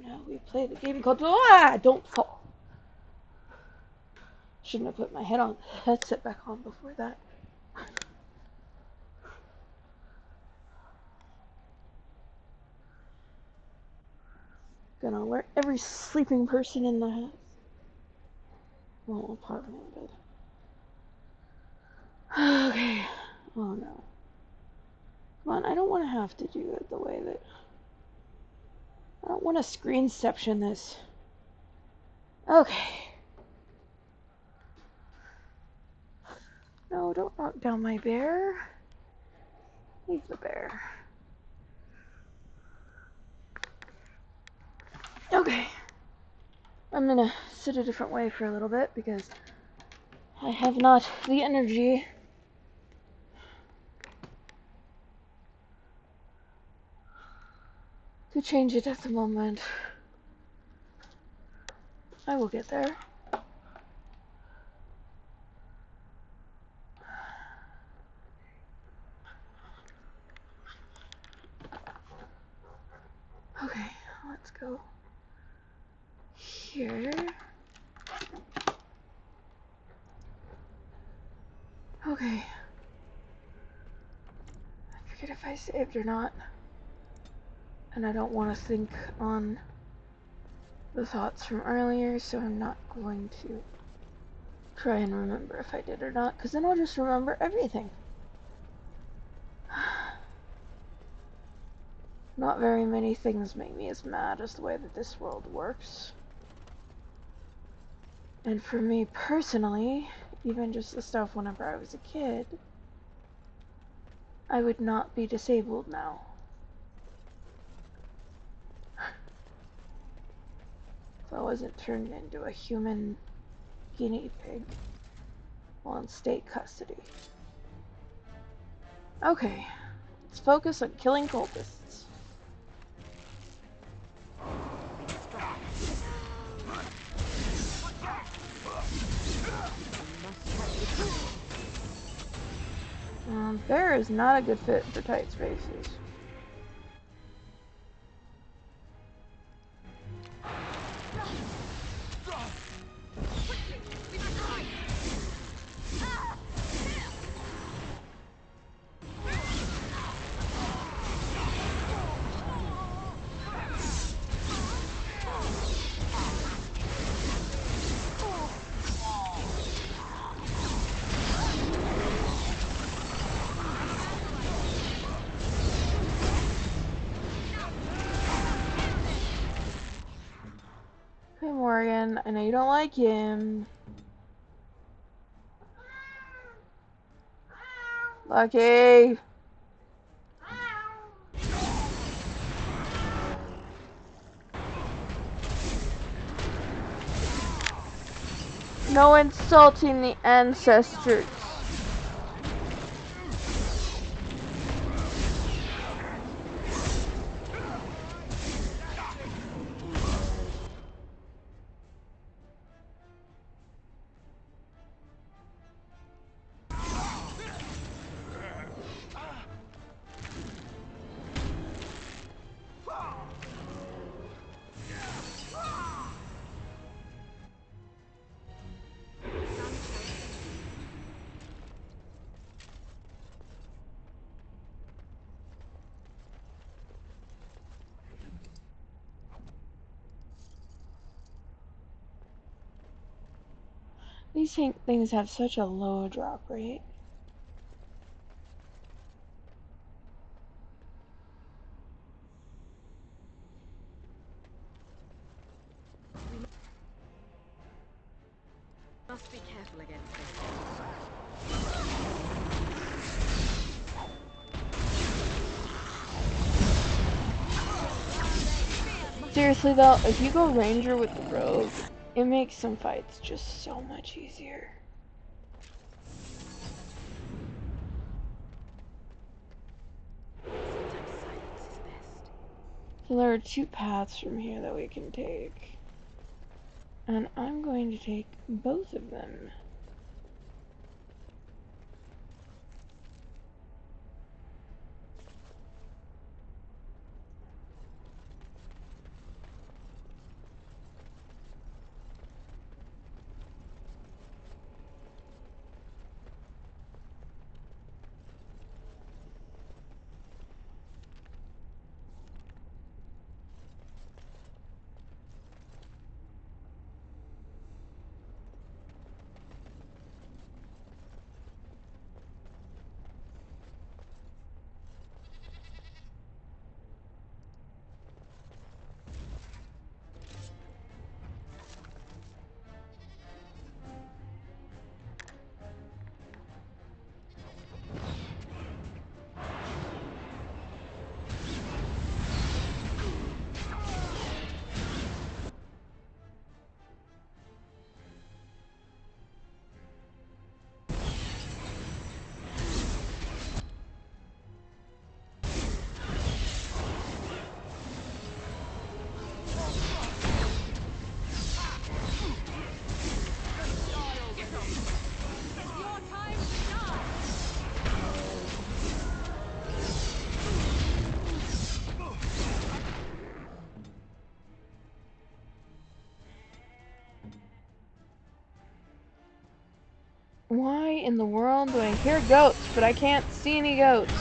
Now we play the game called Don't Fall. Shouldn't have put my headset back on before that. Gonna alert every sleeping person in the house. Well, apartment, but... Okay. Oh no. Come on, I don't want to have to do it the way that... I don't want to screenception this. Okay. No, don't knock down my bear. Leave the bear. Okay. I'm gonna sit a different way for a little bit because I have not the energy to change it at the moment. I will get there. Okay, let's go here. Okay. I forget if I saved or not. And I don't want to think on the thoughts from earlier, so I'm not going to try and remember if I did or not, because then I'll just remember everything. Not very many things make me as mad as the way that this world works. And for me personally, even just the stuff whenever I was a kid, I would not be disabled now. If I wasn't turned into a human guinea pig while in state custody. Okay, let's focus on killing cultists. Bear is not a good fit for tight spaces. Okay, Morgan, I know you don't like him. Lucky! No insulting the ancestors. These things have such a low drop rate. Must be careful against this. Seriously though, if you go ranger with the rogue, it makes some fights just so much easier. So there are two paths from here that we can take. And I'm going to take both of them. in the world do I hear goats, but I can't see any goats?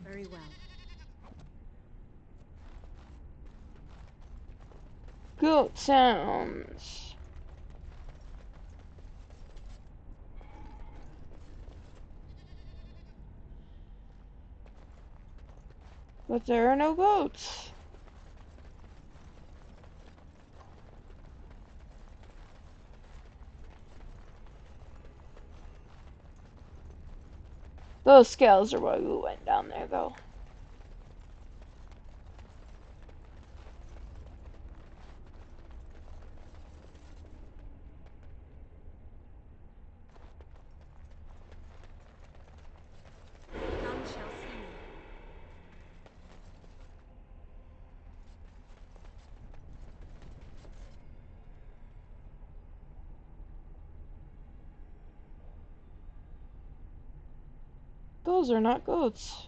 Very well. Goat sounds. But there are no goats. Those scales are why we went down there, though. None shall see me. Those are not goats.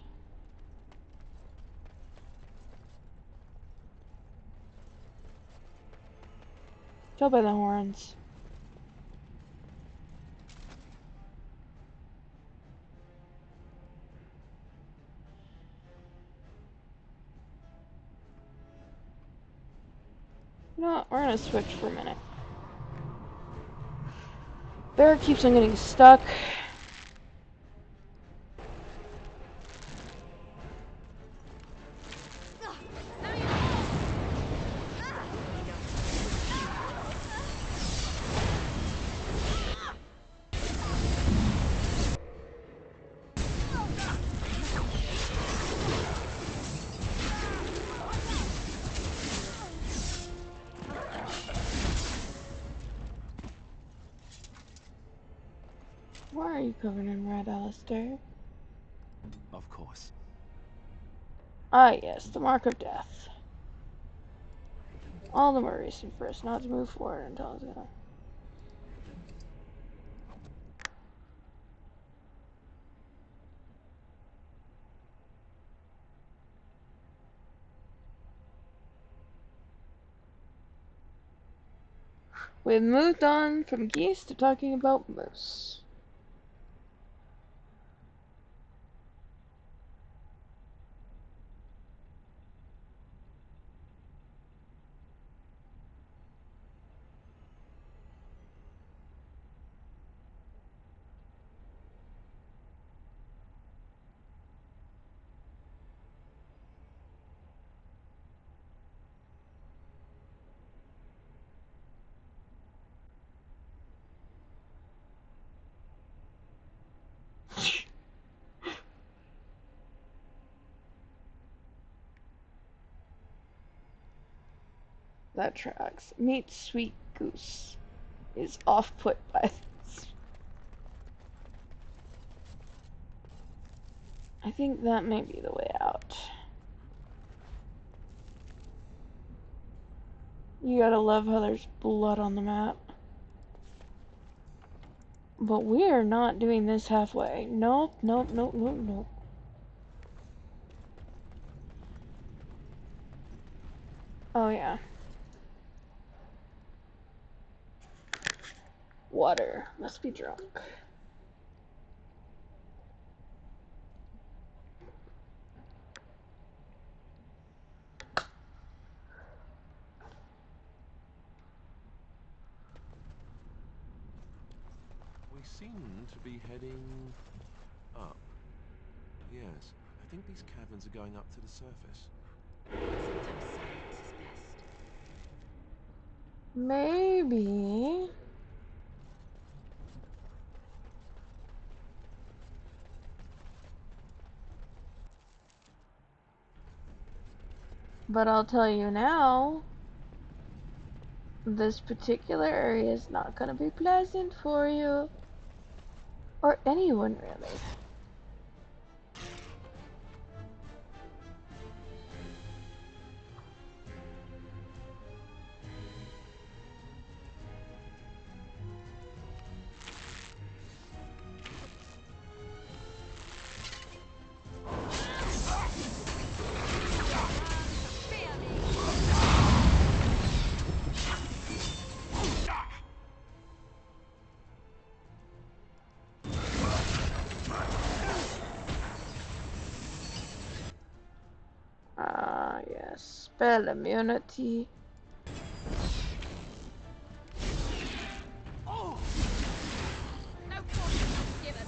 Tell by the horns. You know what? We're gonna switch for a minute. Bear keeps on getting stuck. Why are you covered in red, Alistair? Of course. Ah, yes, the mark of death. All the more reason for us not to move forward until it's gone. We've moved on from geese to talking about moose. That tracks. Meet Sweet Goose is off-put by this. I think that may be the way out. You gotta love how there's blood on the map. But we're not doing this halfway. Nope, nope, nope, nope, nope. Oh yeah. Water. Must be drunk. We seem to be heading up. Yes, I think these caverns are going up to the surface. Sometimes silence is best. Maybe. But I'll tell you now, this particular area is not going to be pleasant for you. Or anyone, really. Spell immunity. Oh! No caution was given.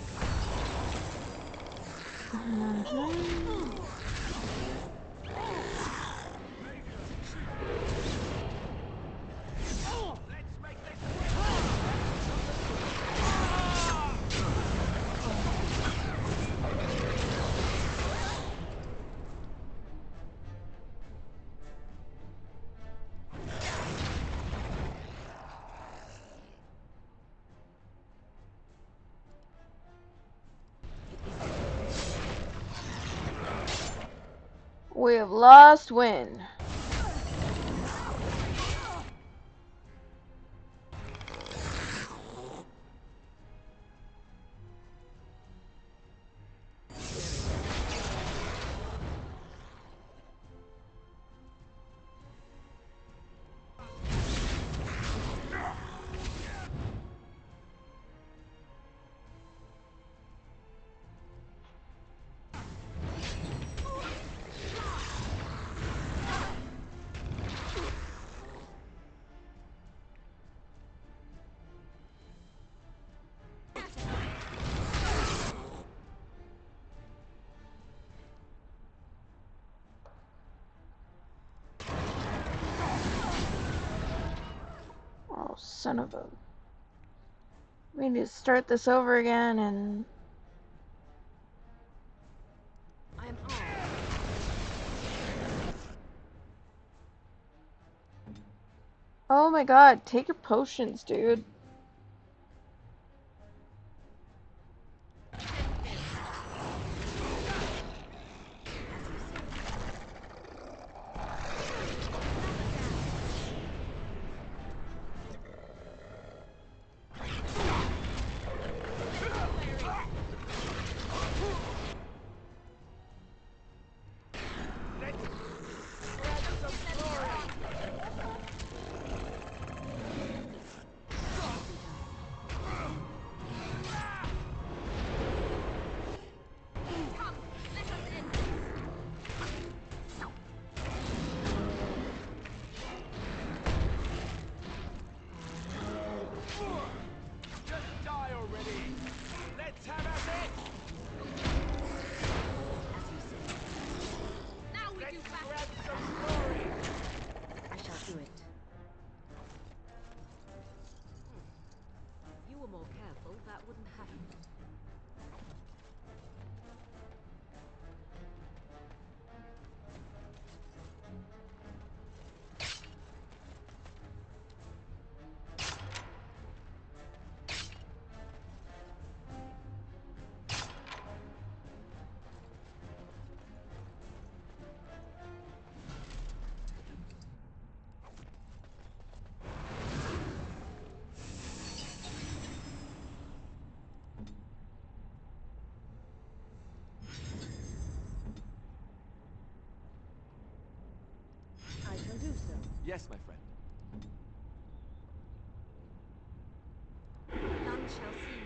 We have lost Wynne. Oh, son of a... We need to start this over again and... I am armed. Oh my god, take your potions, dude. More careful, that wouldn't happen. I shall do so. Yes, my friend. None shall see me.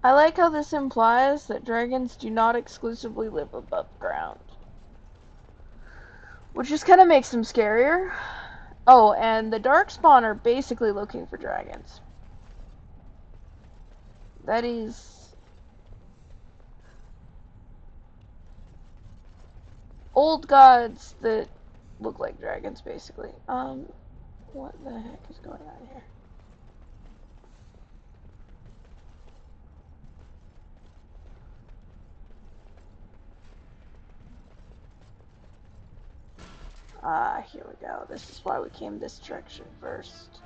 I like how this implies that dragons do not exclusively live above ground. Which just kind of makes them scarier. Oh, and the Darkspawn are basically looking for dragons. That is... old gods that look like dragons, basically. What the heck is going on here? Ah, here we go. This is why we came this direction first.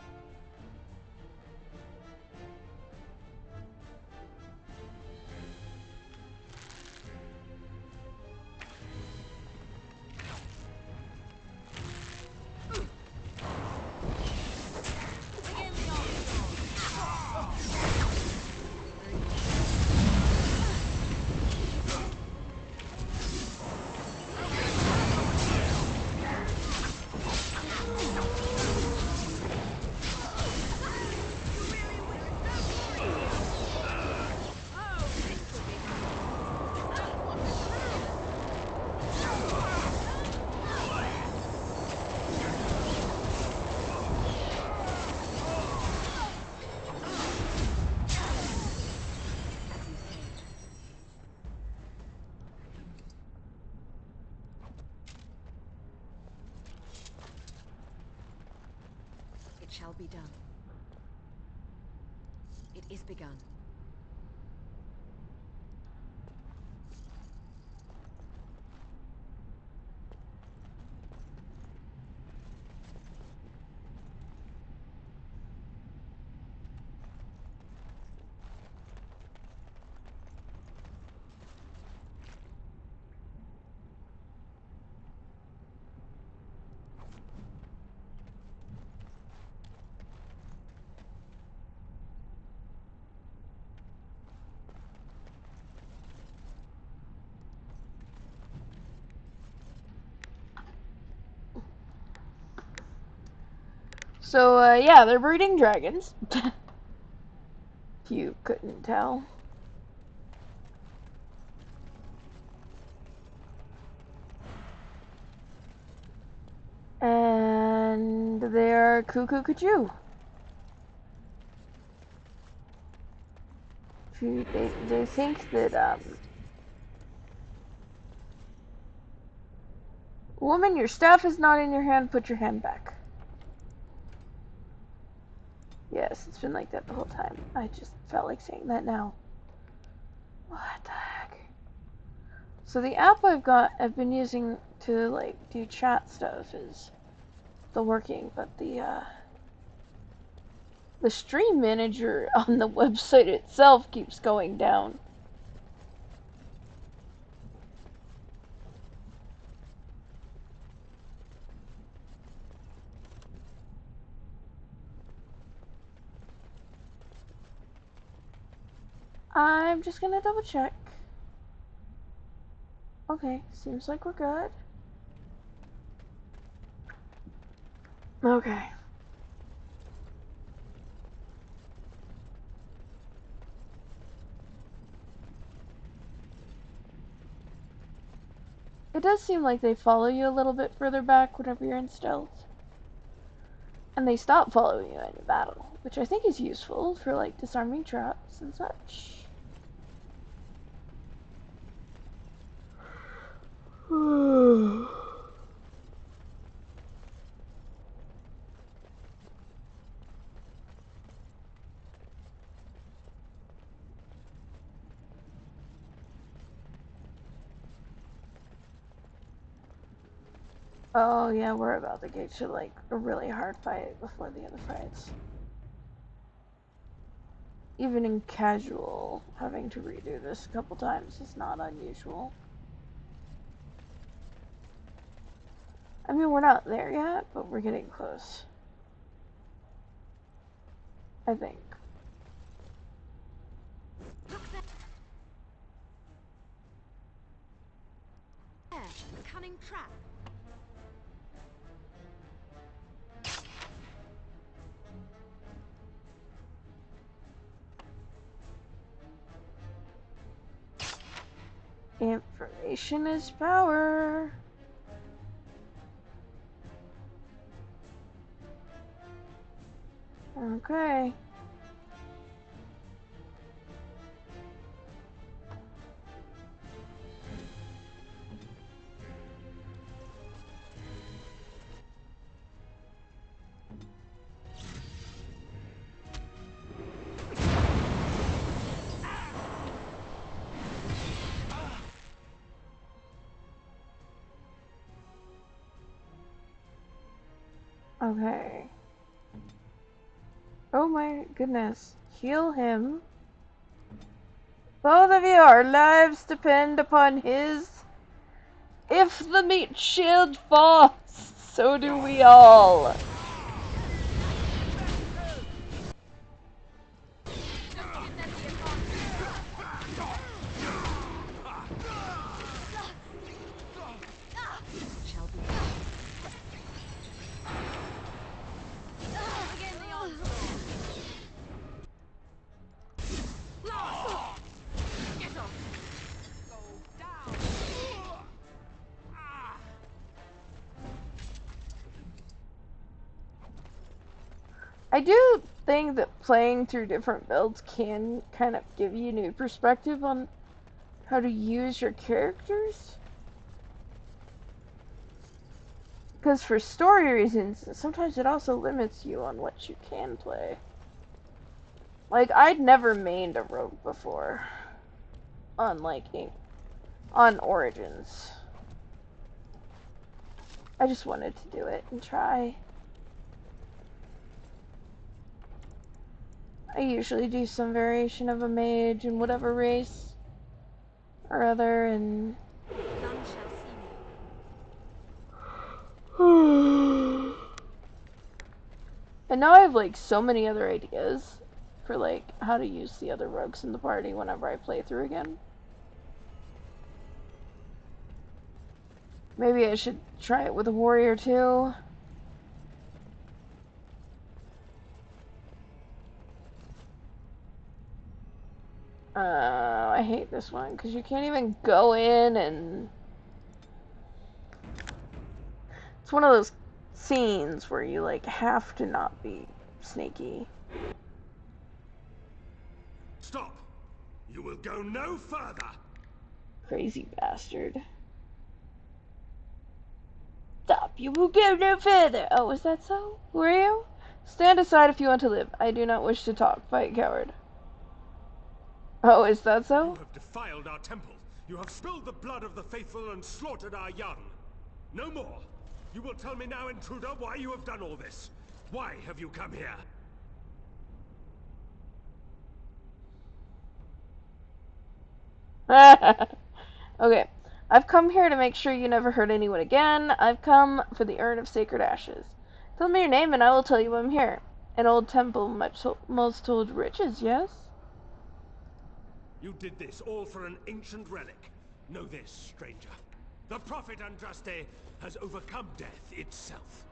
shall be done. It is begun. So, yeah, they're breeding dragons. If you couldn't tell. And they're cuckoo cuckoo. They think that, woman, your staff is not in your hand, put your hand back. Yes, it's been like that the whole time. I just felt like saying that now. What the heck? So the app I've been using to, like, do chat stuff is still working, but the stream manager on the website itself keeps going down. I'm just gonna double check. Okay, seems like we're good. Okay. It does seem like they follow you a little bit further back whenever you're in stealth. And they stop following you in battle, which I think is useful for, like, disarming traps and such. Oh yeah, we're about to get to, like, a really hard fight before the other fights. Even in casual, having to redo this a couple times is not unusual. I mean, we're not there yet, but we're getting close. I think. Look there. Cunning trap. Information is power. Okay. Okay. Oh my goodness. Heal him. Both of you, our lives depend upon his. If the meat shield falls, so do we all. I do think that playing through different builds can kind of give you a new perspective on how to use your characters. Because for story reasons, sometimes it also limits you on what you can play. Like, I'd never mained a rogue before. On, like, on Origins. I just wanted to do it and try. I usually do some variation of a mage in whatever race or other, and None shall see me. And now I have like so many other ideas for like how to use the other rogues in the party whenever I play through again. Maybe I should try it with a warrior too. I hate this one because you can't even go in, and it's one of those scenes where you like have to not be sneaky. Stop! You will go no further! Crazy bastard. Stop! You will go no further! Oh, is that so? Who are you? Stand aside if you want to live. I do not wish to talk. Fight, coward. Oh, is that so? You have defiled our temple. You have spilled the blood of the faithful and slaughtered our young. No more. You will tell me now, intruder, why you have done all this. Why have you come here? Okay. I've come here to make sure you never hurt anyone again. I've come for the Urn of Sacred Ashes. Tell me your name and I will tell you I'm here. An old temple, most told riches, yes? You did this all for an ancient relic. Know this, stranger. The prophet Andraste has overcome death itself,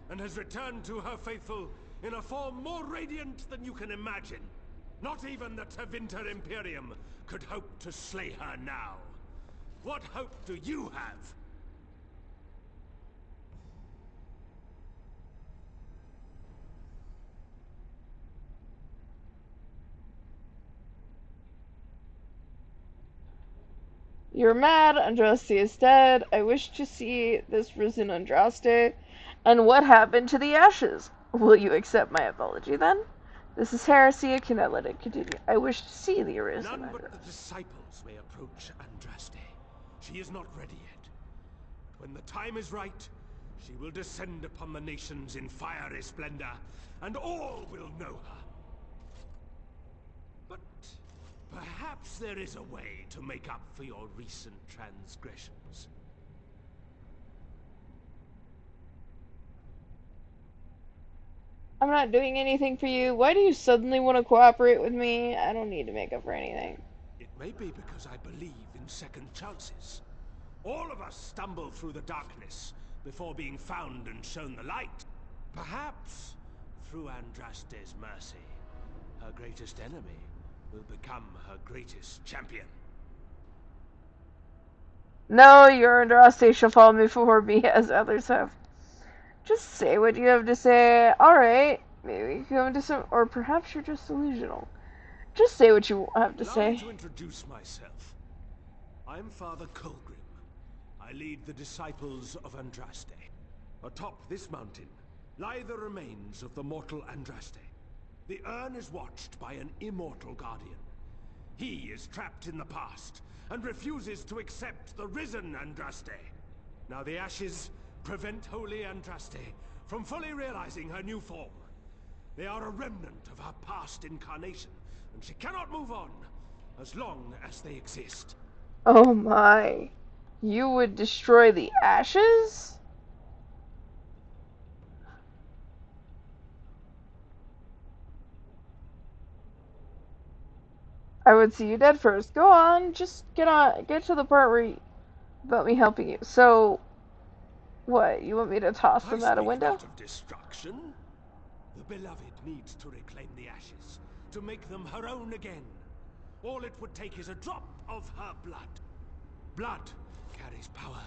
and has returned to her faithful in a form more radiant than you can imagine. Not even the Tevinter Imperium could hope to slay her now. What hope do you have? You're mad, Andraste is dead. I wish to see this risen Andraste. And what happened to the ashes? Will you accept my apology then? This is heresy, I cannot let it continue. I wish to see the arisen None Andraste. but the disciples may approach Andraste. She is not ready yet. But when the time is right, she will descend upon the nations in fiery splendor, and all will know her. But perhaps there is a way to make up for your recent transgressions. I'm not doing anything for you. Why do you suddenly want to cooperate with me? I don't need to make up for anything. It may be because I believe in second chances. All of us stumble through the darkness before being found and shown the light. Perhaps, through Andraste's mercy, her greatest enemy will become her greatest champion. No, your Andraste shall follow me before me as others have. Just say what you have to say. Alright, maybe you can go into some, or perhaps you're just delusional. Just say what you have to Allow say. me to introduce myself. I'm Father Colgrim. I lead the disciples of Andraste. Atop this mountain lie the remains of the mortal Andraste. The urn is watched by an immortal guardian. He is trapped in the past and refuses to accept the risen Andraste. Now the ashes prevent Holy Andraste from fully realizing her new form. They are a remnant of her past incarnation, and she cannot move on as long as they exist. Oh my. You would destroy the ashes? I would see you dead first. Go on, just get to the part where about me helping you. So, what? You want me to toss them out a window? Not of destruction. The beloved needs to reclaim the ashes, to make them her own again. All it would take is a drop of her blood. Blood carries power,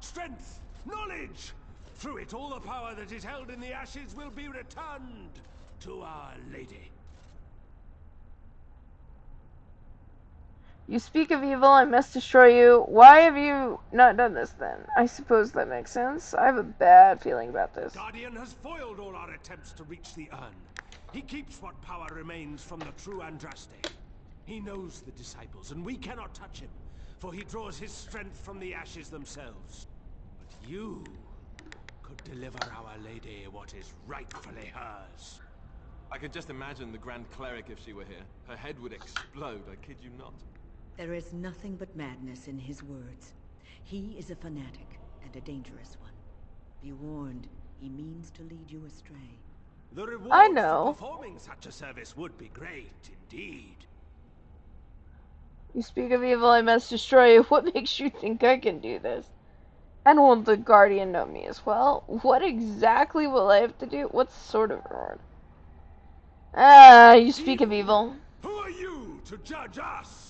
strength, knowledge. Through it, all the power that is held in the ashes will be returned to Our Lady. You speak of evil, I must destroy you. Why have you not done this then? I suppose that makes sense. I have a bad feeling about this. Guardian has foiled all our attempts to reach the urn. He keeps what power remains from the true Andraste. He knows the disciples, and we cannot touch him, for he draws his strength from the ashes themselves. But you could deliver Our Lady what is rightfully hers. I could just imagine the Grand Cleric if she were here. Her head would explode, I kid you not. There is nothing but madness in his words. He is a fanatic, and a dangerous one. Be warned, he means to lead you astray. The reward I know. for performing such a service would be great, indeed. You speak of evil, I must destroy you. What makes you think I can do this? And will the Guardian know me as well? What exactly will I have to do? What sort of reward? Ah, you speak of evil. Who are you to judge us?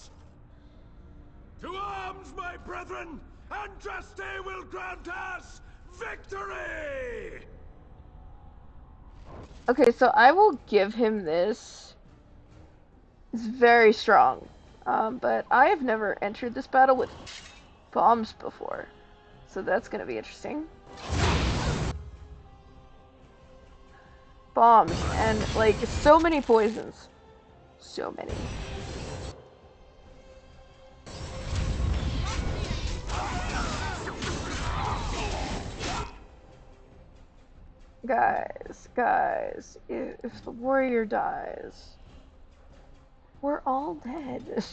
To arms, my brethren! Andraste will grant us victory! Okay, so I will give him this. It's very strong. But I have never entered this battle with bombs before. So that's gonna be interesting. Bombs, and like, so many poisons. So many. Guys, if the warrior dies, we're all dead.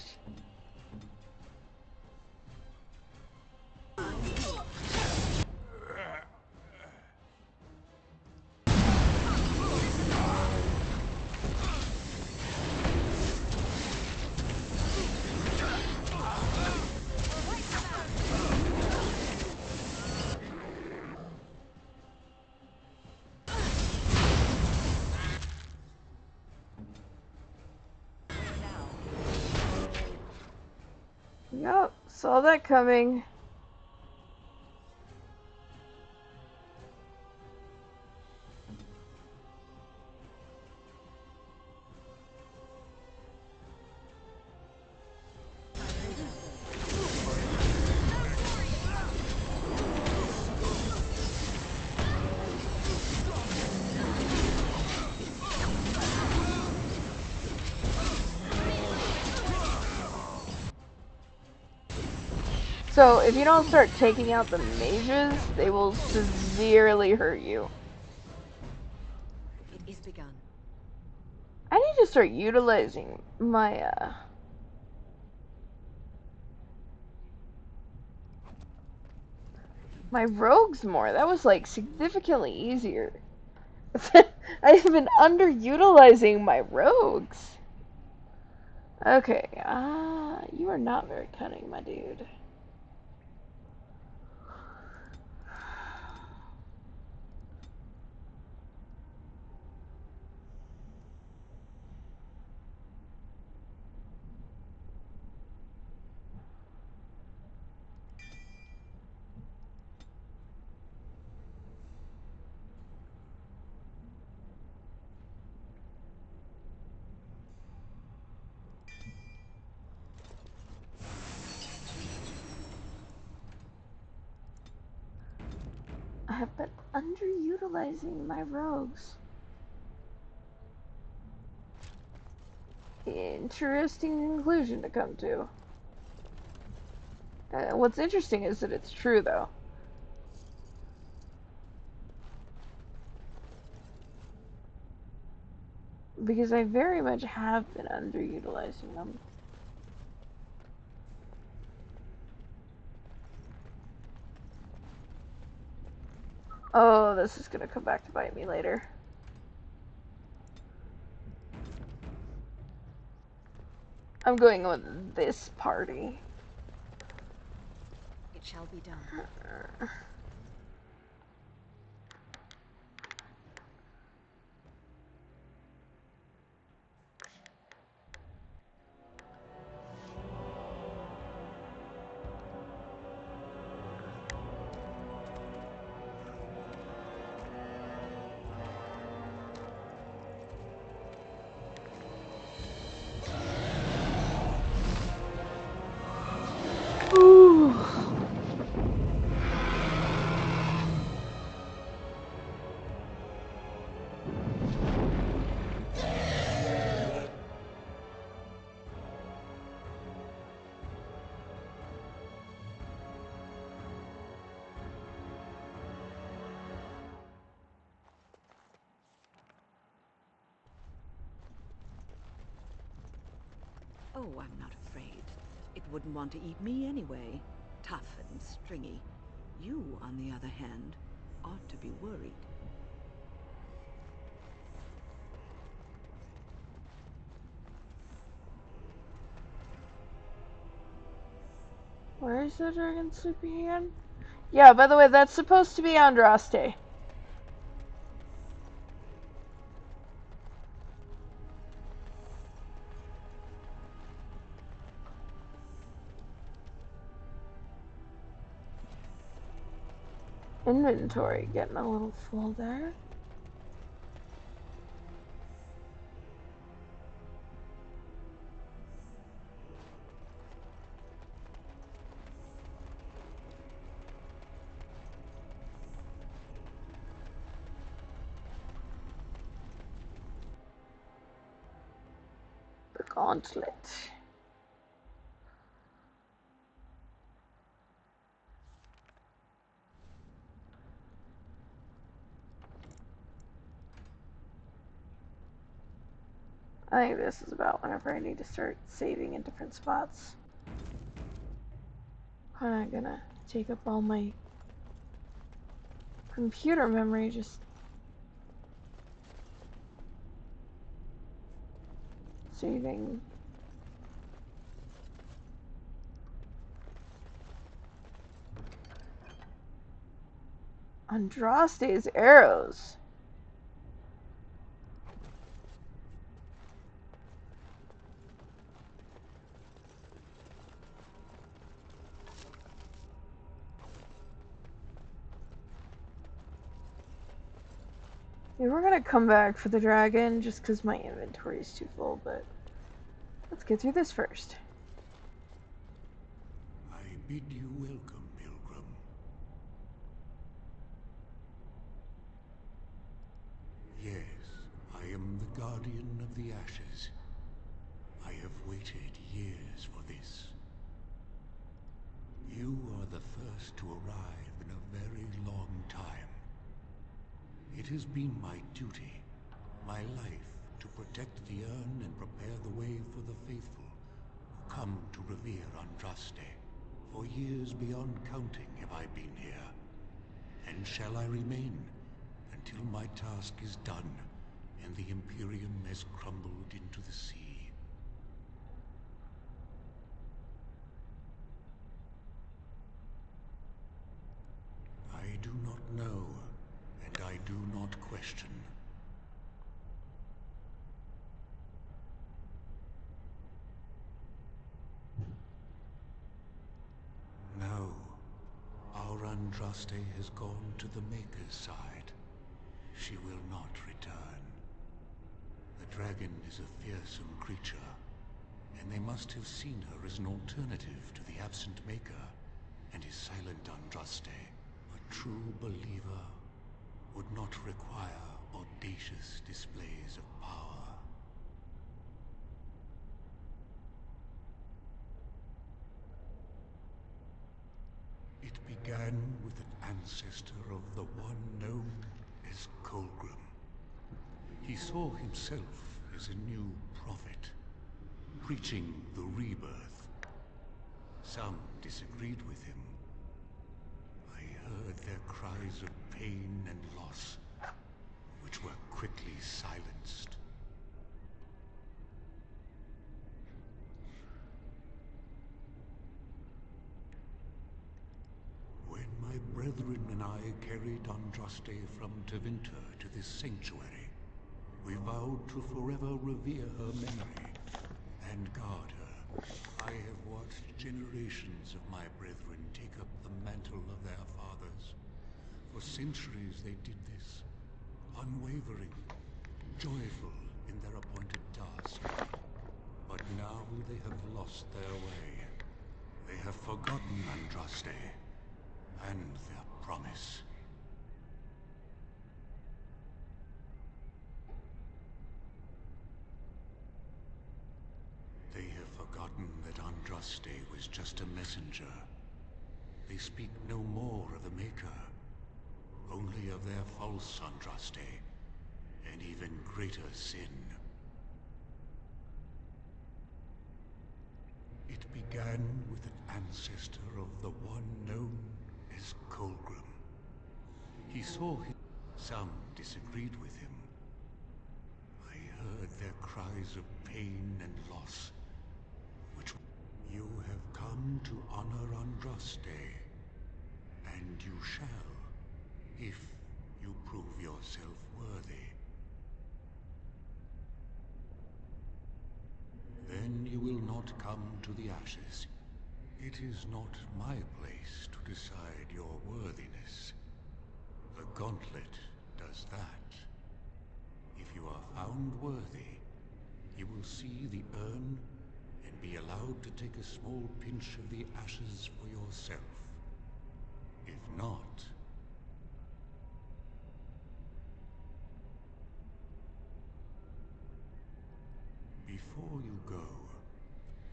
Yup, saw that coming. So, if you don't start taking out the mages, they will severely hurt you. It is begun. I need to start utilizing my, my rogues more. That was, like, significantly easier. I've been underutilizing my rogues. Okay, you are not very cunning, my dude. I have been underutilizing my rogues. Interesting conclusion to come to. What's interesting is that it's true, though. Because I very much have been underutilizing them. Oh, this is gonna come back to bite me later. I'm going with this party. It shall be done. Oh, I'm not afraid. It wouldn't want to eat me anyway. Tough and stringy. You, on the other hand, ought to be worried. Where is the dragon sleeping again? Yeah, by the way, that's supposed to be Andraste. Inventory getting a little full there. The gauntlet. I think this is about whenever I need to start saving in different spots. I'm not gonna take up all my computer memory, just saving. Andraste's arrows. We were gonna come back for the dragon just because my inventory is too full, but let's get through this first. I bid you welcome, pilgrim. Yes, I am the guardian of the ashes. I have waited years for this. You are the first to arrive in a very long time. It has been my duty, my life, to protect the urn and prepare the way for the faithful who come to revere Andraste. For years beyond counting have I been here, and shall I remain until my task is done and the Imperium has crumbled into the sea. I do not know, and I do not question. No, our Andraste has gone to the Maker's side. She will not return. The dragon is a fearsome creature, and they must have seen her as an alternative to the absent Maker and his silent Andraste. A true believer would not require audacious displays of power. It began with an ancestor of the one known as Colgrim. He saw himself as a new prophet, preaching the rebirth. Some disagreed with him. I heard their cries of pain and loss, which were quickly silenced. When my brethren and I carried Andraste from Tevinter to this sanctuary, we vowed to forever revere her memory and guard her. I have watched generations of my brethren take up the mantle of their fathers. For centuries they did this, unwavering, joyful in their appointed task. But now they have lost their way. They have forgotten Andraste and their promise. They have forgotten that Andraste was just a messenger. They speak no more of the Maker, only of their false Andraste, and even greater sin. began with an ancestor of the one known as Colgrim. He saw his... Some disagreed with him. I heard their cries of pain and loss, which... You have come to honor Andraste, and you shall, if you prove yourself worthy. Then you will not come to the Ashes. It is not my place to decide your worthiness. The Gauntlet does that. If you are found worthy, you will see the urn and be allowed to take a small pinch of the ashes for yourself. If not... Before you go,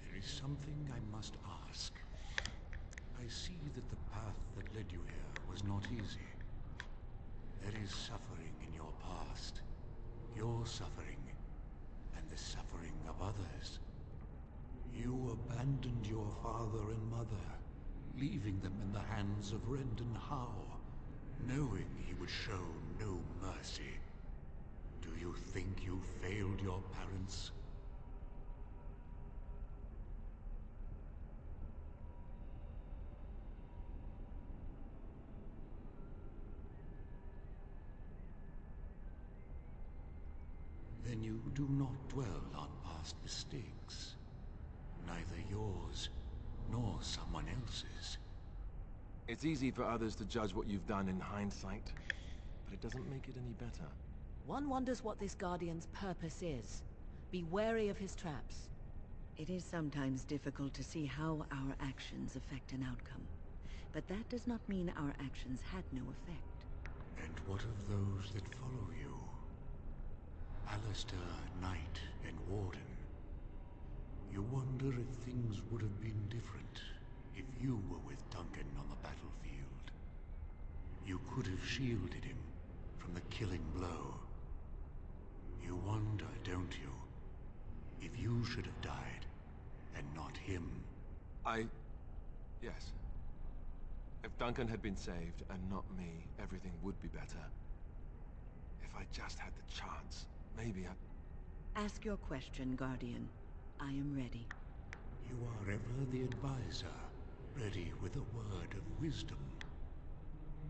there is something I must ask. I see that the path that led you here was not easy. There is suffering in your past. Your suffering, and the suffering of others. You abandoned your father and mother, leaving them in the hands of Rendon Howe, knowing he would show no mercy. Do you think you failed your parents? Then you do not dwell on past mistakes. Neither yours, nor someone else's. It's easy for others to judge what you've done in hindsight, but it doesn't make it any better. One wonders what this Guardian's purpose is. Be wary of his traps. It is sometimes difficult to see how our actions affect an outcome. But that does not mean our actions had no effect. And what of those that follow you? Alistair, Knight, and Warden. You wonder if things would have been different if you were with Duncan on the battlefield. You could have shielded him from the killing blow. You wonder, don't you, if you should have died and not him? Yes. If Duncan had been saved and not me, everything would be better. If I just had the chance, maybe I... Ask your question, Guardian. I am ready. You are ever the advisor, ready with a word of wisdom.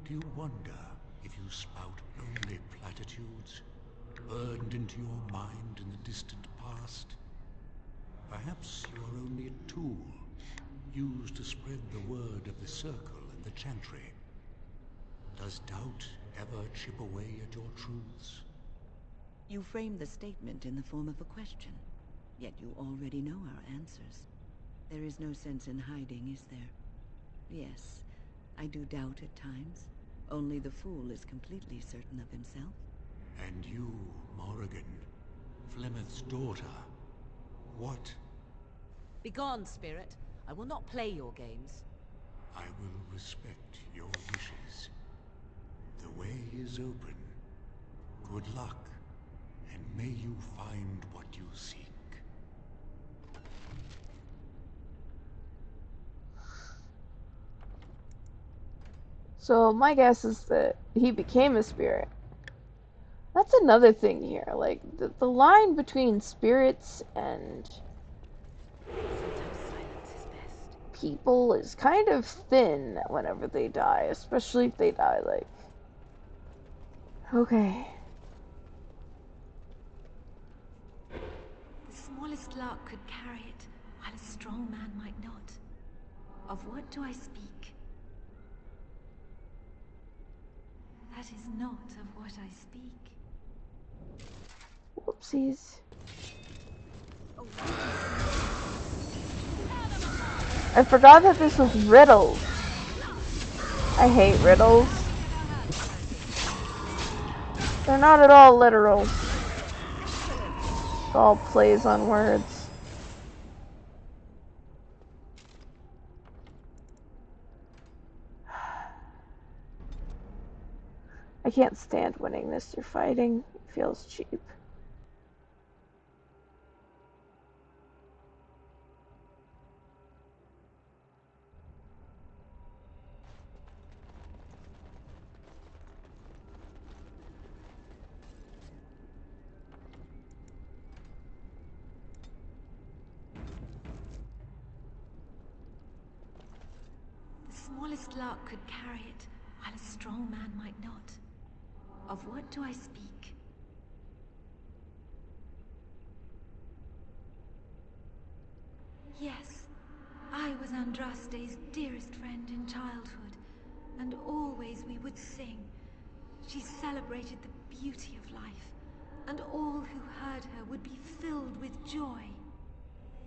Do you wonder if you spout only platitudes, burned into your mind in the distant past? Perhaps you are only a tool, used to spread the word of the Circle and the Chantry. Does doubt ever chip away at your truths? You frame the statement in the form of a question, yet you already know our answers. There is no sense in hiding, is there? Yes, I do doubt at times. Only the fool is completely certain of himself. And you, Morrigan, Flemeth's daughter, what? Begone, spirit. I will not play your games. I will respect your wishes. The way is open. Good luck, and may you find what you seek. So my guess is that he became a spirit. That's another thing here, like, the line between spirits and people is kind of thin whenever they die, especially if they die, like... Okay. The smallest lark could carry it, while a strong man might not. Of what do I speak? That is not of what I speak. Whoopsies. I forgot that this was riddles. I hate riddles. They're not at all literal. It's all plays on words. I can't stand winning this through fighting. It feels cheap. smallest lark could carry it, while a strong man might not. Of what do I speak? Yes, I was Andraste's dearest friend in childhood, and always we would sing. She celebrated the beauty of life, and all who heard her would be filled with joy.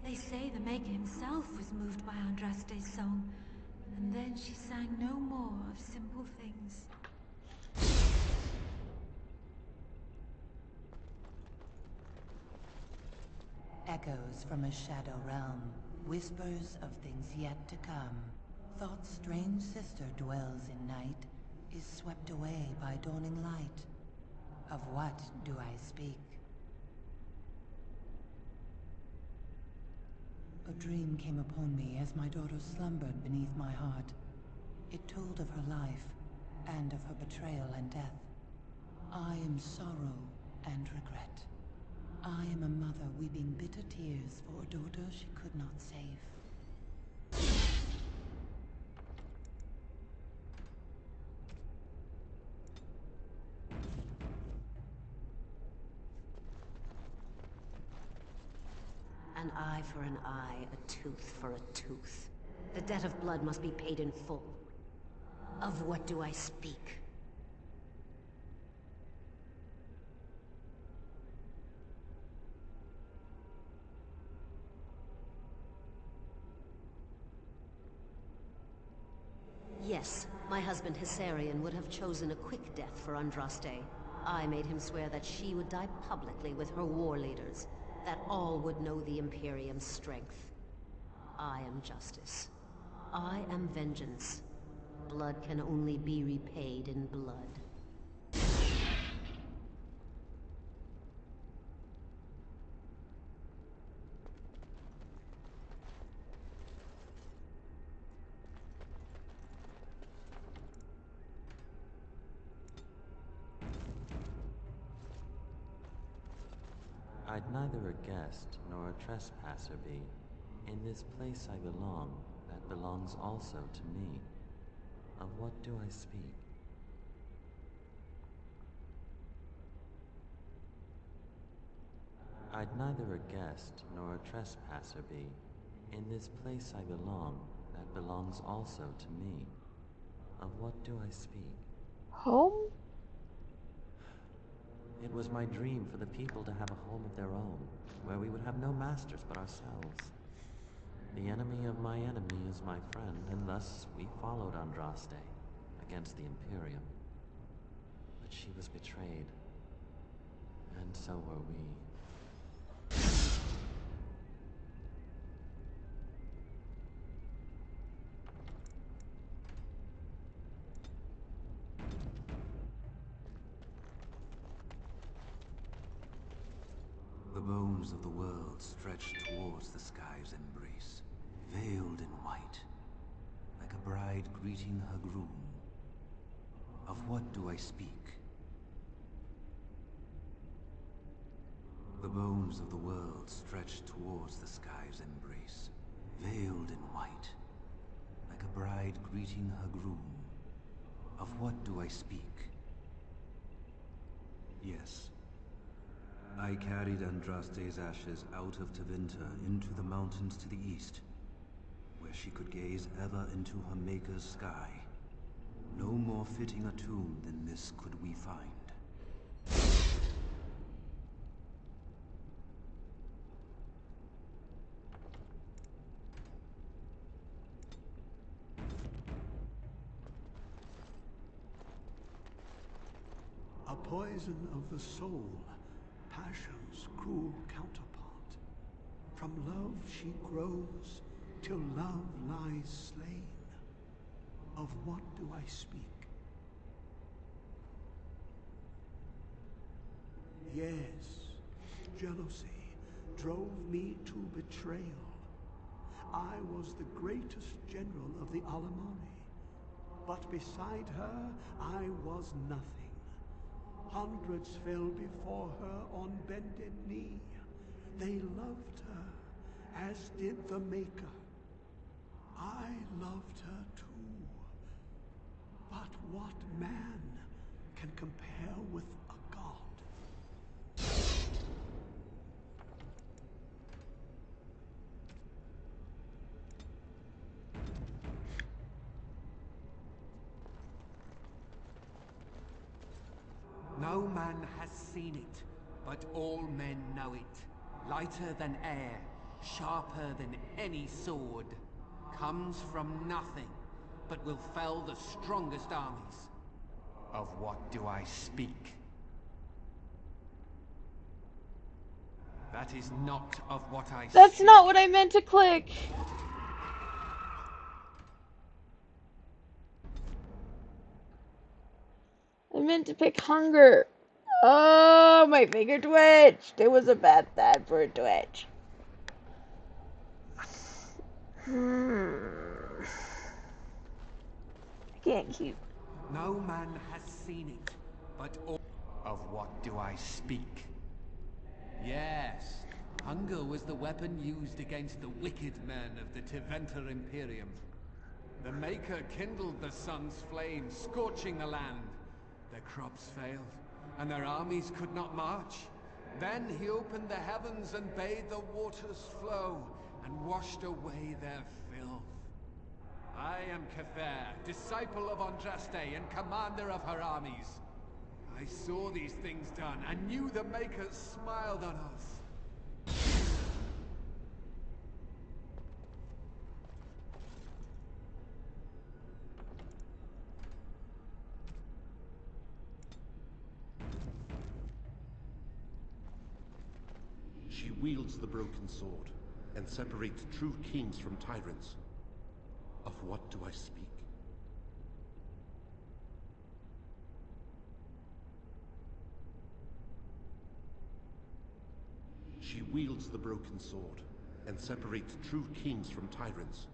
They say the Maker himself was moved by Andraste's song, and then she sang no more of simple things. Echoes from a shadow realm, whispers of things yet to come. Thought's strange sister dwells in night, is swept away by dawning light. Of what do I speak? A dream came upon me as my daughter slumbered beneath my heart. It told of her life, and of her betrayal and death. I am sorrow and regret. I am a mother weeping bitter tears for a daughter she could not save. An eye for an eye, a tooth for a tooth. The debt of blood must be paid in full. Of what do I speak? Yes, my husband Hissarion would have chosen a quick death for Andraste. I made him swear that she would die publicly with her war leaders, that all would know the Imperium's strength. I am justice. I am vengeance. Blood can only be repaid in blood. I'd neither a guest nor a trespasser be. In this place I belong, that belongs also to me. Of what do I speak? I'd neither a guest nor a trespasser be. In this place I belong, that belongs also to me. Of what do I speak? Home? It was my dream for the people to have a home of their own, where we would have no masters but ourselves. The enemy of my enemy is my friend, and thus we followed Andraste against the Imperium. But she was betrayed, and so were we. The bones of the world stretch towards the sky's embrace, veiled in white, like a bride greeting her groom. Of what do I speak? The bones of the world stretch towards the sky's embrace, veiled in white, like a bride greeting her groom. Of what do I speak? Yes. I carried Andraste's ashes out of Tevinter into the mountains to the east, where she could gaze ever into her Maker's sky. No more fitting a tomb than this could we find. A poison of the soul, passion's cruel counterpart. From love she grows, till love lies slain. Of what do I speak? Yes, jealousy drove me to betrayal. I was the greatest general of the Alemanni, but beside her I was nothing. Hundreds fell before her on bended knee. They loved her, as did the Maker. I loved her too. What man can compare with a god? No man has seen it, but all men know it. Lighter than air, sharper than any sword. Comes from nothing, but will fell the strongest armies. Of what do I speak? That is not of what I That's speak. not what I meant to click. I meant to pick hunger. Oh, my finger twitched. It was a bad thing for a twitch. I can't keep. No man has seen it, but all... Of what do I speak? Yes, hunger was the weapon used against the wicked men of the Tevinter Imperium. The Maker kindled the sun's flame, scorching the land. Their crops failed, and their armies could not march. Then he opened the heavens and bade the waters flow, and washed away their filth. I am Kefir, disciple of Andraste and commander of her armies. I saw these things done and knew the Maker smiled on us. She wields the broken sword and separates true kings from tyrants. Of what do I speak? She wields the broken sword and separates true kings from tyrants.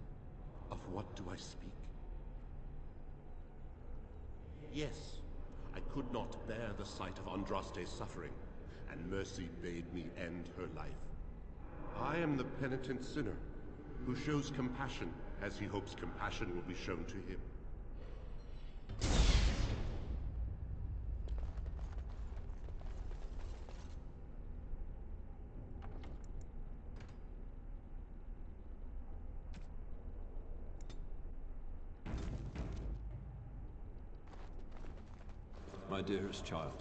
Of what do I speak? Yes, I could not bear the sight of Andraste's suffering, and mercy bade me end her life. I am the penitent sinner, who shows compassion as he hopes compassion will be shown to him. My dearest child.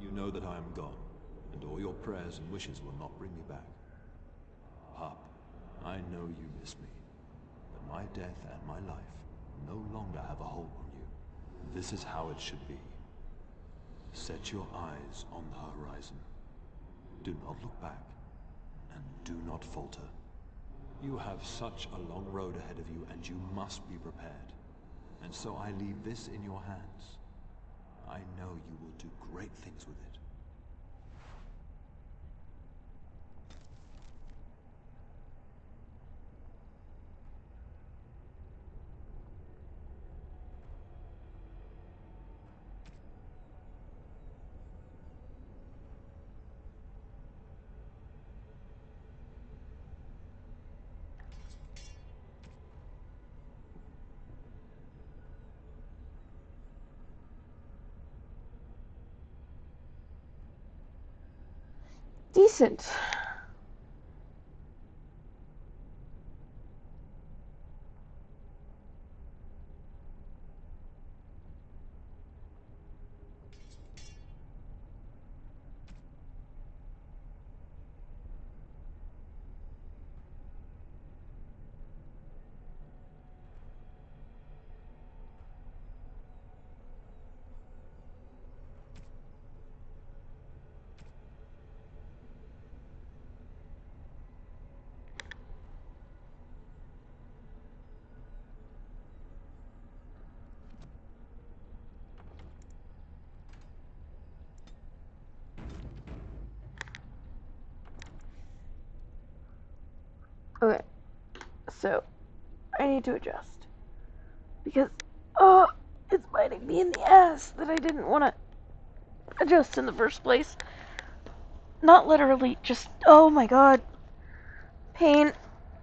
You know that I am gone, and all your prayers and wishes will not bring me back. Pup, I know you miss me, but my death and my life no longer have a hold on you. This is how it should be. Set your eyes on the horizon. Do not look back, and do not falter. You have such a long road ahead of you, and you must be prepared. And so I leave this in your hands. I know you will do great things with it. Decent. Okay, so I need to adjust because it's biting me in the ass that I didn't want to adjust in the first place. Not literally, just, oh my god. Pain.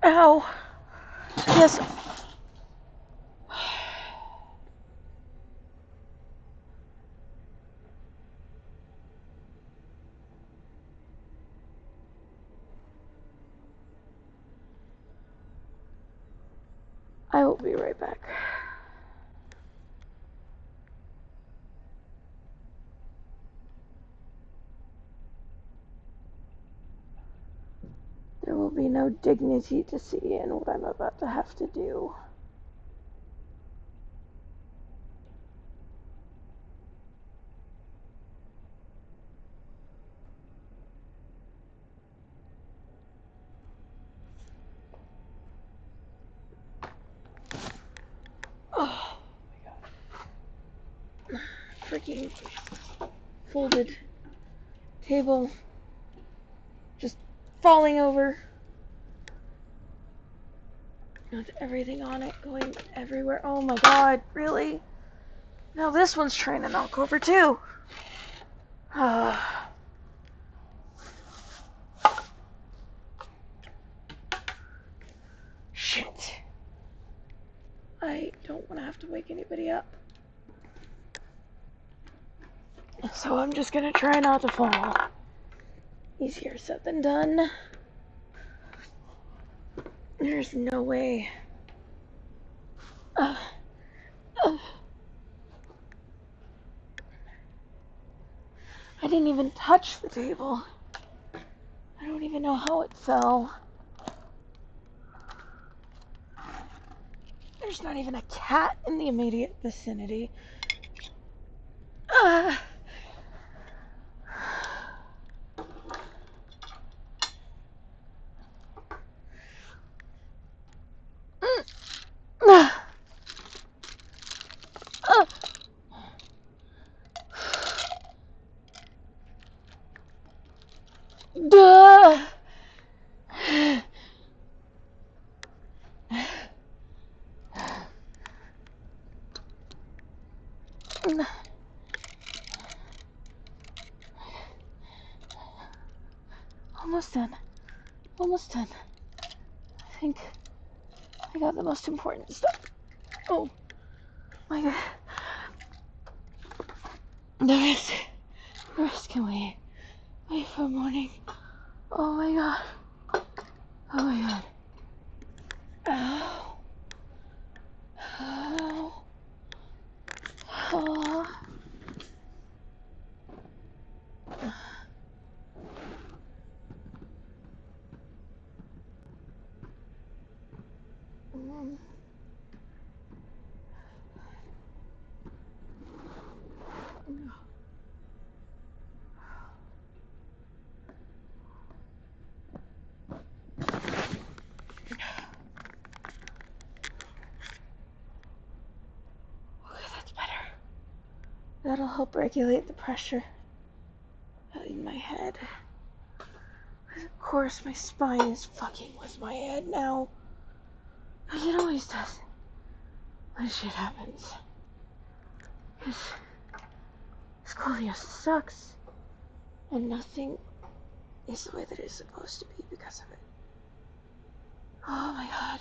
Ow. Yes. I will be right back. There will be no dignity to see in what I'm about to have to do. Oh my god. Freaking folded table just falling over with everything on it going everywhere. Oh my god, really? Now this one's trying to knock over too. Shit. I don't want to have to wake anybody up. So I'm just gonna try not to fall. Easier said than done. There's no way. I didn't even touch the table. I don't even know how it fell. There's not even a cat in the immediate vicinity. Almost done. Almost done. I think I got the most important stuff. Oh my god. The rest can wait. Wait for morning. Oh my god. Oh my god. Ow. Ow. Oh. That'll help regulate the pressure in my head. Of course, my spine is fucking with my head now. As it always does when shit happens. Because scoliosis sucks. And nothing is the way that it's supposed to be because of it. Oh my god.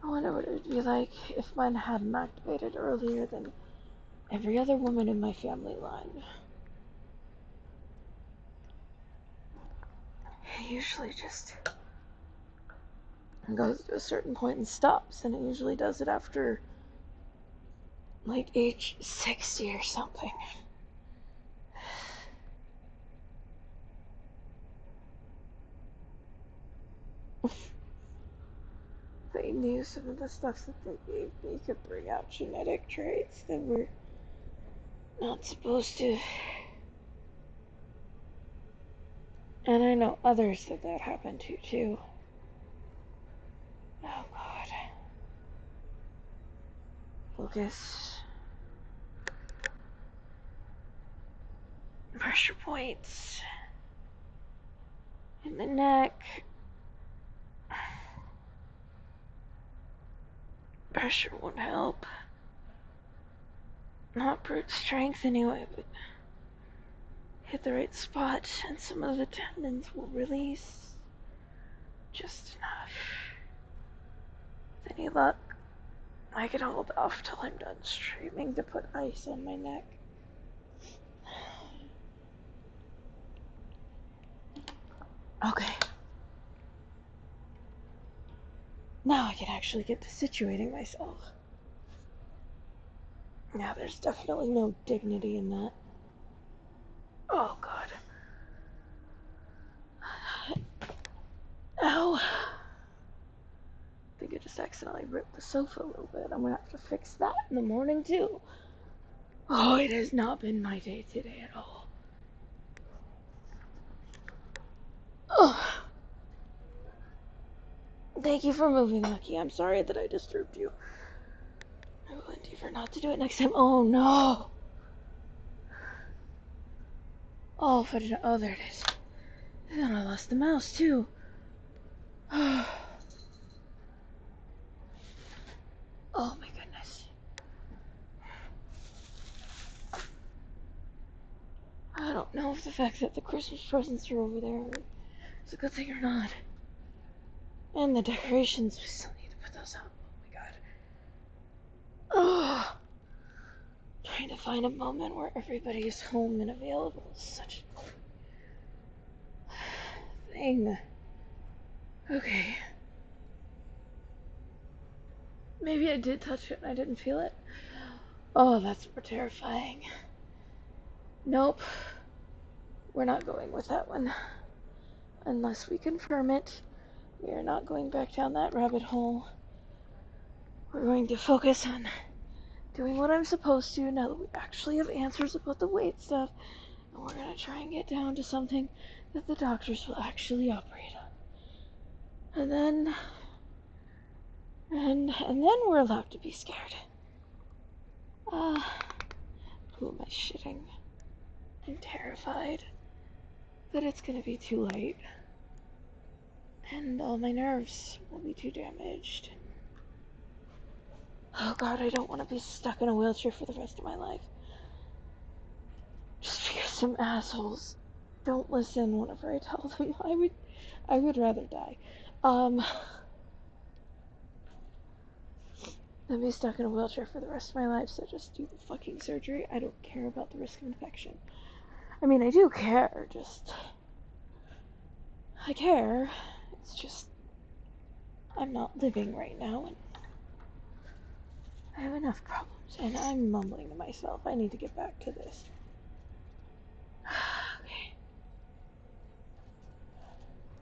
I wonder what it would be like if mine hadn't activated earlier than every other woman in my family line. It usually just goes to a certain point and stops, and it usually does it after like age 60 or something. They knew some of the stuff that they gave me could bring out genetic traits that were not supposed to. And I know others that happened to too. Oh god. Focus. Pressure points. In the neck. Pressure won't help. Not brute strength anyway, but hit the right spot, and some of the tendons will release just enough. With any luck, I can hold off till I'm done streaming to put ice on my neck. Okay. Now I can actually get to situating myself. Now there's definitely no dignity in that. Oh god. Ow. I think I just accidentally ripped the sofa a little bit. I'm gonna have to fix that in the morning too. Oh, it has not been my day today at all. Oh. Thank you for moving, Lucky. I'm sorry that I disturbed you. I will endeavor not to do it next time. Oh no! Oh, oh, there it is. And then I lost the mouse too. Oh my goodness. I don't know if the fact that the Christmas presents are over there is a good thing or not. And the decorations, we still need to put those up. Oh my god. Oh, trying to find a moment where everybody is home and available is such a thing. Okay. Maybe I did touch it and I didn't feel it. Oh, that's more terrifying. Nope. We're not going with that one. Unless we confirm it. We are not going back down that rabbit hole. We're going to focus on doing what I'm supposed to now that we actually have answers about the weight stuff. And we're going to try and get down to something that the doctors will actually operate on. And then we're allowed to be scared. Who am I shitting? I'm terrified that it's going to be too late. And all my nerves will be too damaged. Oh god, I don't want to be stuck in a wheelchair for the rest of my life. Just because some assholes don't listen whenever I tell them I would rather die. Than be stuck in a wheelchair for the rest of my life, so just do the fucking surgery. I don't care about the risk of infection. I mean, I do care, I care. It's just, I'm not living right now, and I have enough problems, and I'm mumbling to myself. I need to get back to this.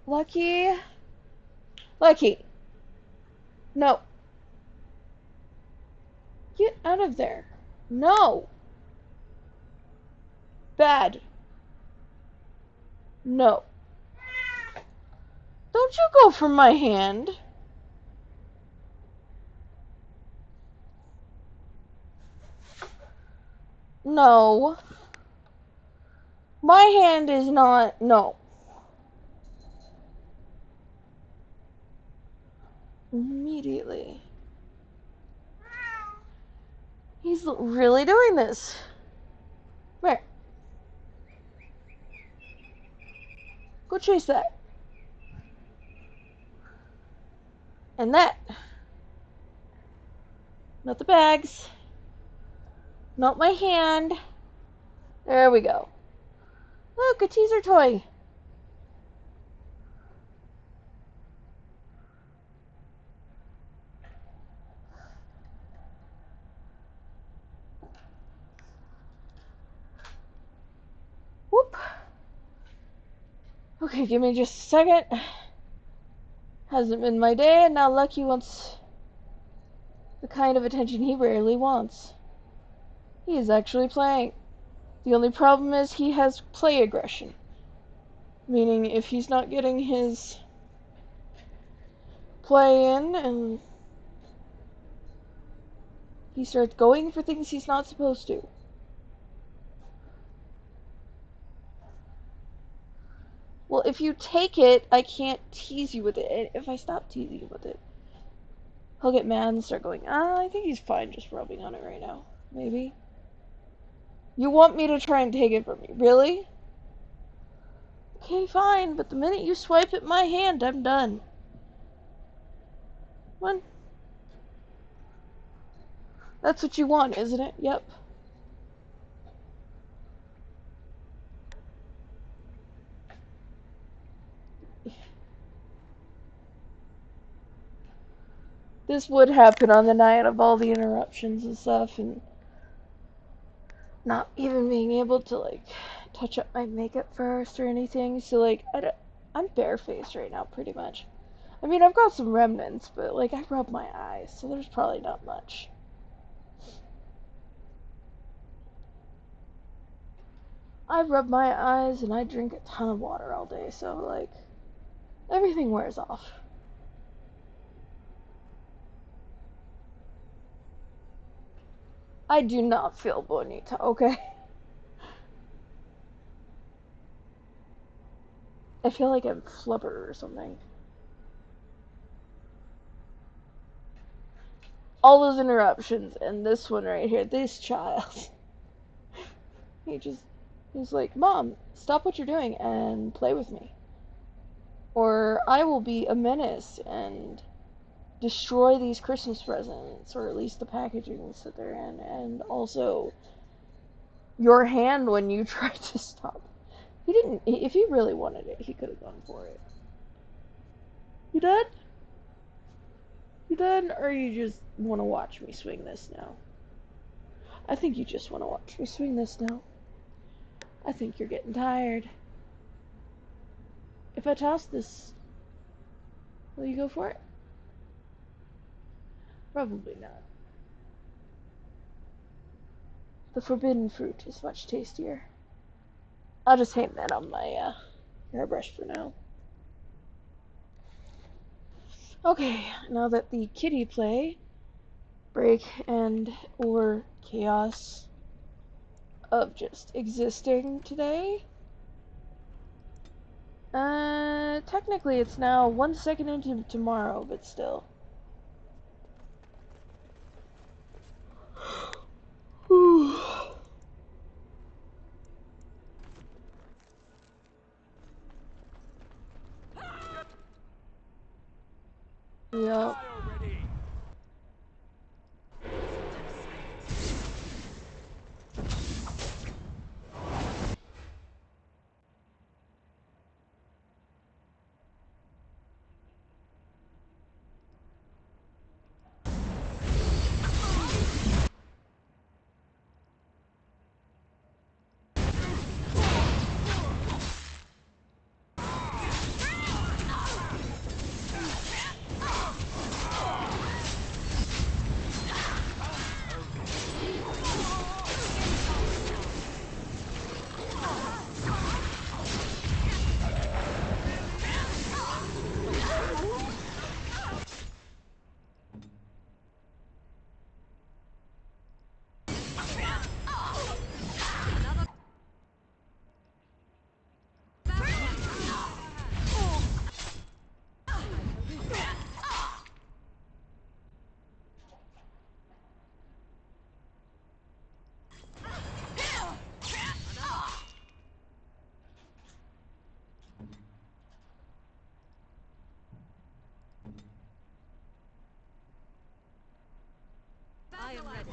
Okay. Lucky. No. Get out of there. No. Bad. No. Don't you go for my hand. No. My hand is not. No. Immediately. He's really doing this. Where? Go chase that. And that. Not the bags. Not my hand. There we go. Look, a teaser toy. Whoop. Okay, give me just a second. Hasn't been my day, and now Lucky wants the kind of attention he rarely wants. He is actually playing. The only problem is he has play aggression. Meaning, if he's not getting his play in, and he starts going for things he's not supposed to. Well, if you take it, I can't tease you with it. And if I stop teasing you with it, he'll get mad and start going, I think he's fine just rubbing on it right now. Maybe. You want me to try and take it from me? Really? Okay, fine, but the minute you swipe at my hand, I'm done. One. That's what you want, isn't it? Yep. This would happen on the night of all the interruptions and stuff, and not even being able to, like, touch up my makeup first or anything, so, like, I'm barefaced right now, pretty much. I mean, I've got some remnants, but, like, I rub my eyes, so there's probably not much. I rub my eyes and I drink a ton of water all day, so, like, everything wears off. I do not feel bonita, okay? I feel like I'm flubber or something. All those interruptions, and this one right here, this child. He's like, Mom, stop what you're doing and play with me. Or I will be a menace and destroy these Christmas presents, or at least the packagings that they're in, and also your hand when you tried to stop. He didn't, if he really wanted it, he could have gone for it. You done? You done, or you just want to watch me swing this now? I think you just want to watch me swing this now. I think you're getting tired. If I toss this, will you go for it? Probably not. The forbidden fruit is much tastier. I'll just hang that on my hairbrush for now. Okay, now that the kitty play, break, and or chaos of just existing today. Technically it's now 1 second into tomorrow, but still. Yep. I am ready.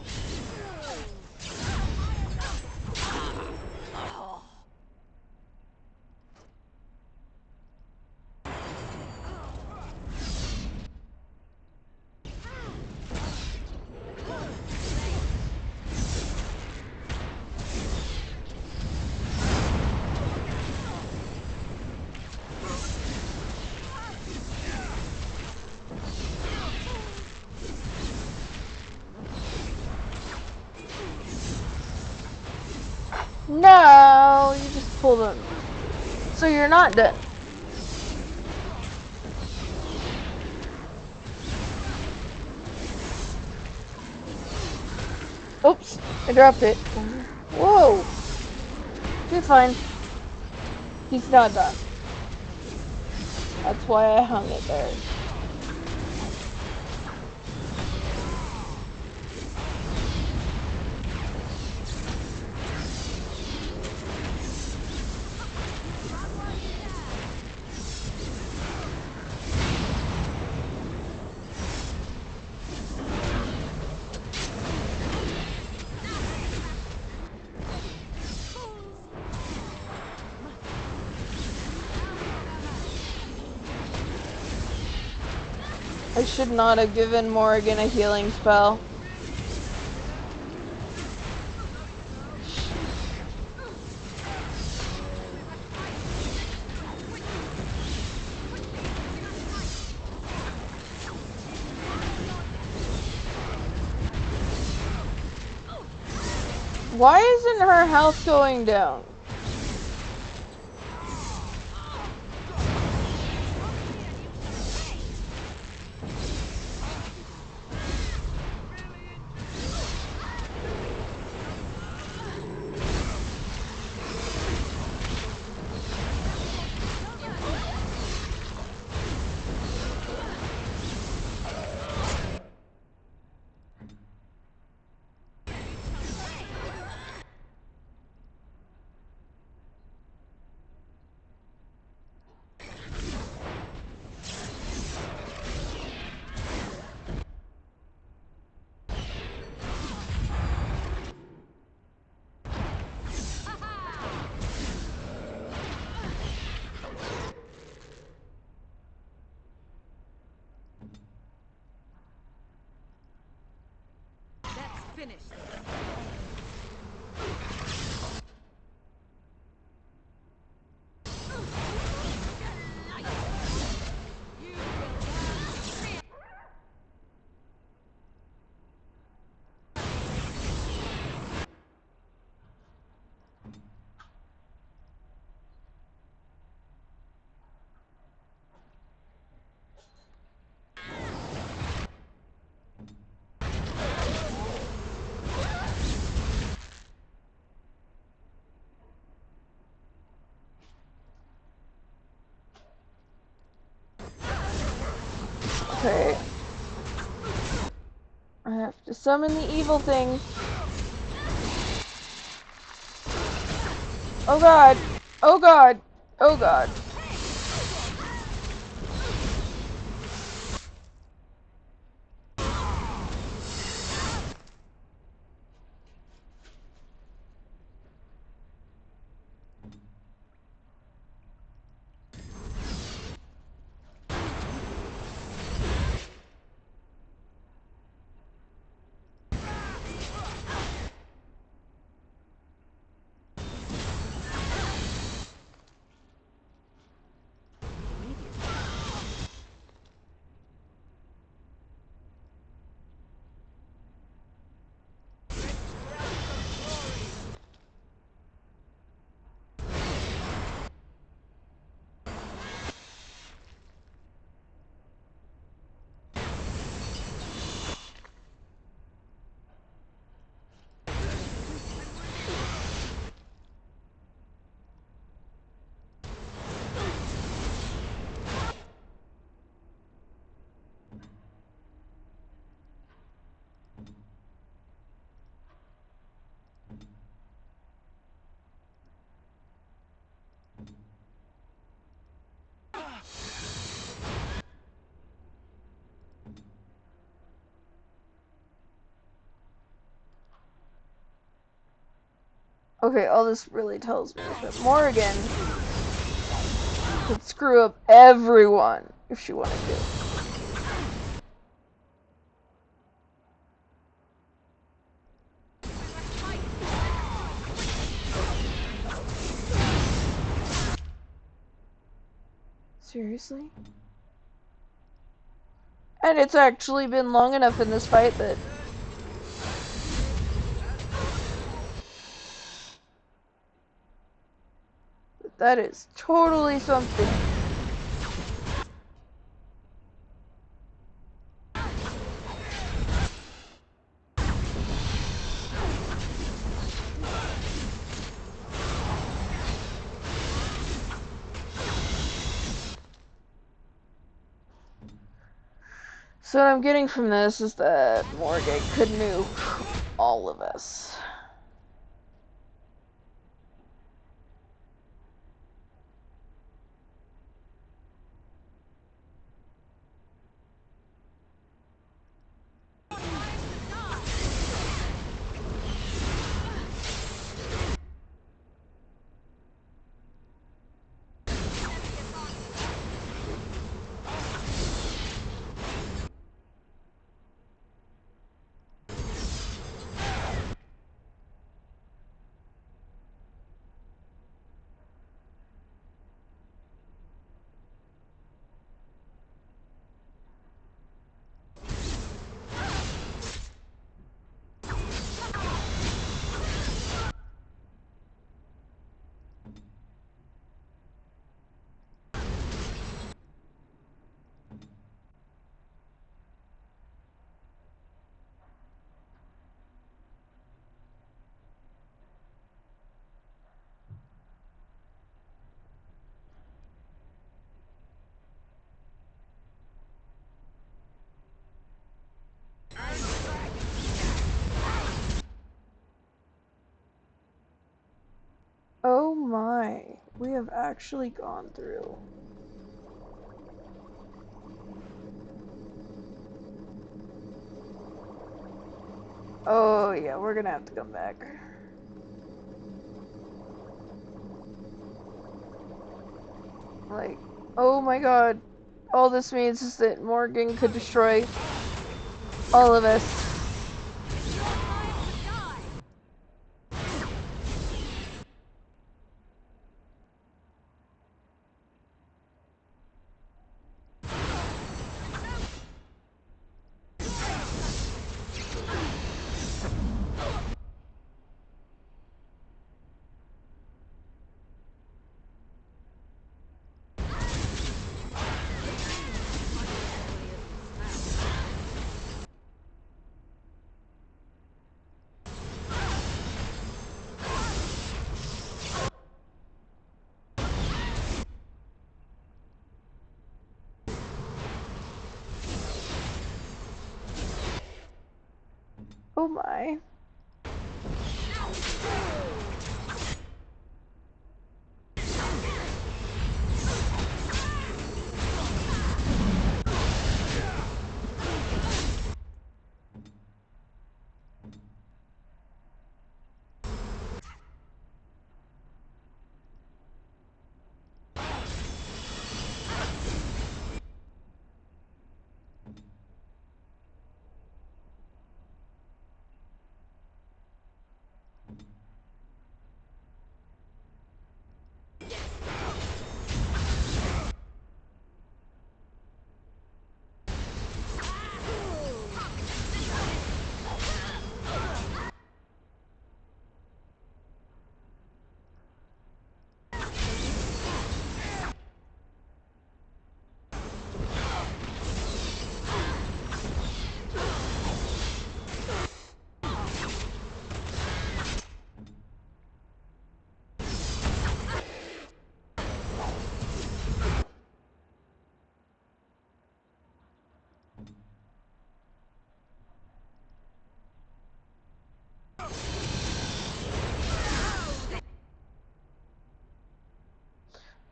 No, you just pulled them. So you're not dead. Oops, I dropped it. Whoa. You're fine. He's not done. That's why I hung it there. I should not have given Morrigan a healing spell. Why isn't her health going down? Finished. Okay. I have to summon the evil thing. Oh god. Oh god. Oh god. Okay, all this really tells me is that Morrigan could screw up everyone if she wanted to. Seriously? And it's actually been long enough in this fight that that is totally something. So what I'm getting from this is that Morrigan could nuke all of us. have actually gone through? Oh yeah, we're gonna have to come back. Like, oh my god. All this means is that Morgan could destroy all of us. Oh my.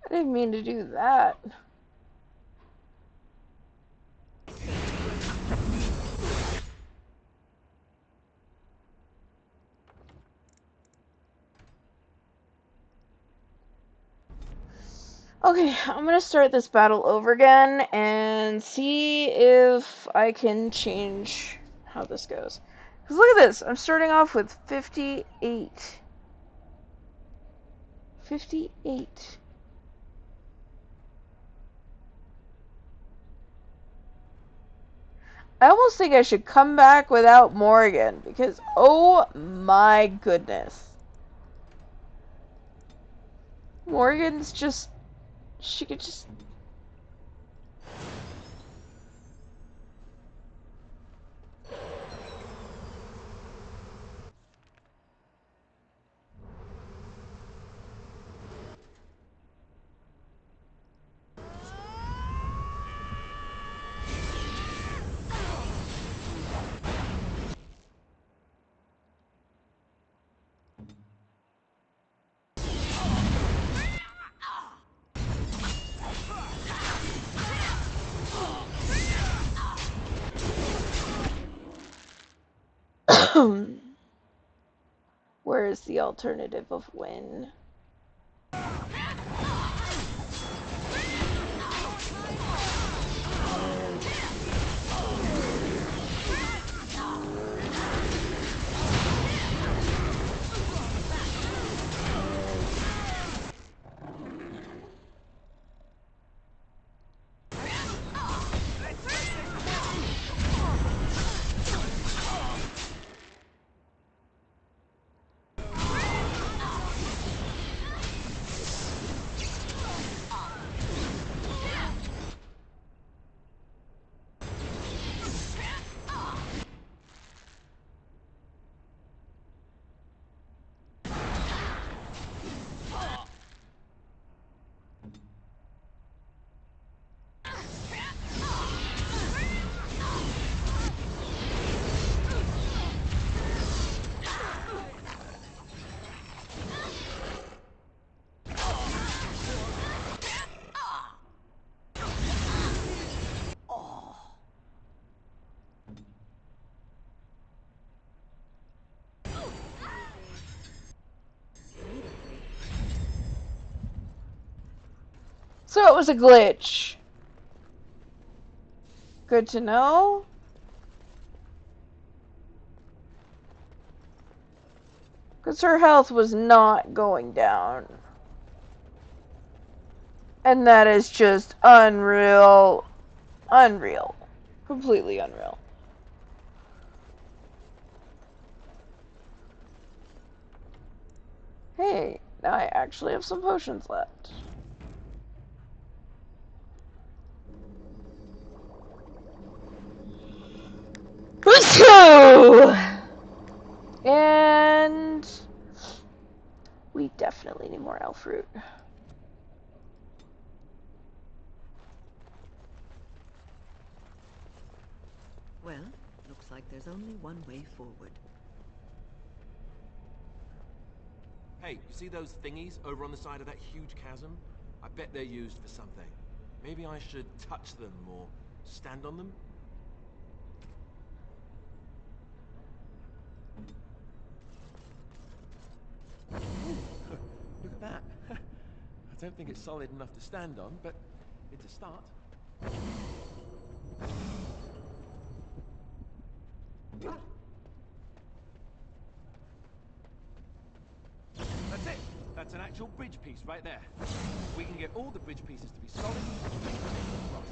I didn't mean to do that. Okay, I'm gonna start this battle over again and see if I can change how this goes. Because look at this, I'm starting off with 58. 58. I almost think I should come back without Morgan, because oh my goodness. Morgan's just, she could just... Where is the alternative of win? So it was a glitch. Good to know. Because her health was not going down. And that is just unreal. Unreal. Completely unreal. Hey, now I actually have some potions left. Let's go! And we definitely need more elf root. Well, looks like there's only one way forward. Hey, you see those thingies over on the side of that huge chasm? I bet they're used for something. Maybe I should touch them or stand on them? Look at that. I don't think it's solid enough to stand on, but it's a start. That's it! That's an actual bridge piece right there. If we can get all the bridge pieces to be solid, we can take them across.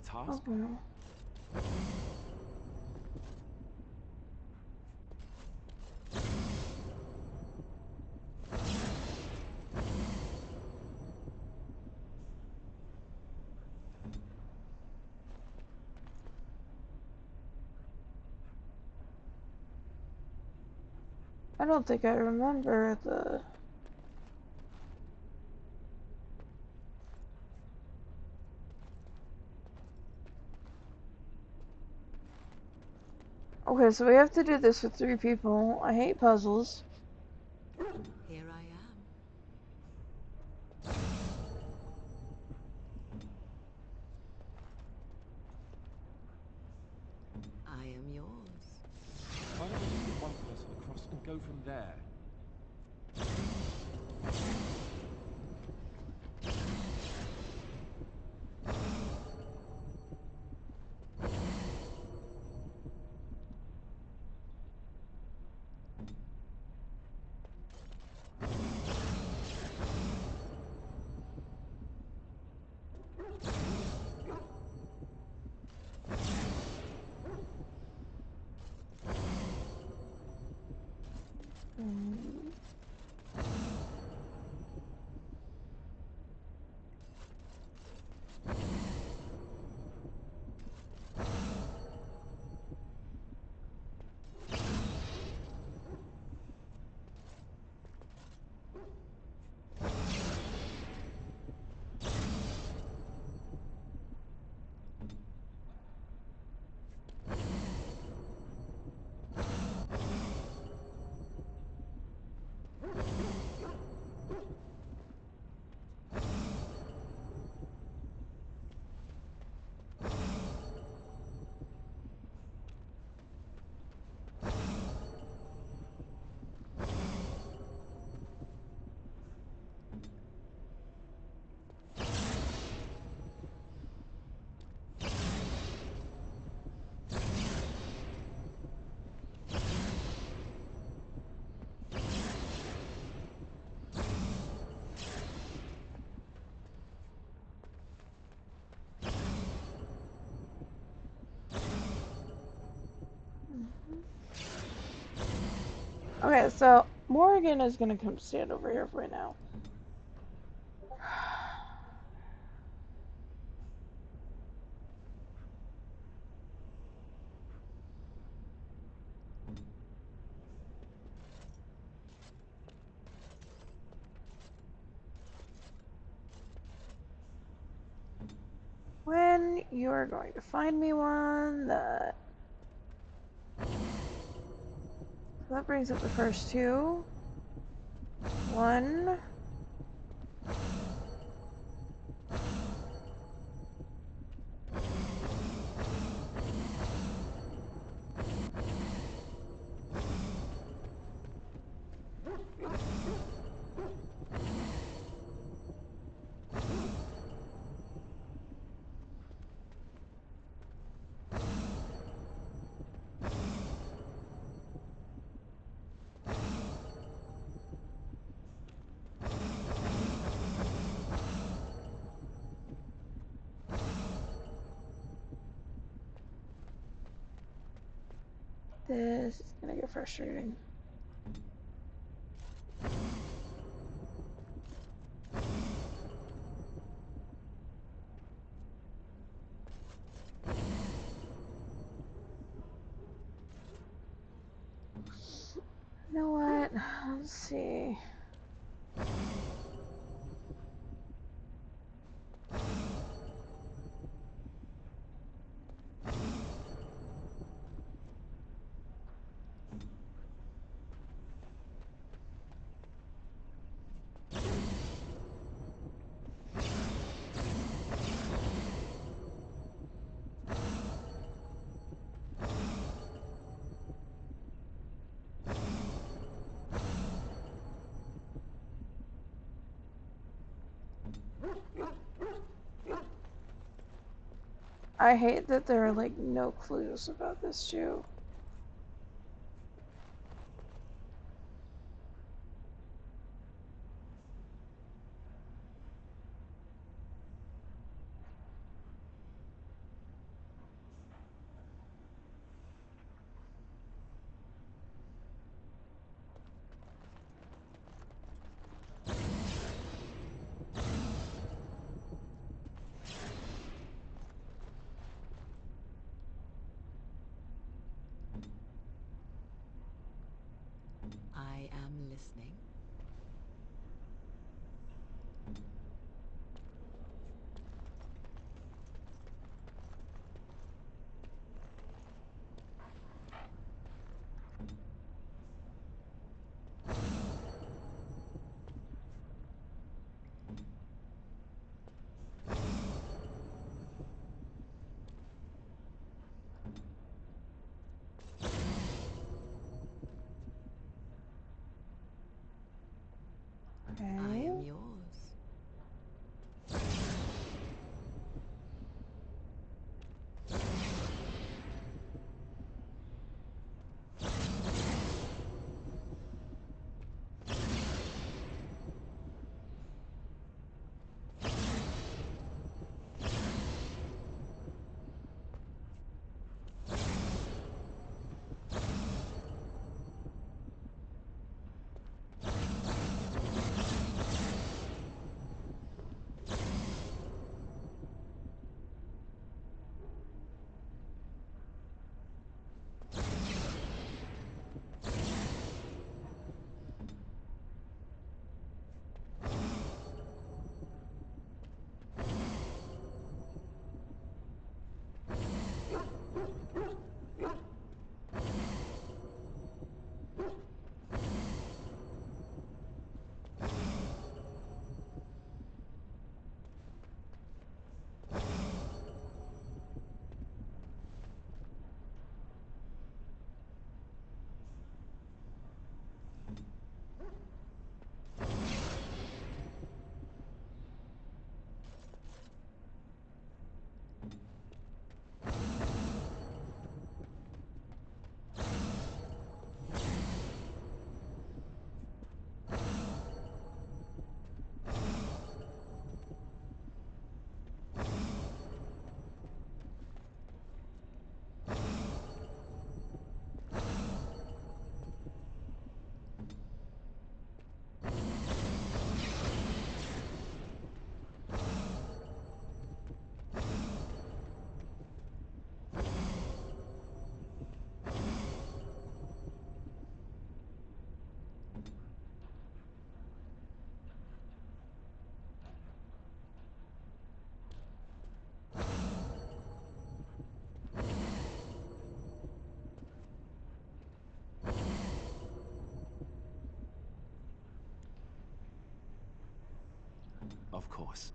Task? Oh, no. I don't think I remember the... Okay, so we have to do this with 3 people. I hate puzzles. Here I am. I am yours. Why don't we just get one person across and go from there? Okay, so Morrigan is gonna come stand over here right now. then you're going to find me one that... So that brings up the first two. One. This is gonna get frustrating. You know what? Let's see. I hate that there are like no clues about this too. I am listening. Of course.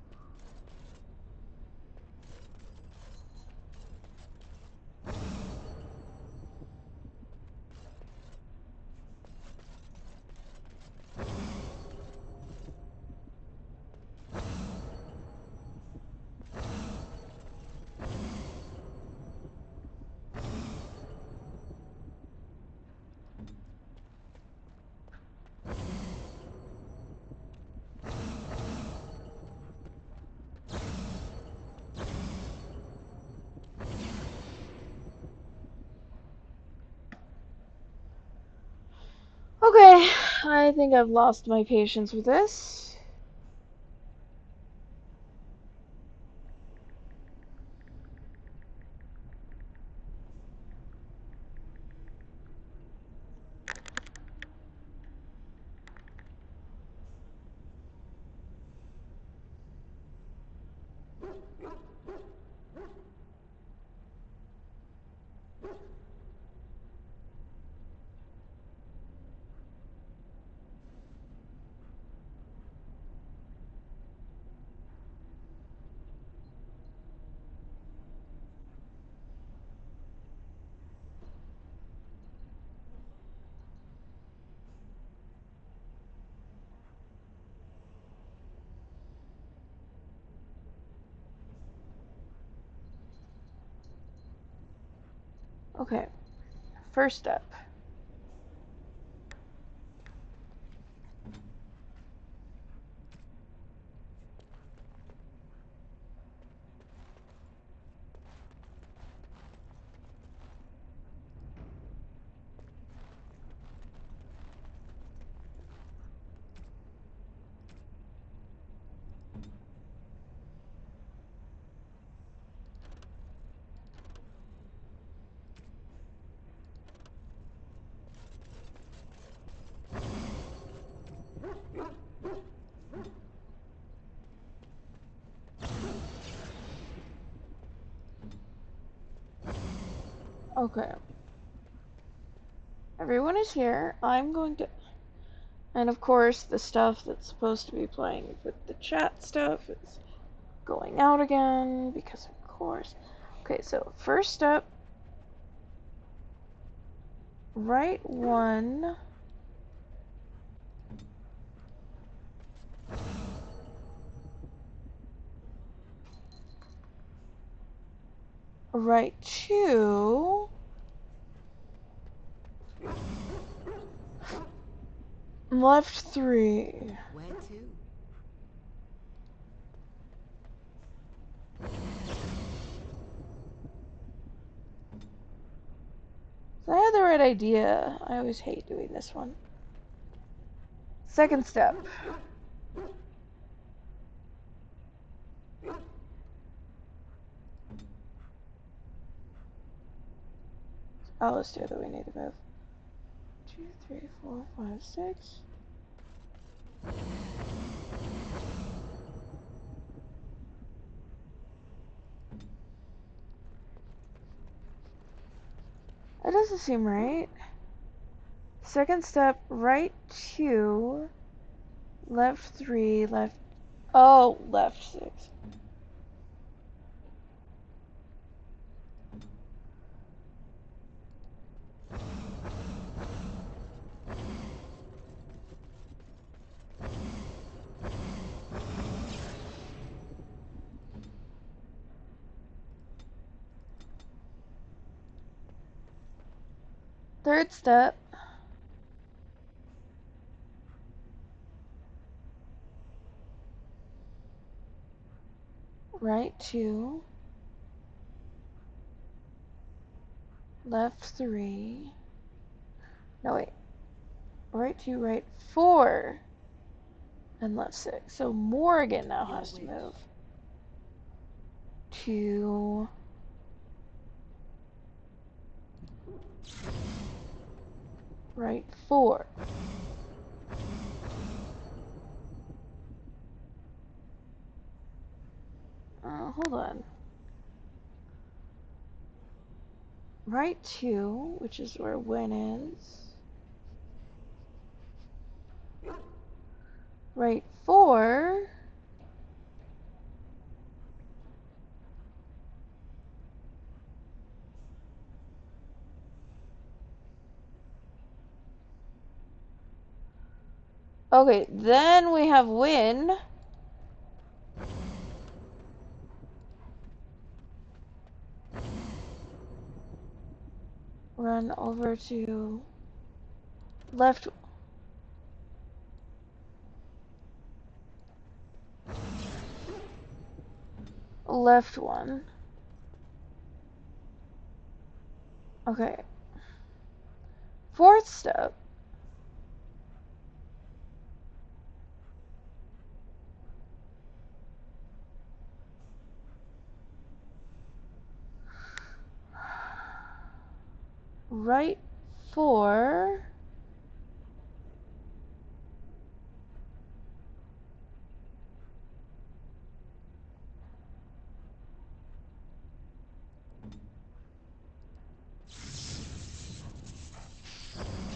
Okay, I think I've lost my patience with this. Okay, first step. Okay. Everyone is here. I'm going to... And of course, the stuff that's supposed to be playing with the chat stuff is going out again, because of course. Okay, so first step. Right one. Right two. Left three. Where to? So I had the right idea. I always hate doing this one. Second step. Oh, let's do that. We need to move. 2, 3, 4, 5, 6. That doesn't seem right. Second step, right 2, left 3, left... Oh, left 6. Third step. Right 2. Left 3. No, wait. Right 2, right 4. And left 6. So Morrigan now has to move. 2. Right 4. Hold on. Right 2, which is where Win is. Right 4. Okay, then we have Wynn. Run over to left. Left one. Okay. Fourth step. Right 4.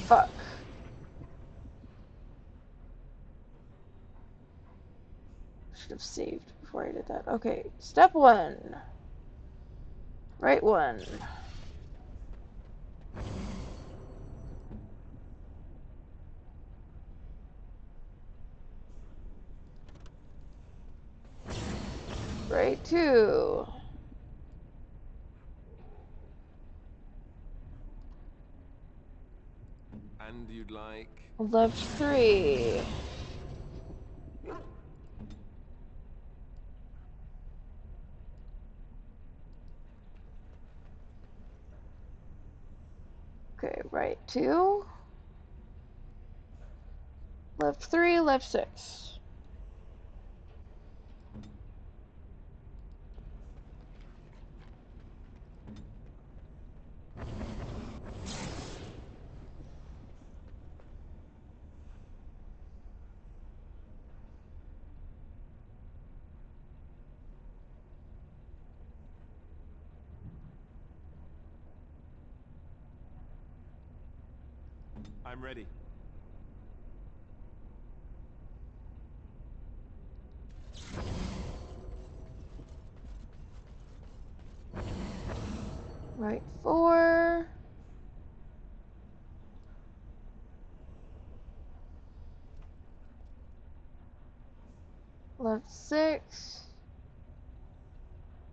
Fuck. Should have saved before I did that. Okay, step 1. Right 1. Right 2. And you'd like... Left 3. Okay, right 2. Left 3, left 6. I'm ready. Right 4. Left 6.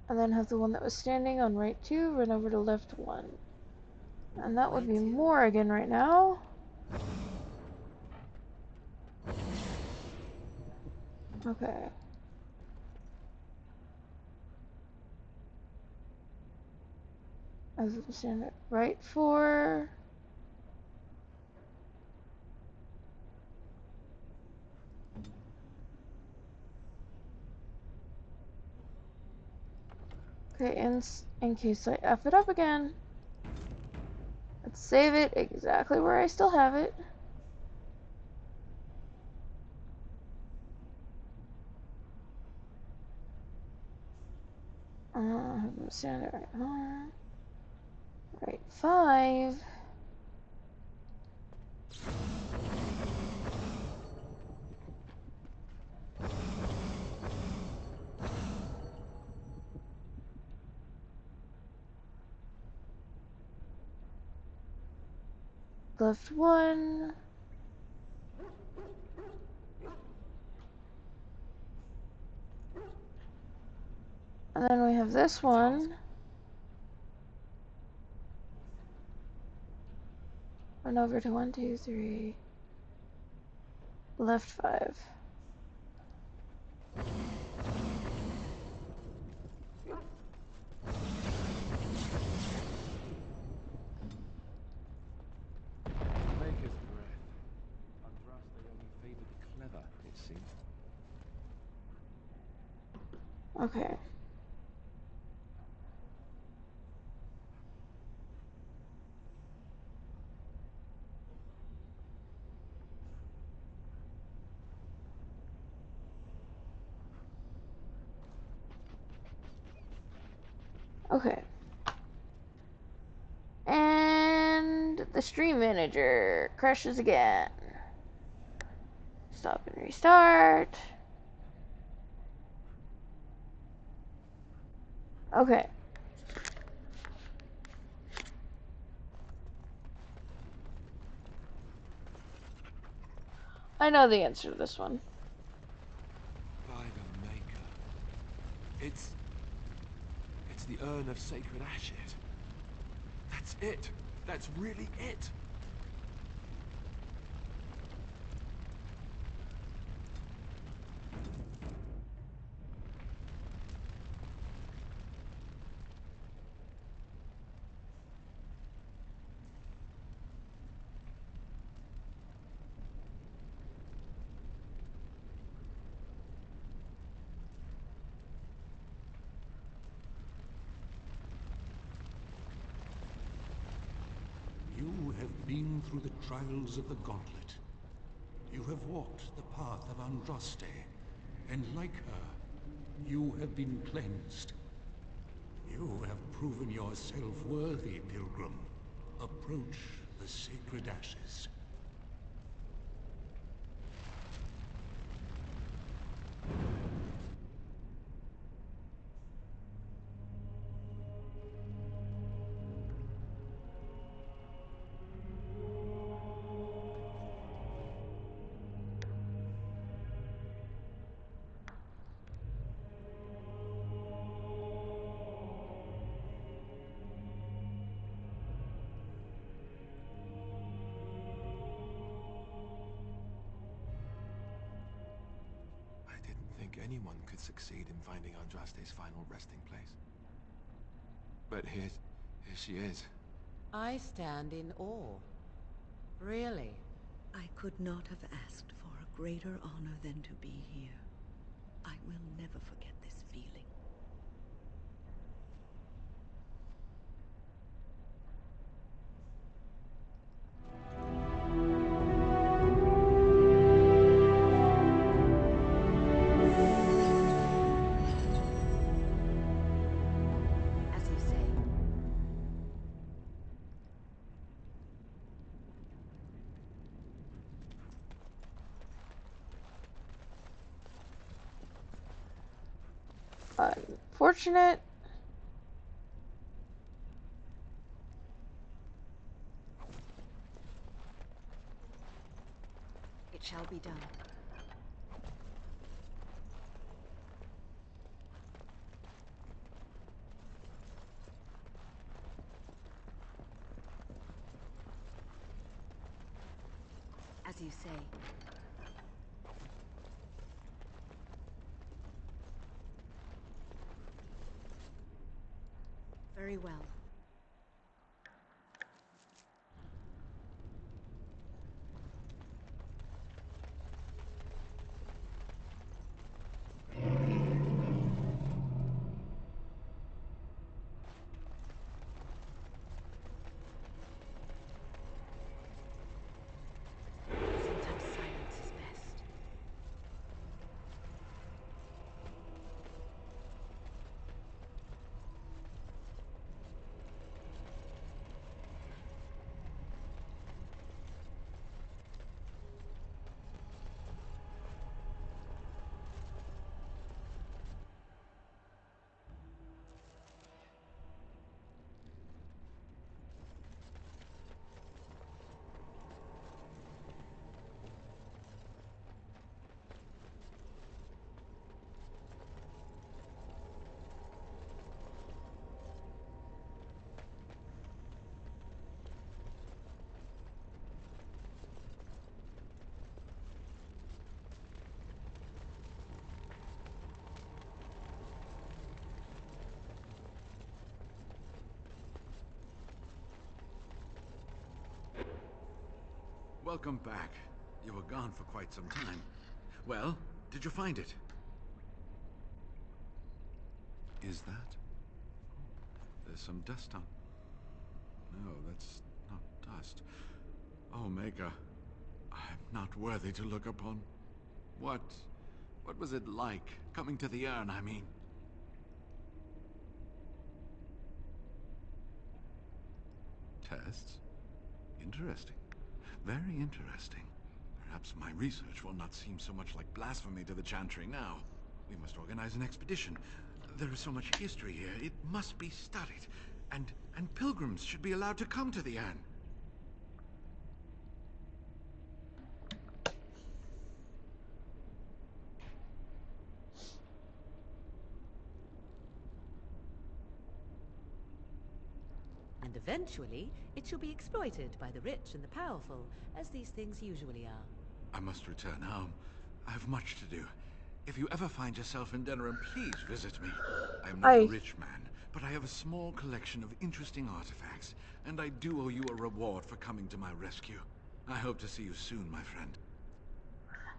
And then have the one that was standing on right 2 run over to left 1. And that would be Morrigan right now. Okay. As it was standing right 4. Okay, in case I F it up again. Let's save it exactly where I still have it. Stand it right on. Right 5. Left 1. And then we have this one. Run over to 1, 2, 3. Left 5. Maker's breath. Andraste only favored the clever, it seemed. Okay. Okay. And the stream manager crashes again. Stop and restart. Okay. I know the answer to this one. By the Maker. It's the Urn of Sacred Ashes. That's it. That's really it. You have been through the trials of the Gauntlet. You have walked the path of Andraste, and like her, you have been cleansed. You have proven yourself worthy, Pilgrim. Approach the Sacred Ashes. Anyone could succeed in finding Andraste's final resting place. But here she is. I stand in awe. Really? I could not have asked for a greater honor than to be here. I will never forget this feeling. Unfortunate. It shall be done. As you say. Very well. Welcome back. You were gone for quite some time. Well, did you find it? Is that? There's some dust on. No, that's not dust. Oh, Maker, I'm not worthy to look upon. What was it like, coming to the urn, I mean? Tests? Interesting. Very interesting. Perhaps my research will not seem so much like blasphemy to the Chantry now. We must organize an expedition. There is so much history here, it must be studied. And pilgrims should be allowed to come to the urn. And eventually, it shall be exploited by the rich and the powerful, as these things usually are. I must return home. I have much to do. If you ever find yourself in Denerim, please visit me. I am not a rich man, but I have a small collection of interesting artifacts, and I do owe you a reward for coming to my rescue. I hope to see you soon, my friend.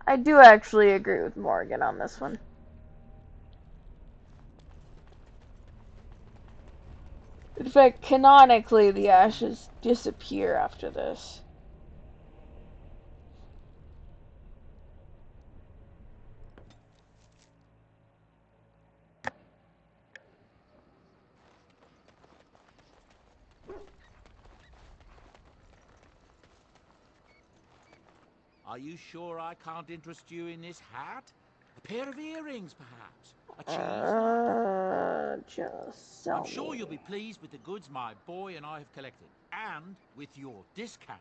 I do actually agree with Morgan on this one. In fact, canonically, the ashes disappear after this. Are you sure I can't interest you in this hat? A pair of earrings, perhaps? A cheese knife? Just I'm sure you'll be pleased with the goods my boy and I have collected, and with your discount.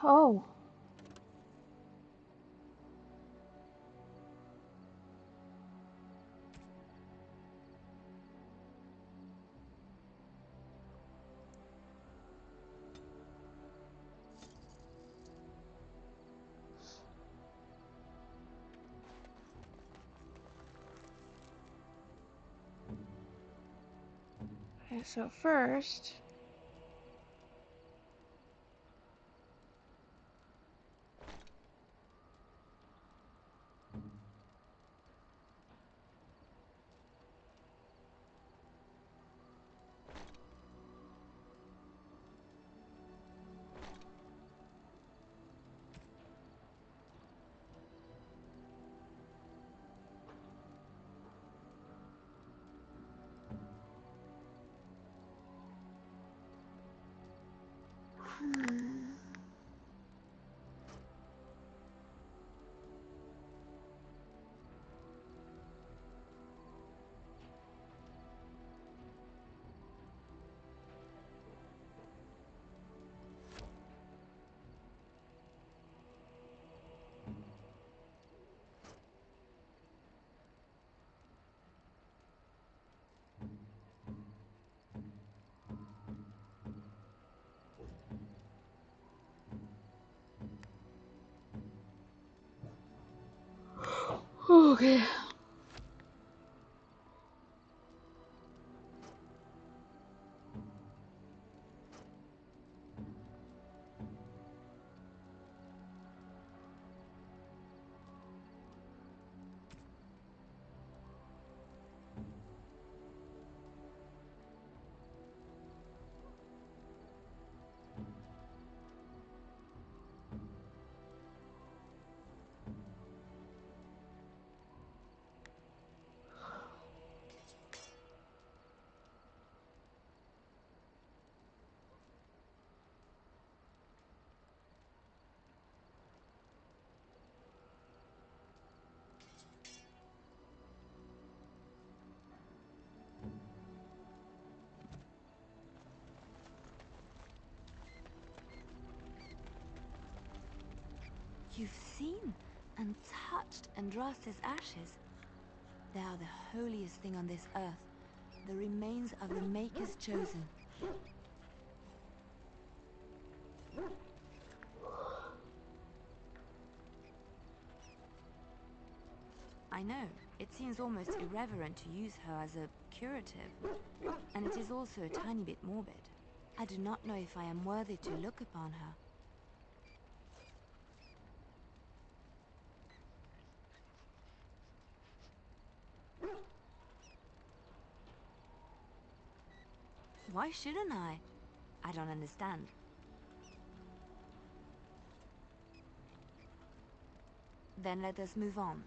Oh. Okay, so first... Okay. You've seen and touched Andraste's ashes. They are the holiest thing on this earth, the remains of the Maker's Chosen. I know, it seems almost irreverent to use her as a curative, and it is also a tiny bit morbid. I do not know if I am worthy to look upon her. Why shouldn't I? I don't understand. Then let us move on.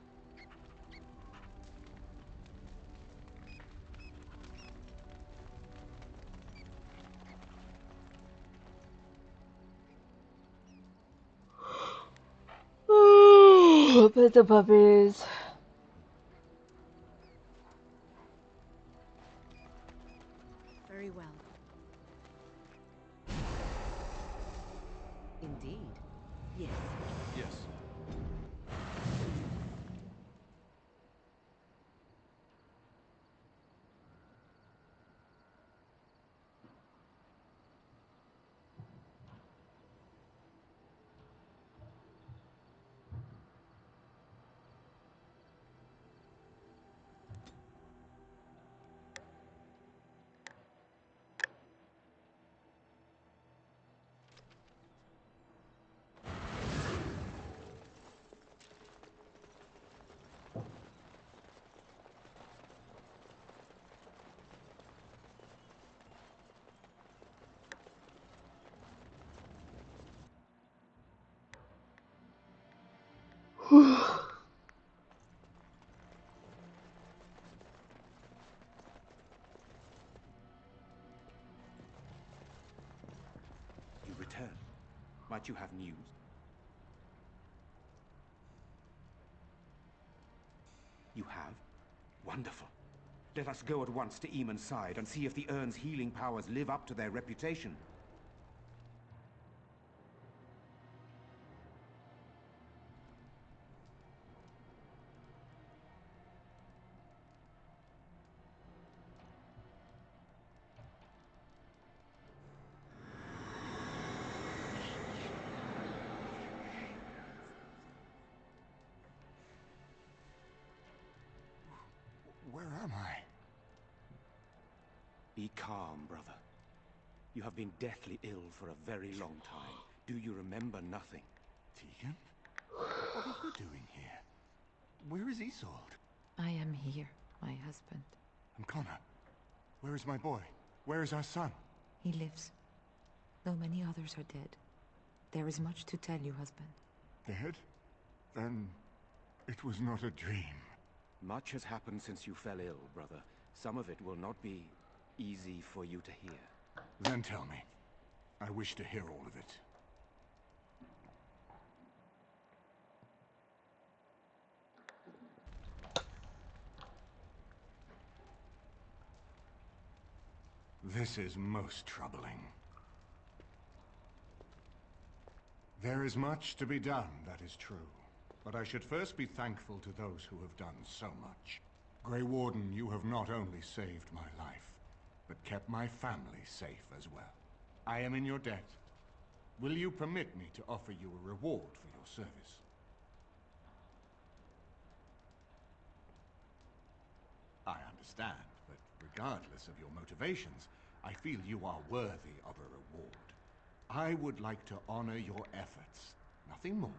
But the puppies. Very well. Indeed. Yes. Yes. You return. Might you have news? You have? Wonderful. Let us go at once to Eamon's side and see if the Urn's healing powers live up to their reputation. Where am I? Be calm, brother. You have been deathly ill for a very long time. Do you remember nothing? Tegan? What are you doing here? Where is Isolde? I am here, my husband. And Connor? Where is my boy? Where is our son? He lives, though many others are dead. There is much to tell you, husband. Dead? Then it was not a dream. Much has happened since you fell ill, brother. Some of it will not be easy for you to hear. Then tell me. I wish to hear all of it. This is most troubling. There is much to be done, that is true. But I should first be thankful to those who have done so much. Grey Warden, you have not only saved my life, but kept my family safe as well. I am in your debt. Will you permit me to offer you a reward for your service? I understand, but regardless of your motivations, I feel you are worthy of a reward. I would like to honor your efforts, nothing more.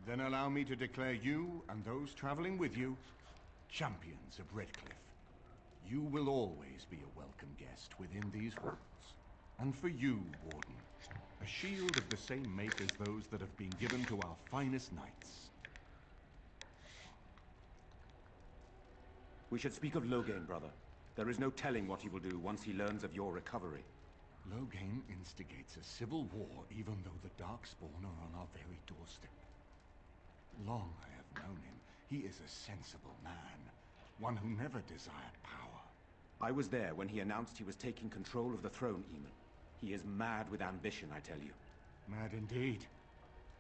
Then allow me to declare you and those traveling with you champions of Redcliffe. You will always be a welcome guest within these walls. And for you, Warden, a shield of the same make as those that have been given to our finest knights. We should speak of Loghain, brother. There is no telling what he will do once he learns of your recovery. Loghain instigates a civil war even though the Darkspawn are on our very doorstep. Long I have known him. He is a sensible man, one who never desired power. I was there when he announced he was taking control of the throne, Eamon. He is mad with ambition, I tell you. Mad indeed.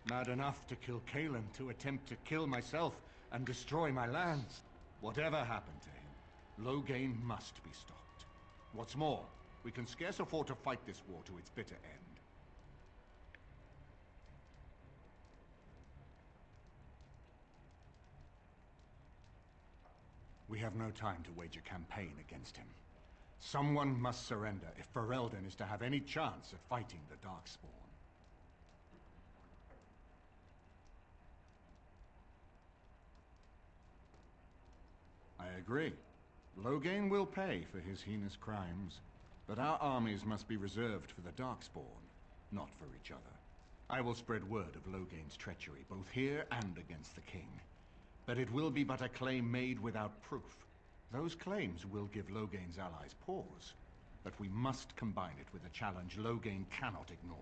Mad enough to kill Cailan, to attempt to kill myself and destroy my lands. Whatever happened to him, Loghain must be stopped. What's more, we can scarce afford to fight this war to its bitter end. We have no time to wage a campaign against him. Someone must surrender if Ferelden is to have any chance at fighting the Darkspawn. I agree. Loghain will pay for his heinous crimes, but our armies must be reserved for the Darkspawn, not for each other. I will spread word of Loghain's treachery, both here and against the king. But it will be but a claim made without proof. Those claims will give Loghain's allies pause, but we must combine it with a challenge Loghain cannot ignore.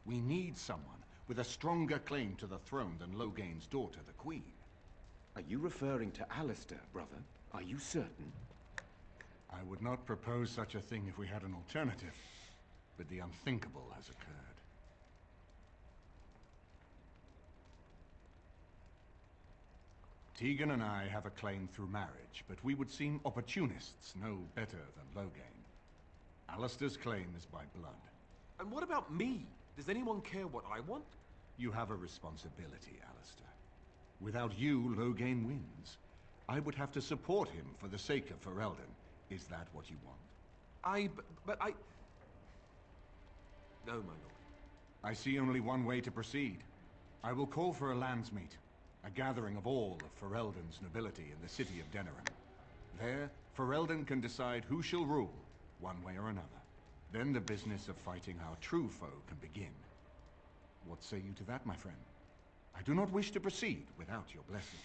We need someone with a stronger claim to the throne than Loghain's daughter, the Queen. Are you referring to Alistair, brother? Are you certain? I would not propose such a thing if we had an alternative, but the unthinkable has occurred. Tegan and I have a claim through marriage, but we would seem opportunists no better than Loghain. Alistair's claim is by blood. And what about me? Does anyone care what I want? You have a responsibility, Alistair. Without you, Loghain wins. I would have to support him for the sake of Ferelden. Is that what you want? But I... No, my lord. I see only one way to proceed. I will call for a landsmeet. A gathering of all of Ferelden's nobility in the city of Denerim. There, Ferelden can decide who shall rule, one way or another. Then the business of fighting our true foe can begin. What say you to that, my friend? I do not wish to proceed without your blessing.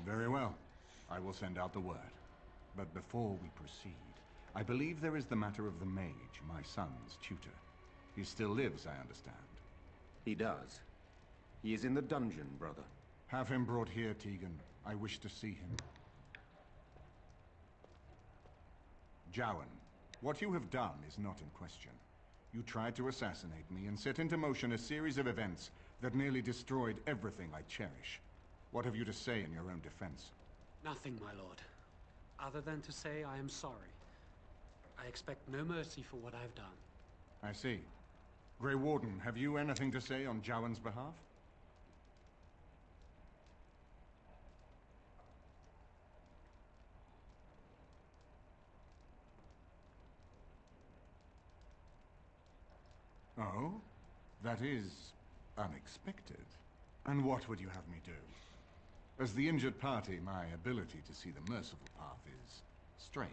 Very well. I will send out the word. But before we proceed, I believe there is the matter of the mage, my son's tutor. He still lives, I understand. He does. He is in the dungeon, brother. Have him brought here, Tegan. I wish to see him. Jowan, what you have done is not in question. You tried to assassinate me and set into motion a series of events that nearly destroyed everything I cherish. What have you to say in your own defense? Nothing, my lord. Other than to say I am sorry. I expect no mercy for what I've done. I see. Grey Warden, have you anything to say on Jowan's behalf? Oh? That is unexpected. And what would you have me do? As the injured party, my ability to see the merciful path is strained.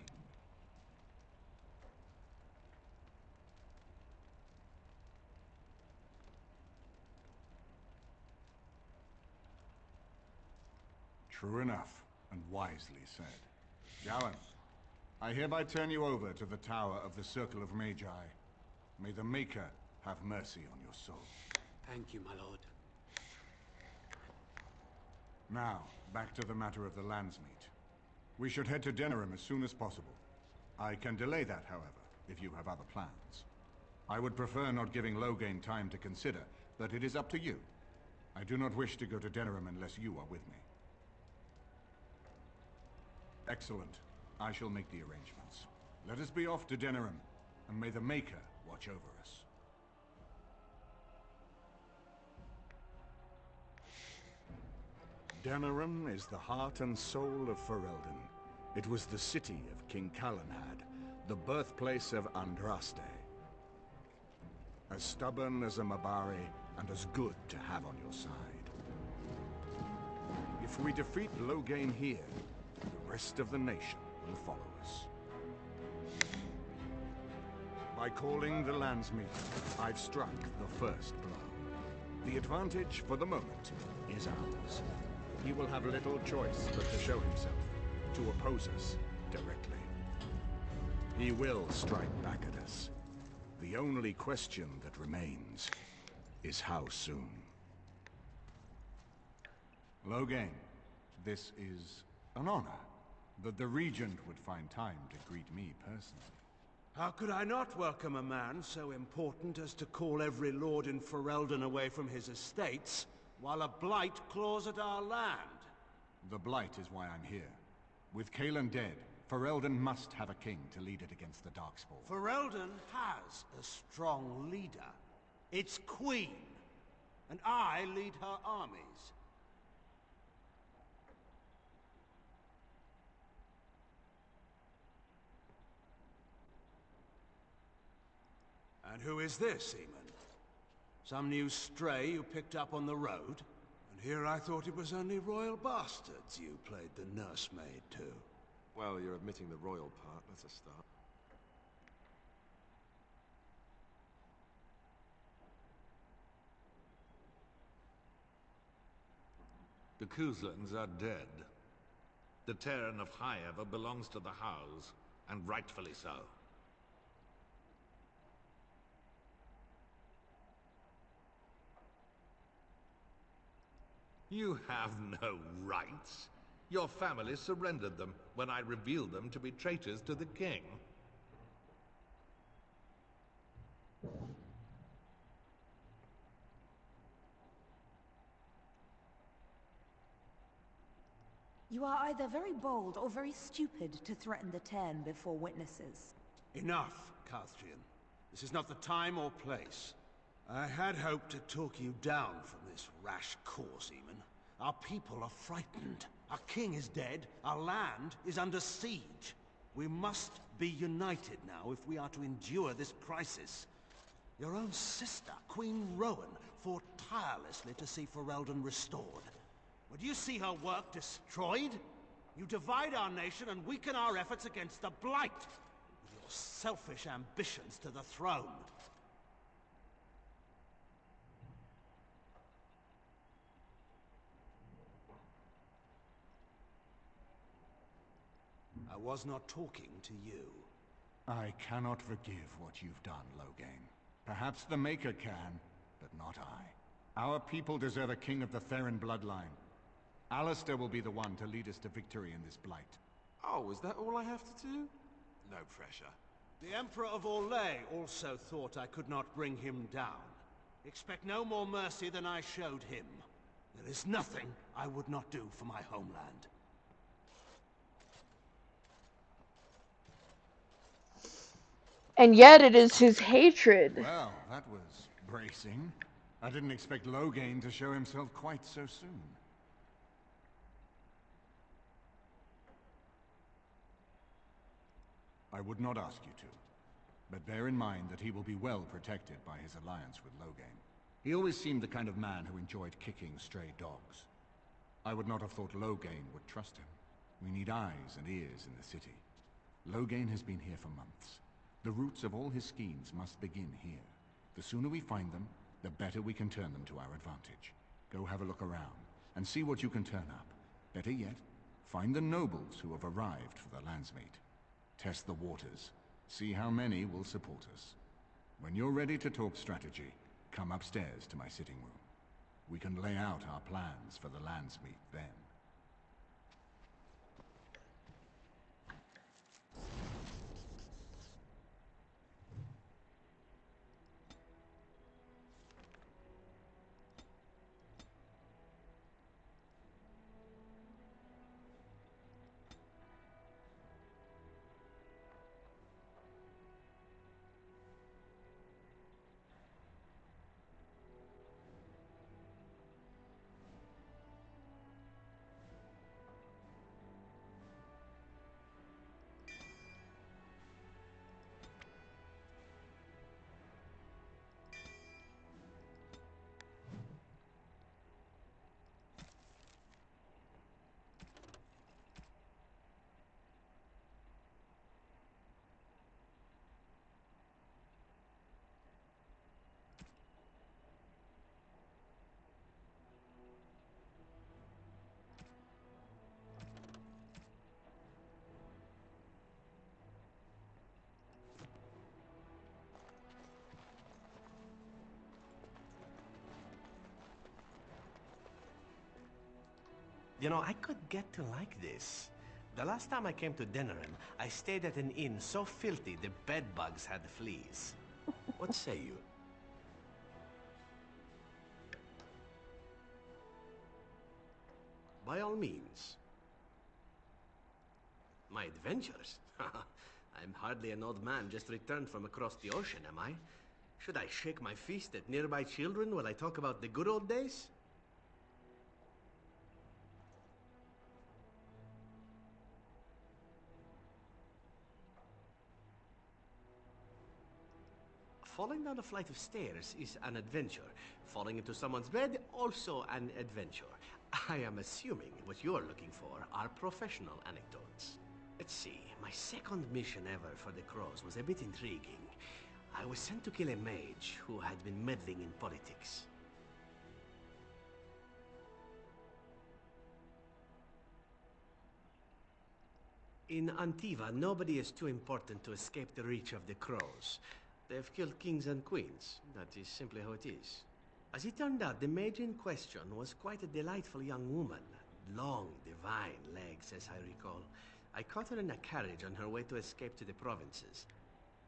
True enough, and wisely said. Jowan, I hereby turn you over to the Tower of the Circle of Magi. May the Maker have mercy on your soul. Thank you, my lord. Now, back to the matter of the landsmeet. We should head to Denerim as soon as possible. I can delay that, however, if you have other plans. I would prefer not giving Loghain time to consider, but it is up to you. I do not wish to go to Denerim unless you are with me. Excellent. I shall make the arrangements. Let us be off to Denerim, and may the Maker watch over us. Denerim is the heart and soul of Ferelden. It was the city of King Calenhad, the birthplace of Andraste. As stubborn as a Mabari, and as good to have on your side. If we defeat Loghain here, the rest of the nation will follow us. By calling the landsmeet, I've struck the first blow. The advantage, for the moment, is ours. He will have little choice but to show himself, to oppose us directly. He will strike back at us. The only question that remains is how soon. Loghain, this is an honor that the Regent would find time to greet me personally. How could I not welcome a man so important as to call every lord in Ferelden away from his estates, while a blight claws at our land? The Blight is why I'm here. With Cailan dead, Ferelden must have a king to lead it against the Darkspawn. Ferelden has a strong leader. It's Queen, and I lead her armies. And who is this, Eamon? Some new stray you picked up on the road? And here I thought it was only royal bastards you played the nursemaid to. Well, you're admitting the royal part. That's a start. The Kuzlans are dead. The Terran of Highever belongs to the House, and rightfully so. You have no rights. Your family surrendered them when I revealed them to be traitors to the king. You are either very bold or very stupid to threaten the Ten before witnesses. Enough, Calthrian. This is not the time or place. I had hoped to talk you down from this rash course, Eamon. Our people are frightened. Our king is dead. Our land is under siege. We must be united now if we are to endure this crisis. Your own sister, Queen Rowan, fought tirelessly to see Ferelden restored. Would you see her work destroyed? You divide our nation and weaken our efforts against the Blight, with your selfish ambitions to the throne. I was not talking to you. I cannot forgive what you've done, Loghain. Perhaps the Maker can, but not I. Our people deserve a king of the Theron bloodline. Alistair will be the one to lead us to victory in this Blight. Oh, is that all I have to do? No pressure. The Emperor of Orlais also thought I could not bring him down. Expect no more mercy than I showed him. There is nothing I would not do for my homeland. And yet it is his hatred. Well, that was bracing. I didn't expect Loghain to show himself quite so soon. I would not ask you to, but bear in mind that he will be well protected by his alliance with Loghain. He always seemed the kind of man who enjoyed kicking stray dogs. I would not have thought Loghain would trust him. We need eyes and ears in the city. Loghain has been here for months. The roots of all his schemes must begin here. The sooner we find them, the better we can turn them to our advantage. Go have a look around, and see what you can turn up. Better yet, find the nobles who have arrived for the Landsmeet. Test the waters. See how many will support us. When you're ready to talk strategy, come upstairs to my sitting room. We can lay out our plans for the Landsmeet then. You know, I could get to like this. The last time I came to Denerim, I stayed at an inn so filthy the bedbugs had fleas. What say you? By all means. My adventures? I'm hardly an old man just returned from across the ocean, am I? Should I shake my fist at nearby children while I talk about the good old days? Falling down a flight of stairs is an adventure. Falling into someone's bed, also an adventure. I am assuming what you're looking for are professional anecdotes. Let's see, my second mission ever for the Crows was a bit intriguing. I was sent to kill a mage who had been meddling in politics. In Antiva, nobody is too important to escape the reach of the Crows. They've killed kings and queens. That is simply how it is. As it turned out, the mage in question was quite a delightful young woman. Long, divine legs, as I recall. I caught her in a carriage on her way to escape to the provinces.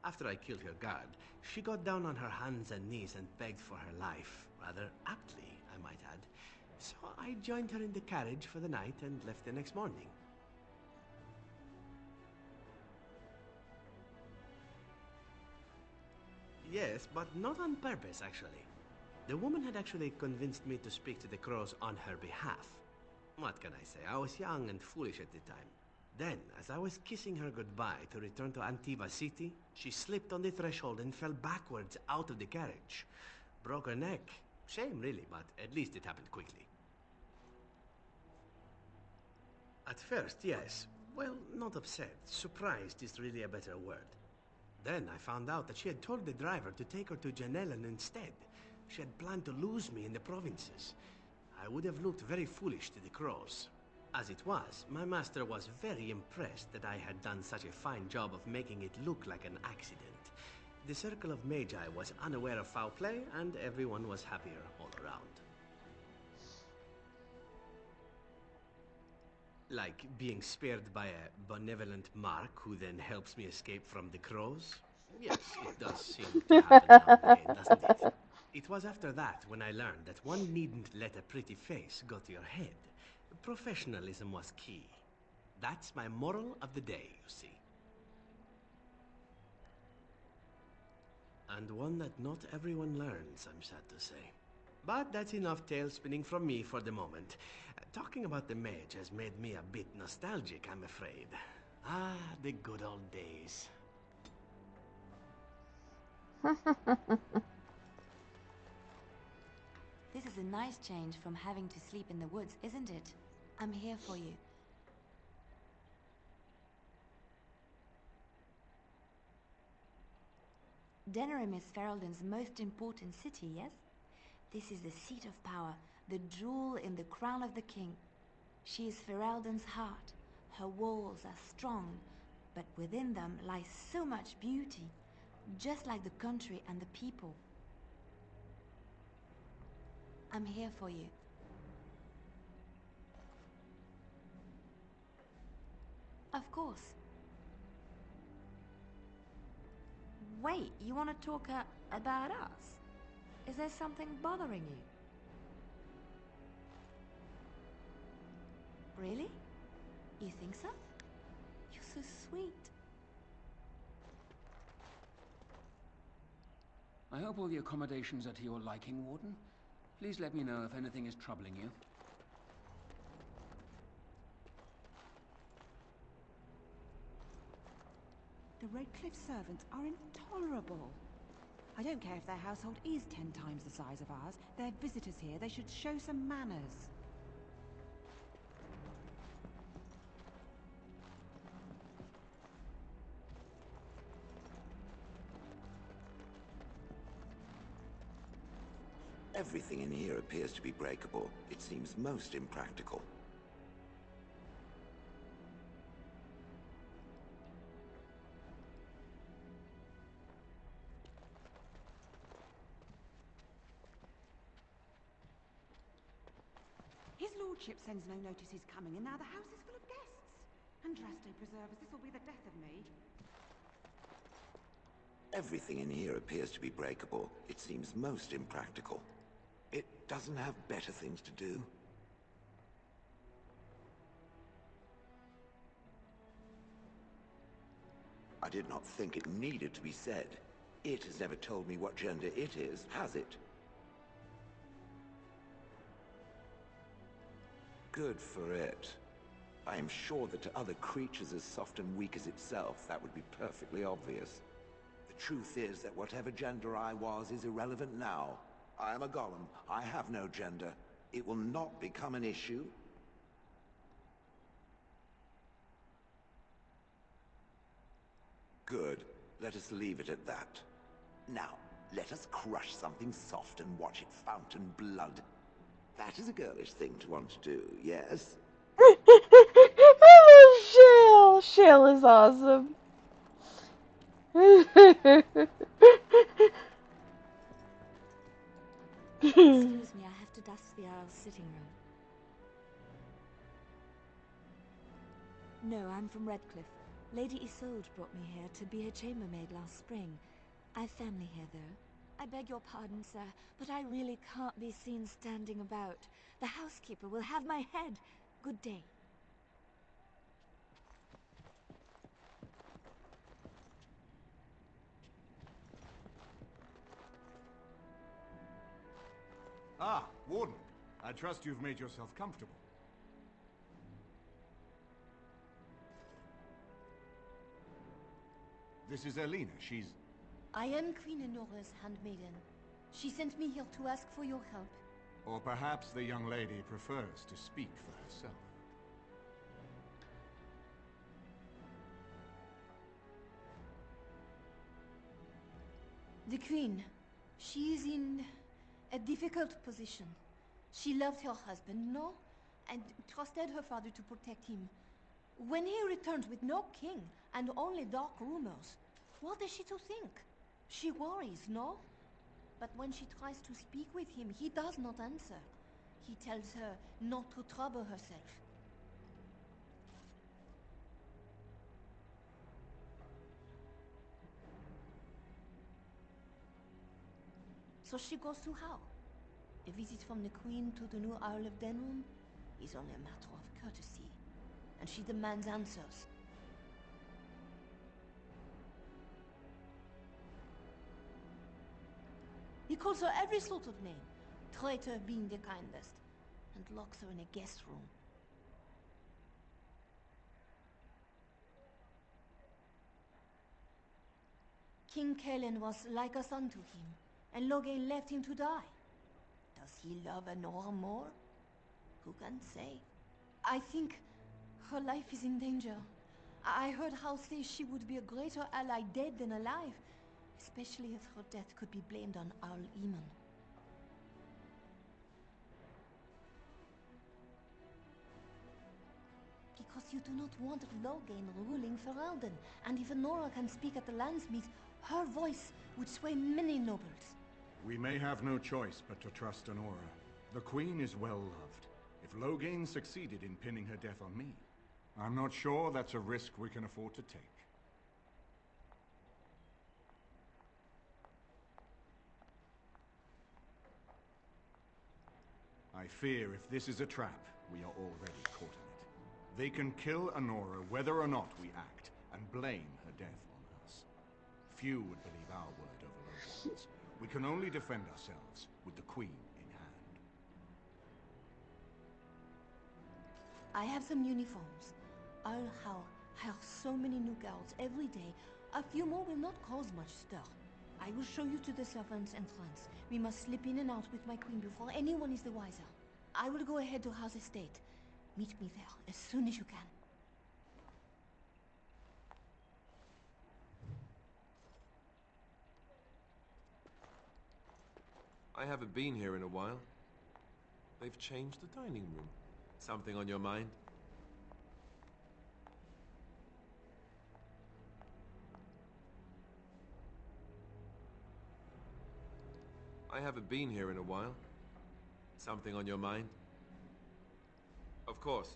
After I killed her guard, she got down on her hands and knees and begged for her life. Rather aptly, I might add. So I joined her in the carriage for the night and left the next morning. Yes, but not on purpose, actually. The woman had actually convinced me to speak to the Crows on her behalf. What can I say? I was young and foolish at the time. Then, as I was kissing her goodbye to return to Antiva City, she slipped on the threshold and fell backwards out of the carriage. Broke her neck. Shame, really, but at least it happened quickly. At first, yes. Well, not upset. Surprised is really a better word. Then I found out that she had told the driver to take her to Janellen instead. She had planned to lose me in the provinces. I would have looked very foolish to the Crows. As it was, my master was very impressed that I had done such a fine job of making it look like an accident. The Circle of Magi was unaware of foul play, and everyone was happier all around. Like being spared by a benevolent Mark who then helps me escape from the Crows? Yes, it does seem to happen now and again, doesn't it? It was after that when I learned that one needn't let a pretty face go to your head. Professionalism was key. That's my moral of the day, you see. And one that not everyone learns, I'm sad to say. But that's enough tale spinning from me for the moment. Talking about the mage has made me a bit nostalgic, I'm afraid. Ah, the good old days. This is a nice change from having to sleep in the woods, isn't it? I'm here for you. Denerim is Ferelden's most important city, yes? This is the seat of power, the jewel in the crown of the king. She is Ferelden's heart. Her walls are strong, but within them lies so much beauty, just like the country and the people. I'm here for you. Of course. Wait, you want to talk about us? Is there something bothering you? Really? You think so? You're so sweet. I hope all the accommodations are to your liking, Warden. Please let me know if anything is troubling you. The Redcliffe servants are intolerable. I don't care if their household is 10 times the size of ours. They're visitors here. They should show some manners. Everything in here appears to be breakable. It seems most impractical. His Lordship ship sends no notice he's coming, and now the house is full of guests. Andraste preserve us, this will be the death of me. Everything in here appears to be breakable. It seems most impractical. It doesn't have better things to do. I did not think it needed to be said. It has never told me what gender it is, has it? Good for it. I am sure that to other creatures as soft and weak as itself, that would be perfectly obvious. The truth is that whatever gender I was is irrelevant now. I am a golem. I have no gender. It will not become an issue. Good. Let us leave it at that. Now, let us crush something soft and watch it fountain blood. That is a girlish thing to want to do, yes? I love Shale. Shale is awesome. Excuse me, I have to dust the Earl's sitting room. No, I'm from Redcliffe. Lady Isolde brought me here to be her chambermaid last spring. I've family here, though. I beg your pardon, sir, but I really can't be seen standing about. The housekeeper will have my head. Good day. Ah, Warden. I trust you've made yourself comfortable. This is Elena. She's... I am Queen Enora's handmaiden. She sent me here to ask for your help. Or perhaps the young lady prefers to speak for herself. The Queen. She is in a difficult position. She loved her husband, no? And trusted her father to protect him. When he returned with no king and only dark rumors, what is she to think? She worries, no? But when she tries to speak with him, he does not answer. He tells her not to trouble herself. So she goes to how? A visit from the Queen to the new Isle of Denrum is only a matter of courtesy, and she demands answers. He calls her every sort of name, traitor being the kindest, and locks her in a guest room. King Kalen was like a son to him, and Loghain left him to die. Does he love Enora more? Who can say? I think her life is in danger. I heard Hal say she would be a greater ally dead than alive, especially if her death could be blamed on Arl Eamon. Because you do not want Loghain ruling Ferelden, and if Enora can speak at the Landsmeet, her voice would sway many nobles. We may have no choice but to trust Enora. The Queen is well loved. If Loghain succeeded in pinning her death on me, I'm not sure that's a risk we can afford to take. I fear if this is a trap, we are already caught in it. They can kill Enora whether or not we act, and blame her death on us. Few would believe our word over Loghain's. We can only defend ourselves with the Queen in hand. I have some uniforms. I'll hire so many new girls every day. A few more will not cause much stir. I will show you to the servants' entrance. We must slip in and out with my queen before anyone is the wiser. I will go ahead to House Estate. Meet me there as soon as you can. I haven't been here in a while. They've changed the dining room. Something on your mind? I haven't been here in a while. Something on your mind? Of course.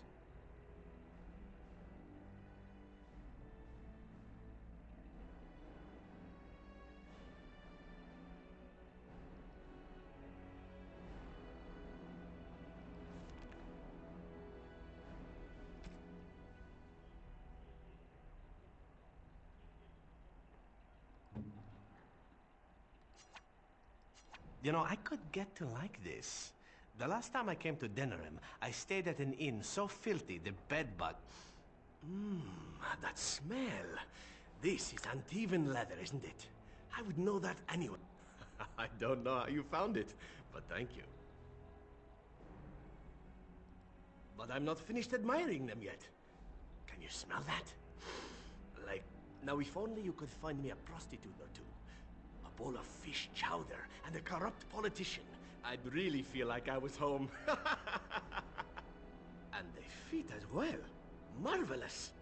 You know, I could get to like this. The last time I came to Denerim, I stayed at an inn so filthy the bedbug... that smell. This is Antivan leather, isn't it? I would know that anyway. I don't know how you found it, but thank you. But I'm not finished admiring them yet. Can you smell that? Like, now if only you could find me a prostitute or two. A bowl of fish chowder and a corrupt politician. I'd really feel like I was home. And they fit as well. Marvelous.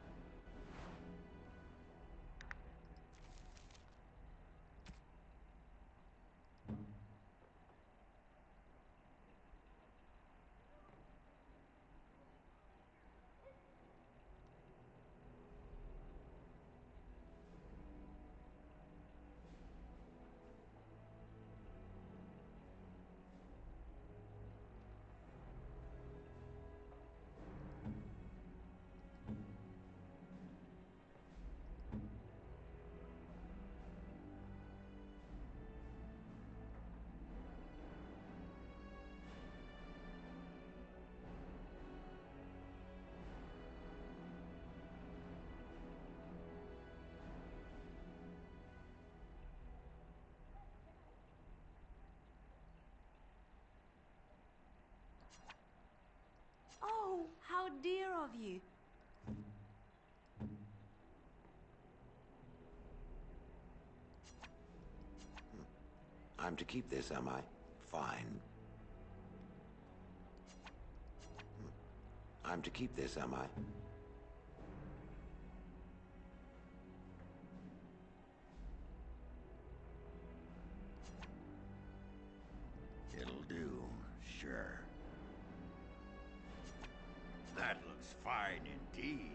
Oh, how dear of you. I'm to keep this, am I? Fine. I'm to keep this, am I? It'll do, sure. That looks fine indeed.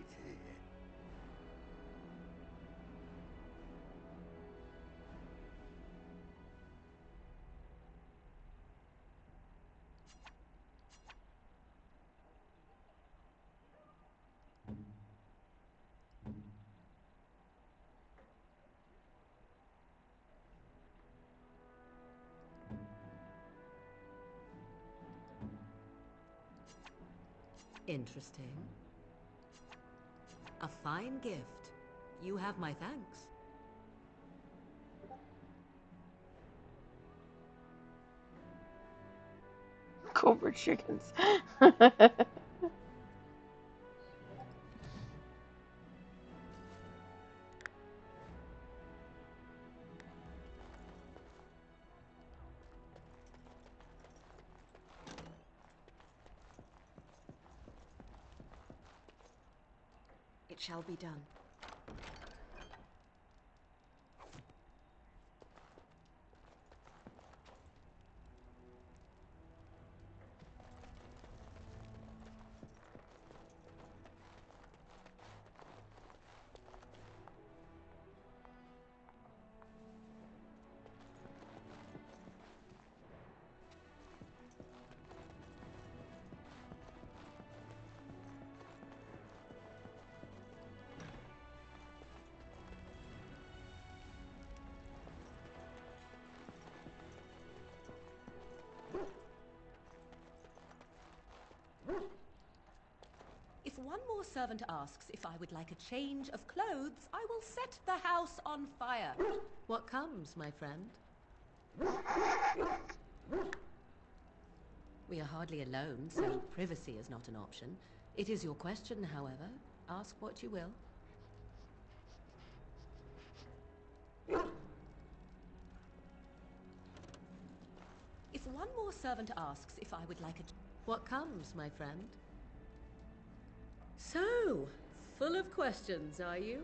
Interesting. A fine gift. You have my thanks. Cobra chickens. It shall be done. If one more servant asks if I would like a change of clothes, I will set the house on fire. What comes, my friend? We are hardly alone, so privacy is not an option. It is your question, however. Ask what you will. If one more servant asks if I would like a... What comes, my friend? So, full of questions, are you?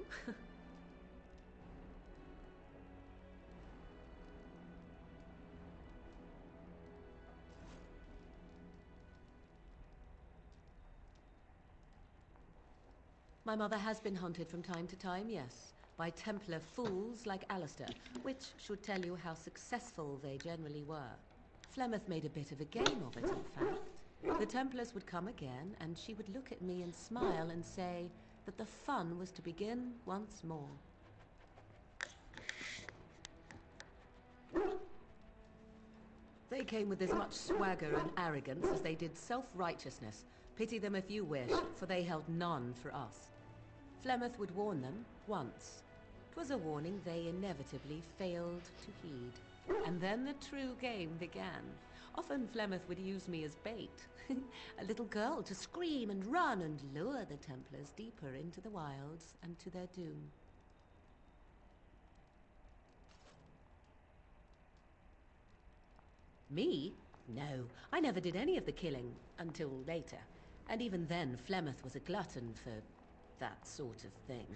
My mother has been hunted from time to time, yes, by Templar fools like Alistair, which should tell you how successful they generally were. Flemeth made a bit of a game of it, in fact. The Templars would come again, and she would look at me and smile and say that the fun was to begin once more. They came with as much swagger and arrogance as they did self-righteousness. Pity them if you wish, for they held none for us. Flemeth would warn them once. 'Twas a warning they inevitably failed to heed. And then the true game began. Often Flemeth would use me as bait. A little girl to scream and run and lure the Templars deeper into the wilds and to their doom. Me? No, I never did any of the killing, until later. And even then, Flemeth was a glutton for that sort of thing.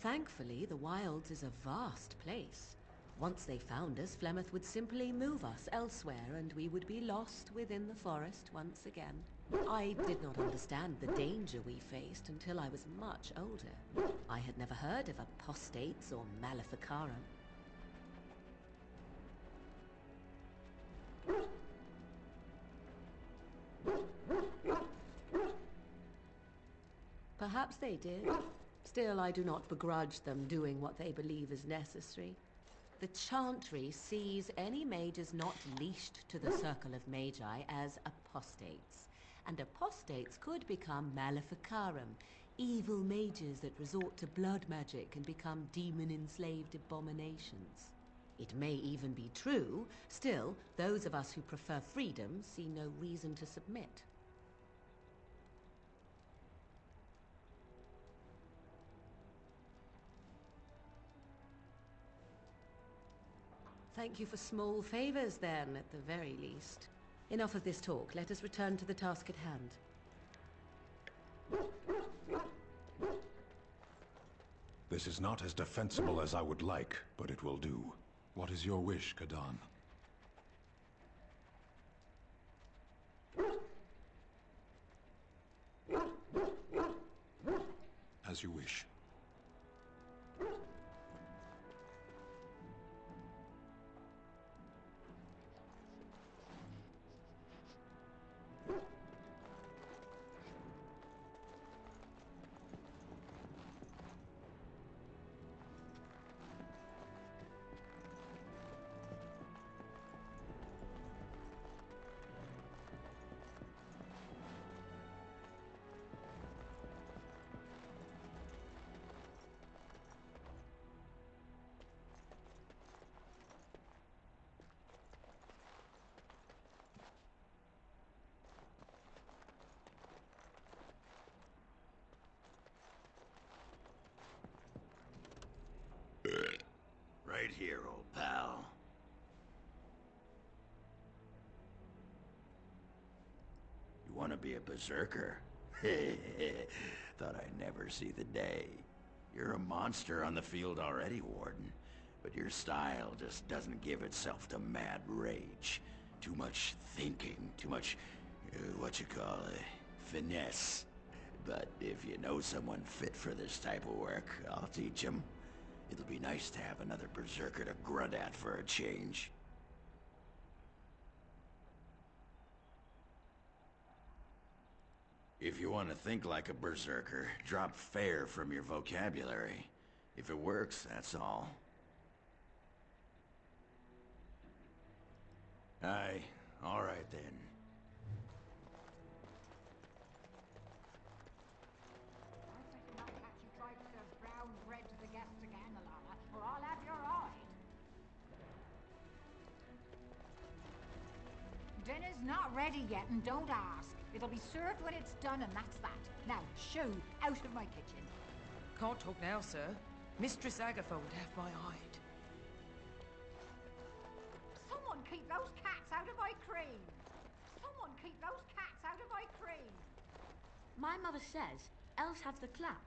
Thankfully, the wilds is a vast place. Once they found us, Flemeth would simply move us elsewhere, and we would be lost within the forest once again. I did not understand the danger we faced until I was much older. I had never heard of apostates or maleficarum. Perhaps they did. Still, I do not begrudge them doing what they believe is necessary. The Chantry sees any mages not leashed to the Circle of Magi as apostates. And apostates could become maleficarum, evil mages that resort to blood magic and become demon-enslaved abominations. It may even be true. Still, those of us who prefer freedom see no reason to submit. Thank you for small favors, then, at the very least. Enough of this talk. Let us return to the task at hand. This is not as defensible as I would like, but it will do. What is your wish, Kadan? As you wish. Right here, old pal. You want to be a berserker? Thought I'd never see the day. You're a monster on the field already, Warden. But your style just doesn't give itself to mad rage. Too much thinking, too much, finesse. But if you know someone fit for this type of work, I'll teach him. It'll be nice to have another berserker to grunt at for a change. If you want to think like a berserker, drop fair from your vocabulary. If it works, that's all. Aye, all right then. Dinner's not ready yet, and don't ask. It'll be served when it's done, and that's that. Now, shoo, out of my kitchen. Can't talk now, sir. Mistress Agatha would have my hide. Someone keep those cats out of my cream! Someone keep those cats out of my cream! My mother says elves have the clap.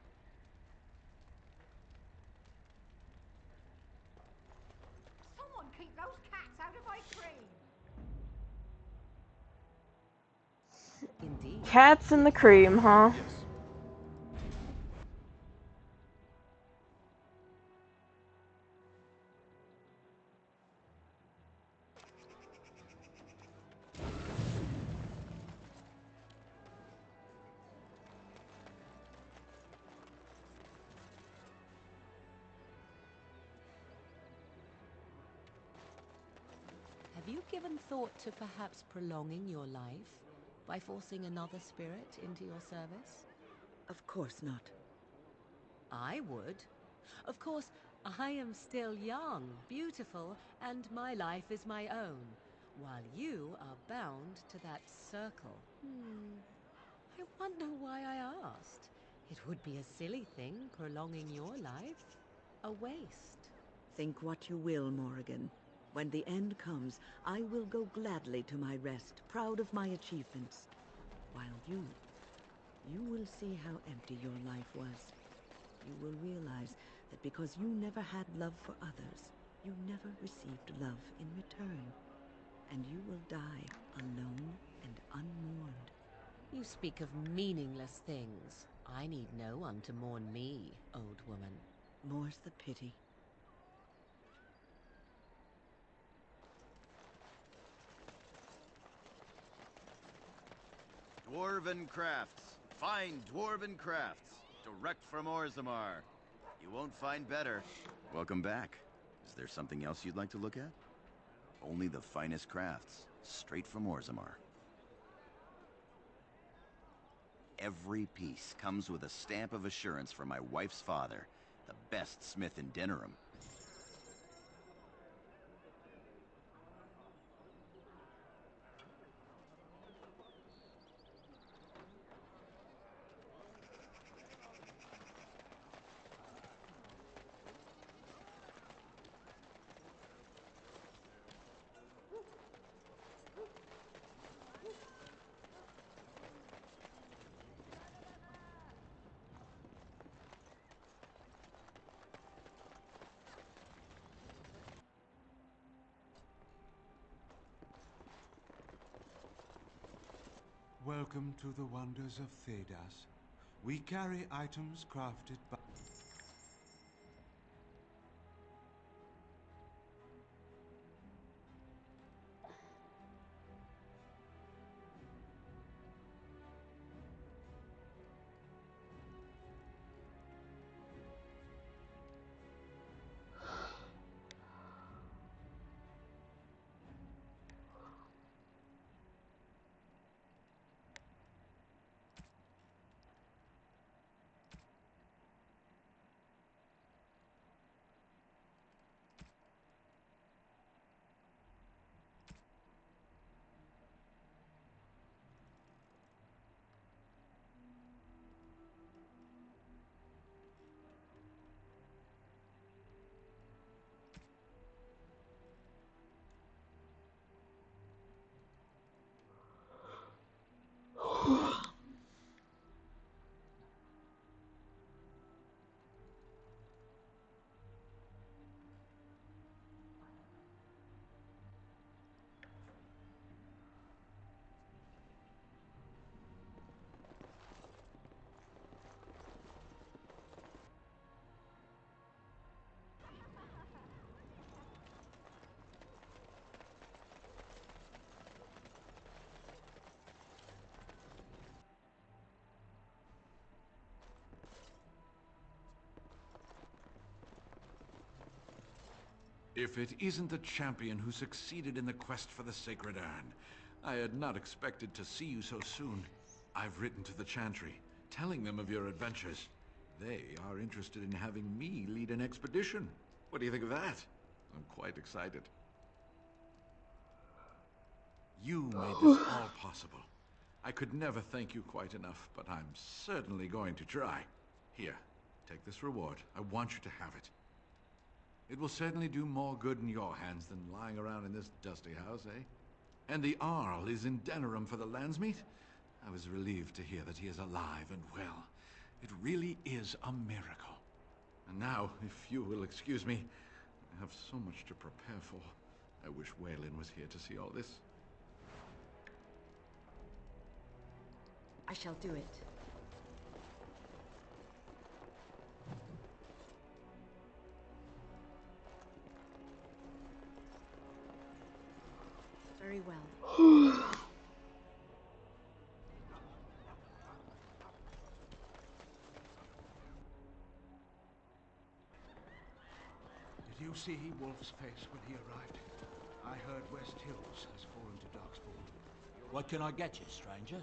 Someone keep those cats out of my cream! Indeed. Cats in the cream, huh? Yes. given thought to perhaps prolonging your life by forcing another spirit into your service? Of course not. I would. Of course, I am still young, beautiful, and my life is my own, while you are bound to that circle. I wonder why I asked. It would be a silly thing, prolonging your life. A waste. Think what you will, Morrigan. When the end comes, I will go gladly to my rest, proud of my achievements. While you will see how empty your life was. You will realize that because you never had love for others, you never received love in return. And you will die alone and unmourned. You speak of meaningless things. I need no one to mourn me, old woman. More's the pity. Dwarven crafts. Fine dwarven crafts. Direct from Orzammar. You won't find better. Welcome back. Is there something else you'd like to look at? Only the finest crafts. Straight from Orzammar. Every piece comes with a stamp of assurance from my wife's father, the best smith in Denerim. Welcome to the wonders of Thedas. We carry items crafted by... If it isn't the champion who succeeded in the quest for the Sacred Urn, I had not expected to see you so soon. I've written to the Chantry, telling them of your adventures. They are interested in having me lead an expedition. What do you think of that? I'm quite excited. You made this all possible. I could never thank you quite enough, but I'm certainly going to try. Here, take this reward. I want you to have it. It will certainly do more good in your hands than lying around in this dusty house, eh? And the Arl is in Denerim for the Landsmeet? I was relieved to hear that he is alive and well. It really is a miracle. And now, if you will excuse me, I have so much to prepare for. I wish Waylyn was here to see all this. I shall do it. Very well. Did you see Wolf's face when he arrived? I heard West Hills has fallen to Darkspawn. What can I get you, stranger?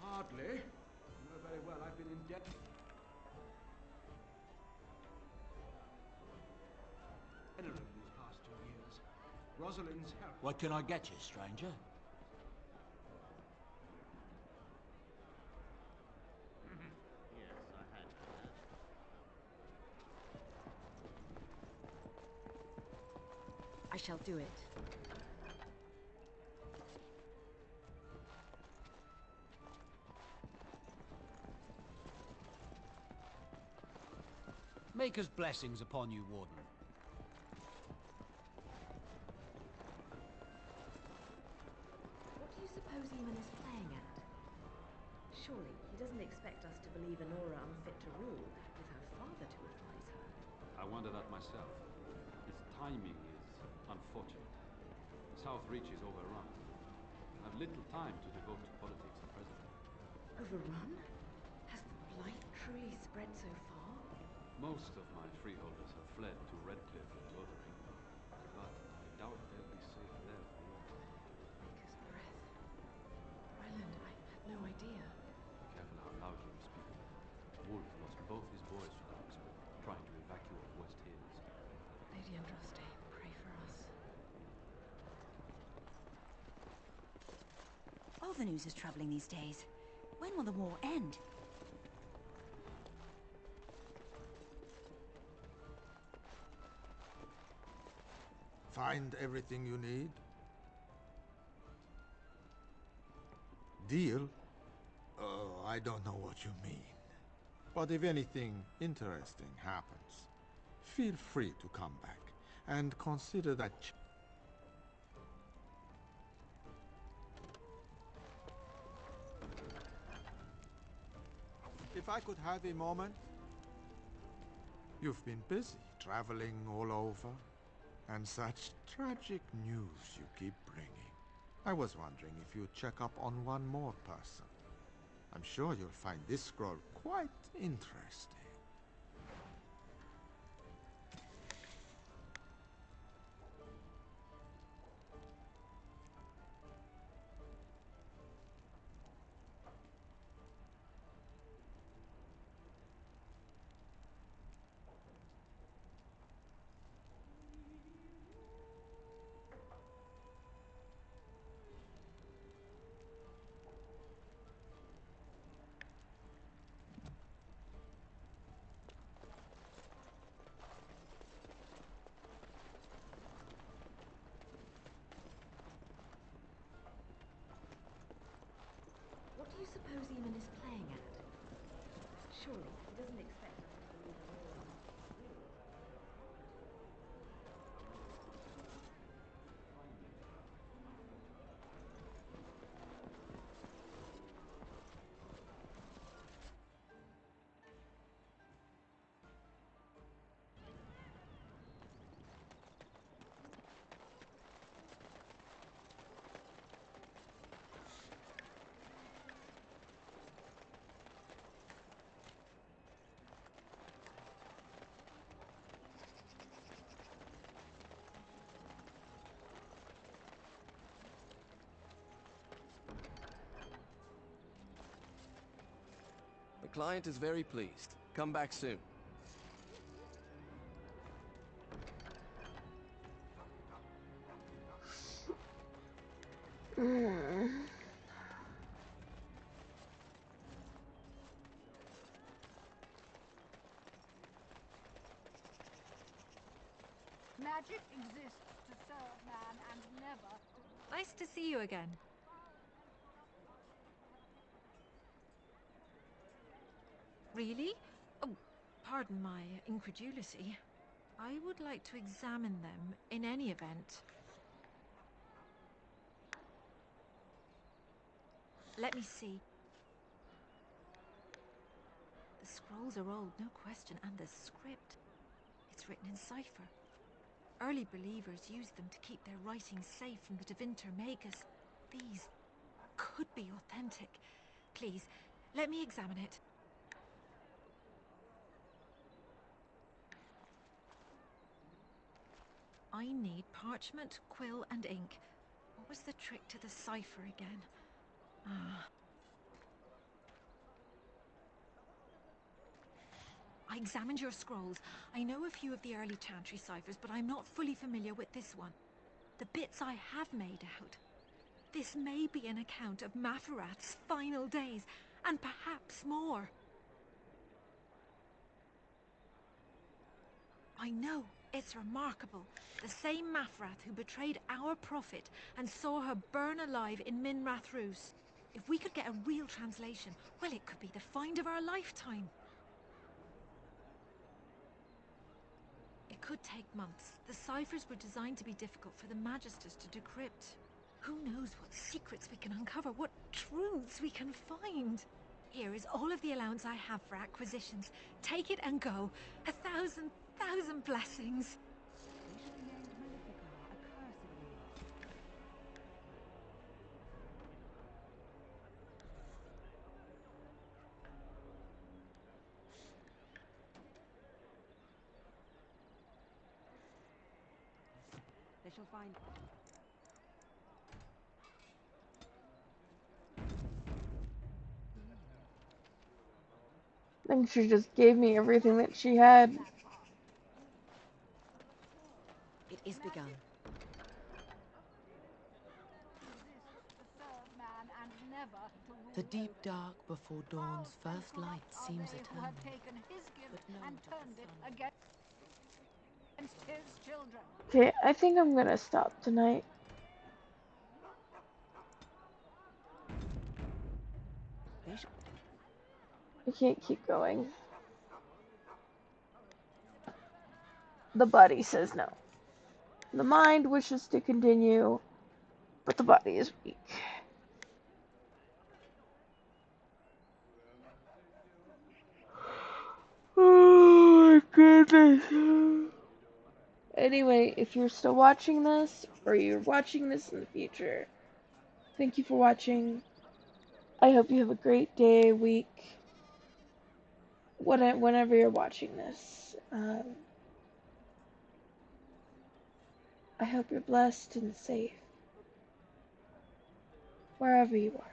Hardly. You know very well I've been in debt. Generally these past 2 years. Rosalind's help. What can I get you, stranger? Yes, I had that. I shall do it. Maker's blessings upon you, Warden. What do you suppose Eamon is playing at? Surely he doesn't expect us to believe Anora unfit to rule with her father to advise her. I wonder that myself. His timing is unfortunate. South Reach is overrun. I have little time to devote to politics at present. Overrun? Has the blight truly spread so far? Most of my freeholders have fled to Redcliffe and Lothering, but I doubt they'll be safe there for long. Maker's breath. Ryland, I had no idea. Careful how loud you speak. Wolf lost both his boys to Darkspawn, trying to evacuate West Hills. Lady Andraste, pray for us. All the news is troubling these days. When will the war end? Find everything you need? Deal? Oh, I don't know what you mean. But if anything interesting happens, feel free to come back and consider that. If I could have a moment. You've been busy traveling all over, and such tragic news you keep bringing. I was wondering if you'd check up on one more person. I'm sure you'll find this scroll quite interesting. What do you suppose Eamon is playing at? Surely he doesn't expect us to believe Anora unfit to rule. The client is very pleased. Come back soon. Magic exists to serve man and never... Nice to see you again. Really? Oh, pardon my incredulity. I would like to examine them in any event. Let me see. The scrolls are old, no question, and the script. It's written in cipher. Early believers used them to keep their writings safe from the Tevinter Magus. These could be authentic. Please, let me examine it. I need parchment, quill, and ink. What was the trick to the cipher again? I examined your scrolls. I know a few of the early Chantry ciphers, but I'm not fully familiar with this one. The bits I have made out. This may be an account of Maferath's final days, and perhaps more. I know, it's remarkable. The same Maferath who betrayed our prophet and saw her burn alive in Minrath Rus. If we could get a real translation, well, it could be the find of our lifetime. It could take months. The ciphers were designed to be difficult for the Magisters to decrypt. Who knows what secrets we can uncover, what truths we can find. Here is all of the allowance I have for acquisitions. Take it and go. 1,000 blessings. They shall find. I think she just gave me everything that she had. It is begun. The deep dark before dawn's first light seems eternal. But no one turned it against his children. Okay, I think I'm gonna stop tonight. I can't keep going. The body says no. The mind wishes to continue, but the body is weak. Oh my goodness. Anyway, if you're still watching this, or you're watching this in the future, thank you for watching. I hope you have a great day, week, whenever you're watching this. I hope you're blessed and safe, wherever you are.